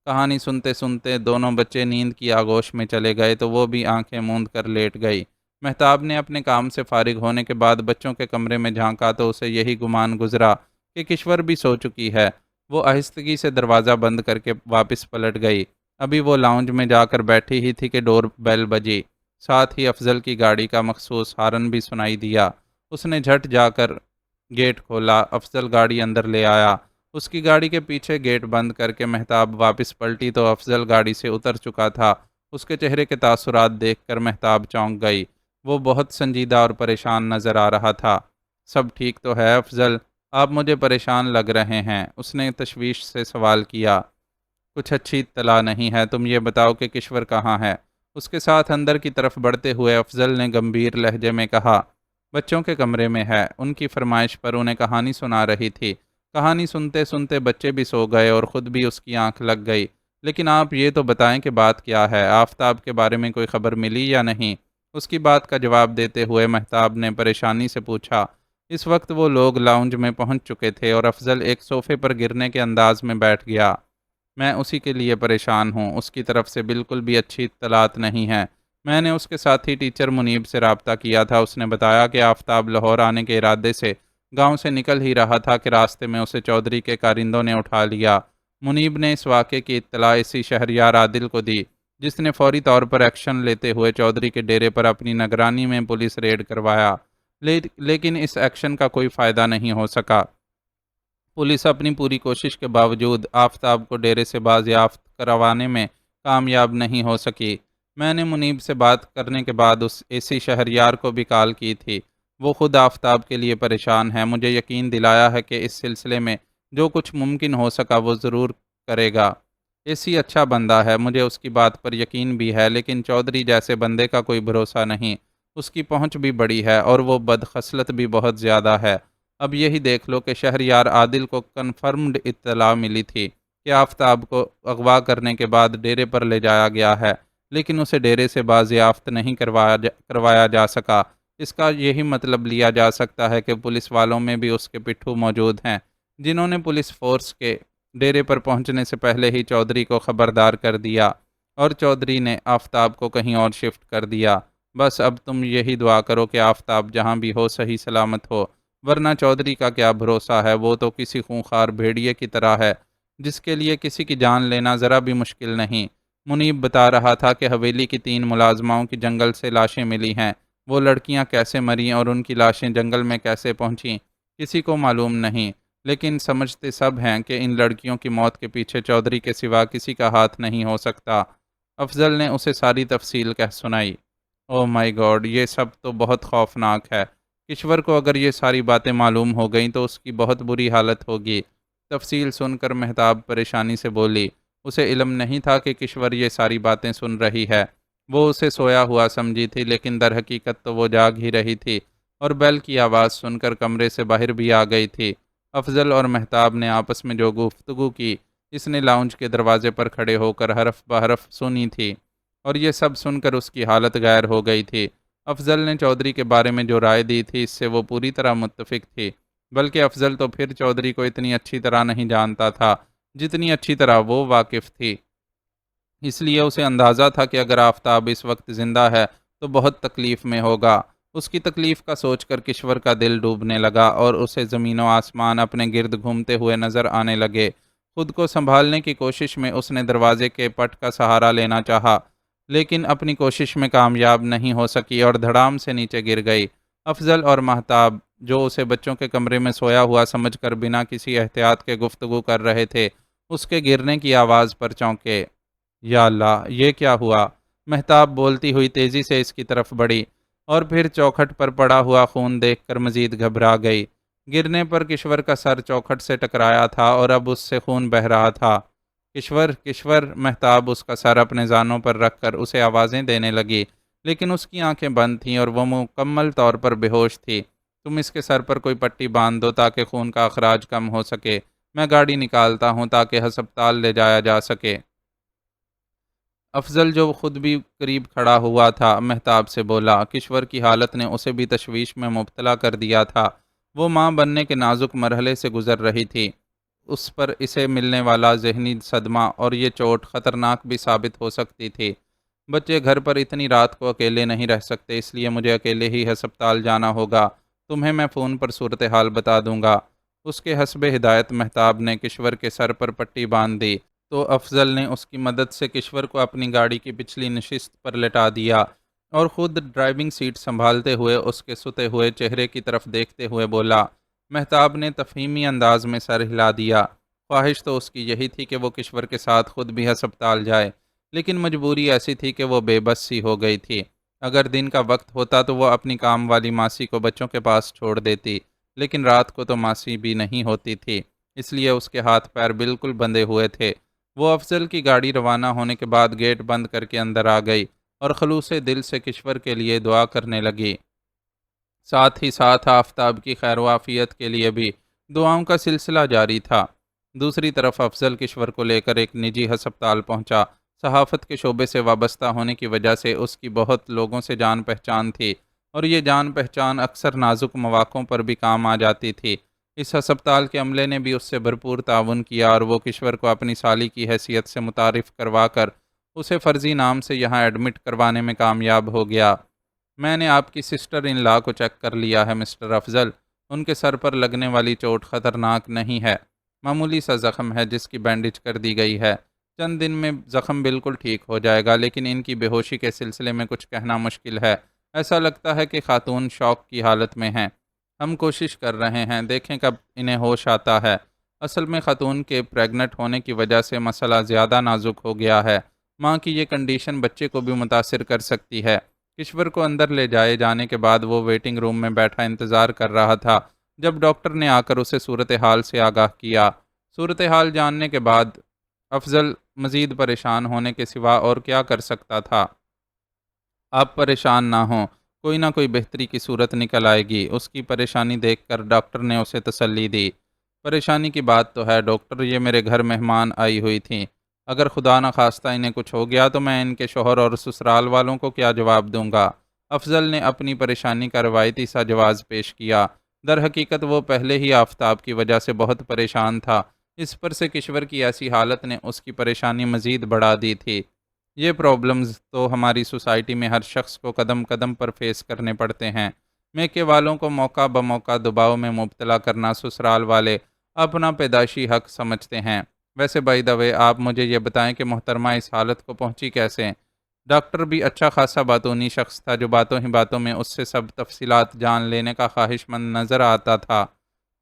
کہانی سنتے سنتے دونوں بچے نیند کی آغوش میں چلے گئے تو وہ بھی آنکھیں موند کر لیٹ گئی۔ مہتاب نے اپنے کام سے فارغ ہونے کے بعد بچوں کے کمرے میں جھانکا تو اسے یہی گمان گزرا کہ کشور بھی سو چکی ہے۔ وہ آہستگی سے دروازہ بند کر کے واپس پلٹ گئی۔ ابھی وہ لاؤنج میں جا کر بیٹھی ہی تھی کہ ڈور بیل بجی۔ ساتھ ہی افضل کی گاڑی کا مخصوص ہارن بھی سنائی دیا۔ اس نے جھٹ جا کر گیٹ کھولا۔ افضل گاڑی اندر لے آیا۔ اس کی گاڑی کے پیچھے گیٹ بند کر کے مہتاب واپس پلٹی تو افضل گاڑی سے اتر چکا تھا۔ اس کے چہرے کے تاثرات دیکھ کر مہتاب چونک گئی۔ وہ بہت سنجیدہ اور پریشان نظر آ رہا تھا۔ سب ٹھیک تو ہے افضل؟ آپ مجھے پریشان لگ رہے ہیں، اس نے تشویش سے سوال کیا۔ کچھ اچھی اطلاع نہیں ہے، تم یہ بتاؤ کہ کشور کہاں ہے؟ اس کے ساتھ اندر کی طرف بڑھتے ہوئے افضل نے گمبھیر لہجے میں کہا۔ بچوں کے کمرے میں ہے، ان کی فرمائش پر انہیں کہانی سنا رہی تھی۔ کہانی سنتے سنتے بچے بھی سو گئے اور خود بھی اس کی آنکھ لگ گئی۔ لیکن آپ یہ تو بتائیں کہ بات کیا ہے؟ آفتاب کے بارے میں کوئی خبر ملی یا نہیں؟ اس کی بات کا جواب دیتے ہوئے مہتاب نے پریشانی سے پوچھا۔ اس وقت وہ لوگ لاؤنج میں پہنچ چکے تھے اور افضل ایک صوفے پر گرنے کے انداز میں بیٹھ گیا۔ میں اسی کے لیے پریشان ہوں، اس کی طرف سے بالکل بھی اچھی اطلاعات نہیں ہیں۔ میں نے اس کے ساتھی ٹیچر منیب سے رابطہ کیا تھا، اس نے بتایا کہ آفتاب لاہور آنے کے ارادے سے گاؤں سے نکل ہی رہا تھا کہ راستے میں اسے چودھری کے کارندوں نے اٹھا لیا۔ منیب نے اس واقعے کی اطلاع اسی شہریار عادل کو دی، جس نے فوری طور پر ایکشن لیتے ہوئے چودھری کے ڈیرے پر اپنی نگرانی میں پولیس ریڈ کروایا، لیکن اس ایکشن کا کوئی فائدہ نہیں ہو سکا۔ پولیس اپنی پوری کوشش کے باوجود آفتاب کو ڈیرے سے بازیافت کروانے میں کامیاب نہیں ہو سکی۔ میں نے منیب سے بات کرنے کے بعد اس اسی شہریار کو بھی کال کی تھی، وہ خود آفتاب کے لیے پریشان ہے۔ مجھے یقین دلایا ہے کہ اس سلسلے میں جو کچھ ممکن ہو سکا وہ ضرور کرے گا۔ اسی اچھا بندہ ہے، مجھے اس کی بات پر یقین بھی ہے، لیکن چودھری جیسے بندے کا کوئی بھروسہ نہیں۔ اس کی پہنچ بھی بڑی ہے اور وہ بدخصلت بھی بہت زیادہ ہے۔ اب یہی دیکھ لو کہ شہریار عادل کو کنفرمڈ اطلاع ملی تھی کہ آفتاب کو اغوا کرنے کے بعد ڈیرے پر لے جایا گیا ہے، لیکن اسے ڈیرے سے بازیافت نہیں کروایا جا سکا۔ اس کا یہی مطلب لیا جا سکتا ہے کہ پولیس والوں میں بھی اس کے پٹھو موجود ہیں، جنہوں نے پولیس فورس کے ڈیرے پر پہنچنے سے پہلے ہی چودھری کو خبردار کر دیا اور چودھری نے آفتاب کو کہیں اور شفٹ کر دیا۔ بس اب تم یہی دعا کرو کہ آفتاب جہاں بھی ہو صحیح سلامت ہو، ورنہ چودھری کا کیا بھروسہ ہے؟ وہ تو کسی خونخوار بھیڑیے کی طرح ہے جس کے لیے کسی کی جان لینا ذرا بھی مشکل نہیں۔ منیب بتا رہا تھا کہ حویلی کی 3 ملازماؤں کی جنگل سے لاشیں ملی ہیں۔ وہ لڑکیاں کیسے مریں اور ان کی لاشیں جنگل میں کیسے پہنچیں کسی کو معلوم نہیں، لیکن سمجھتے سب ہیں کہ ان لڑکیوں کی موت کے پیچھے چودھری کے سوا کسی کا ہاتھ نہیں ہو سکتا۔ افضل نے اسے ساری تفصیل کہہ سنائی۔ او مائی گاڈ، یہ سب تو بہت خوفناک ہے۔ کشور کو اگر یہ ساری باتیں معلوم ہو گئیں تو اس کی بہت بری حالت ہوگی۔ تفصیل سن کر مہتاب پریشانی سے بولی۔ اسے علم نہیں تھا کہ کشور یہ ساری باتیں سن رہی ہے۔ وہ اسے سویا ہوا سمجھی تھی، لیکن در حقیقت تو وہ جاگ ہی رہی تھی اور بیل کی آواز سن کر کمرے سے باہر بھی آ گئی تھی۔ افضل اور مہتاب نے آپس میں جو گفتگو کی اس نے لاؤنج کے دروازے پر کھڑے ہو کر حرف بحرف سنی تھی، اور یہ سب سن کر اس کی حالت غیر ہو گئی تھی۔ افضل نے چودھری کے بارے میں جو رائے دی تھی اس سے وہ پوری طرح متفق تھی، بلکہ افضل تو پھر چودھری کو اتنی اچھی طرح نہیں جانتا تھا جتنی اچھی طرح وہ واقف تھی۔ اس لیے اسے اندازہ تھا کہ اگر آفتاب اس وقت زندہ ہے تو بہت تکلیف میں ہوگا۔ اس کی تکلیف کا سوچ کر کشور کا دل ڈوبنے لگا اور اسے زمین و آسمان اپنے گرد گھومتے ہوئے نظر آنے لگے۔ خود کو سنبھالنے کی کوشش میں اس نے دروازے کے پٹ کا سہارا لینا چاہا، لیکن اپنی کوشش میں کامیاب نہیں ہو سکی اور دھڑام سے نیچے گر گئی۔ افضل اور مہتاب، جو اسے بچوں کے کمرے میں سویا ہوا سمجھ کر بنا کسی احتیاط کے گفتگو کر رہے تھے، اس کے گرنے کی آواز پر چونکے۔ یا اللہ، یہ کیا ہوا؟ مہتاب بولتی ہوئی تیزی سے اس کی طرف بڑھی، اور پھر چوکھٹ پر پڑا ہوا خون دیکھ کر مزید گھبرا گئی۔ گرنے پر کشور کا سر چوکھٹ سے ٹکرایا تھا اور اب اس سے خون بہہ رہا تھا۔ کشور، کشور! مہتاب اس کا سر اپنے زانوں پر رکھ کر اسے آوازیں دینے لگی، لیکن اس کی آنکھیں بند تھیں اور وہ مکمل طور پر بے ہوش تھی۔ تم اس کے سر پر کوئی پٹی باندھ دو تاکہ خون کا اخراج کم ہو سکے۔ میں گاڑی نکالتا ہوں تاکہ ہسپتال لے جایا جا سکے۔ افضل، جو خود بھی قریب کھڑا ہوا تھا، مہتاب سے بولا۔ کشور کی حالت نے اسے بھی تشویش میں مبتلا کر دیا تھا۔ وہ ماں بننے کے نازک مرحلے سے گزر رہی تھی۔ اس پر اسے ملنے والا ذہنی صدمہ اور یہ چوٹ خطرناک بھی ثابت ہو سکتی تھی۔ بچے گھر پر اتنی رات کو اکیلے نہیں رہ سکتے، اس لیے مجھے اکیلے ہی ہسپتال جانا ہوگا۔ تمہیں میں فون پر صورتحال بتا دوں گا۔ اس کے حسب ہدایت مہتاب نے کشور کے سر پر پٹی باندھ دی، تو افضل نے اس کی مدد سے کشور کو اپنی گاڑی کی پچھلی نشست پر لٹا دیا اور خود ڈرائیونگ سیٹ سنبھالتے ہوئے اس کے ستے ہوئے چہرے کی طرف دیکھتے ہوئے بولا۔ مہتاب نے تفہیمی انداز میں سر ہلا دیا۔ خواہش تو اس کی یہی تھی کہ وہ کشور کے ساتھ خود بھی ہسپتال جائے، لیکن مجبوری ایسی تھی کہ وہ بے بس سی ہو گئی تھی۔ اگر دن کا وقت ہوتا تو وہ اپنی کام والی ماسی کو بچوں کے پاس چھوڑ دیتی، لیکن رات کو تو ماسی بھی نہیں ہوتی تھی، اس لیے اس کے ہاتھ پیر بالکل بندھے ہوئے تھے۔ وہ افضل کی گاڑی روانہ ہونے کے بعد گیٹ بند کر کے اندر آ گئی اور خلوص دل سے کشور کے لیے دعا کرنے لگی۔ ساتھ ہی ساتھ آفتاب کی خیر و عافیت کے لیے بھی دعاؤں کا سلسلہ جاری تھا۔ دوسری طرف افضل کشور کو لے کر ایک نجی ہسپتال پہنچا۔ صحافت کے شعبے سے وابستہ ہونے کی وجہ سے اس کی بہت لوگوں سے جان پہچان تھی، اور یہ جان پہچان اکثر نازک مواقعوں پر بھی کام آ جاتی تھی۔ اس ہسپتال کے عملے نے بھی اس سے بھرپور تعاون کیا اور وہ کشور کو اپنی سالی کی حیثیت سے متعارف کروا کر اسے فرضی نام سے یہاں ایڈمٹ کروانے میں کامیاب ہو گیا۔ میں نے آپ کی سسٹر ان لا کو چیک کر لیا ہے مسٹر افضل۔ ان کے سر پر لگنے والی چوٹ خطرناک نہیں ہے، معمولی سا زخم ہے جس کی بینڈیج کر دی گئی ہے۔ چند دن میں زخم بالکل ٹھیک ہو جائے گا، لیکن ان کی بے ہوشی کے سلسلے میں کچھ کہنا مشکل ہے۔ ایسا لگتا ہے کہ خاتون شوک کی حالت میں ہیں۔ ہم کوشش کر رہے ہیں، دیکھیں کب انہیں ہوش آتا ہے۔ اصل میں خاتون کے پریگننٹ ہونے کی وجہ سے مسئلہ زیادہ نازک ہو گیا ہے۔ ماں کی یہ کنڈیشن بچے کو بھی متاثر کر سکتی ہے۔ کشور کو اندر لے جائے جانے کے بعد وہ ویٹنگ روم میں بیٹھا انتظار کر رہا تھا، جب ڈاکٹر نے آ کر اسے صورتحال سے آگاہ کیا۔ صورتحال جاننے کے بعد افضل مزید پریشان ہونے کے سوا اور کیا کر سکتا تھا۔ آپ پریشان نہ ہوں، کوئی نہ کوئی بہتری کی صورت نکل آئے گی۔ اس کی پریشانی دیکھ کر ڈاکٹر نے اسے تسلی دی۔ پریشانی کی بات تو ہے ڈاکٹر، یہ میرے گھر مہمان آئی ہوئی تھیں۔ اگر خدا نہ خواستہ انہیں کچھ ہو گیا تو میں ان کے شوہر اور سسرال والوں کو کیا جواب دوں گا؟ افضل نے اپنی پریشانی کا روایتی سا جواز پیش کیا۔ در حقیقت وہ پہلے ہی آفتاب کی وجہ سے بہت پریشان تھا، اس پر سے کشور کی ایسی حالت نے اس کی پریشانی مزید بڑھا دی تھی۔ یہ پرابلمز تو ہماری سوسائٹی میں ہر شخص کو قدم قدم پر فیس کرنے پڑتے ہیں۔ میکے والوں کو موقع بموقع دباؤ میں مبتلا کرنا سسرال والے اپنا پیدائشی حق سمجھتے ہیں۔ ویسے بائی دا وے، آپ مجھے یہ بتائیں کہ محترمہ اس حالت کو پہنچی کیسے؟ ڈاکٹر بھی اچھا خاصا باتونی شخص تھا، جو باتوں ہی باتوں میں اس سے سب تفصیلات جان لینے کا خواہش مند نظر آتا تھا۔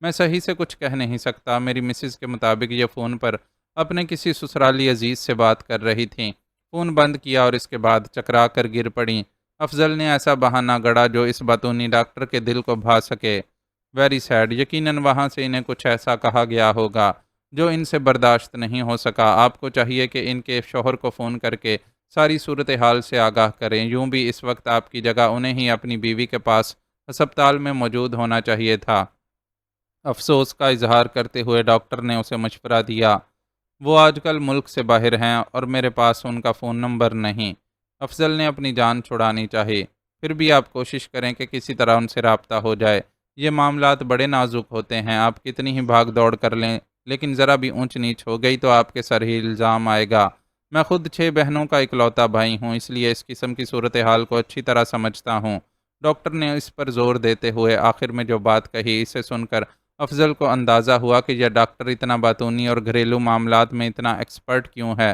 میں صحیح سے کچھ کہہ نہیں سکتا۔ میری مسز کے مطابق یہ فون پر اپنے کسی سسرالی عزیز سے بات کر رہی تھیں۔ فون بند کیا اور اس کے بعد چکرا کر گر پڑیں۔ افضل نے ایسا بہانہ گڑھا جو اس باتونی ڈاکٹر کے دل کو بھا سکے۔ ویری سیڈ، یقیناً وہاں سے انہیں کچھ ایسا کہا گیا ہوگا جو ان سے برداشت نہیں ہو سکا۔ آپ کو چاہیے کہ ان کے شوہر کو فون کر کے ساری صورتحال سے آگاہ کریں۔ یوں بھی اس وقت آپ کی جگہ انہیں ہی اپنی بیوی کے پاس ہسپتال میں موجود ہونا چاہیے تھا۔ افسوس کا اظہار کرتے ہوئے ڈاکٹر نے اسے مشورہ دیا۔ وہ آج کل ملک سے باہر ہیں اور میرے پاس ان کا فون نمبر نہیں۔ افضل نے اپنی جان چھڑانی چاہی۔ پھر بھی آپ کوشش کریں کہ کسی طرح ان سے رابطہ ہو جائے۔ یہ معاملات بڑے نازک ہوتے ہیں، آپ کتنی ہی بھاگ دوڑ کر لیں، لیکن ذرا بھی اونچ نیچ ہو گئی تو آپ کے سر ہی الزام آئے گا۔ میں خود 6 بہنوں کا اکلوتا بھائی ہوں، اس لیے اس قسم کی صورتحال کو اچھی طرح سمجھتا ہوں۔ ڈاکٹر نے اس پر زور دیتے ہوئے آخر میں جو بات کہی، اسے سن کر افضل کو اندازہ ہوا کہ یہ ڈاکٹر اتنا باتونی اور گھریلو معاملات میں اتنا ایکسپرٹ کیوں ہے۔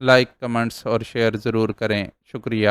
لائک، کمنٹس اور شیئر ضرور کریں۔ شکریہ۔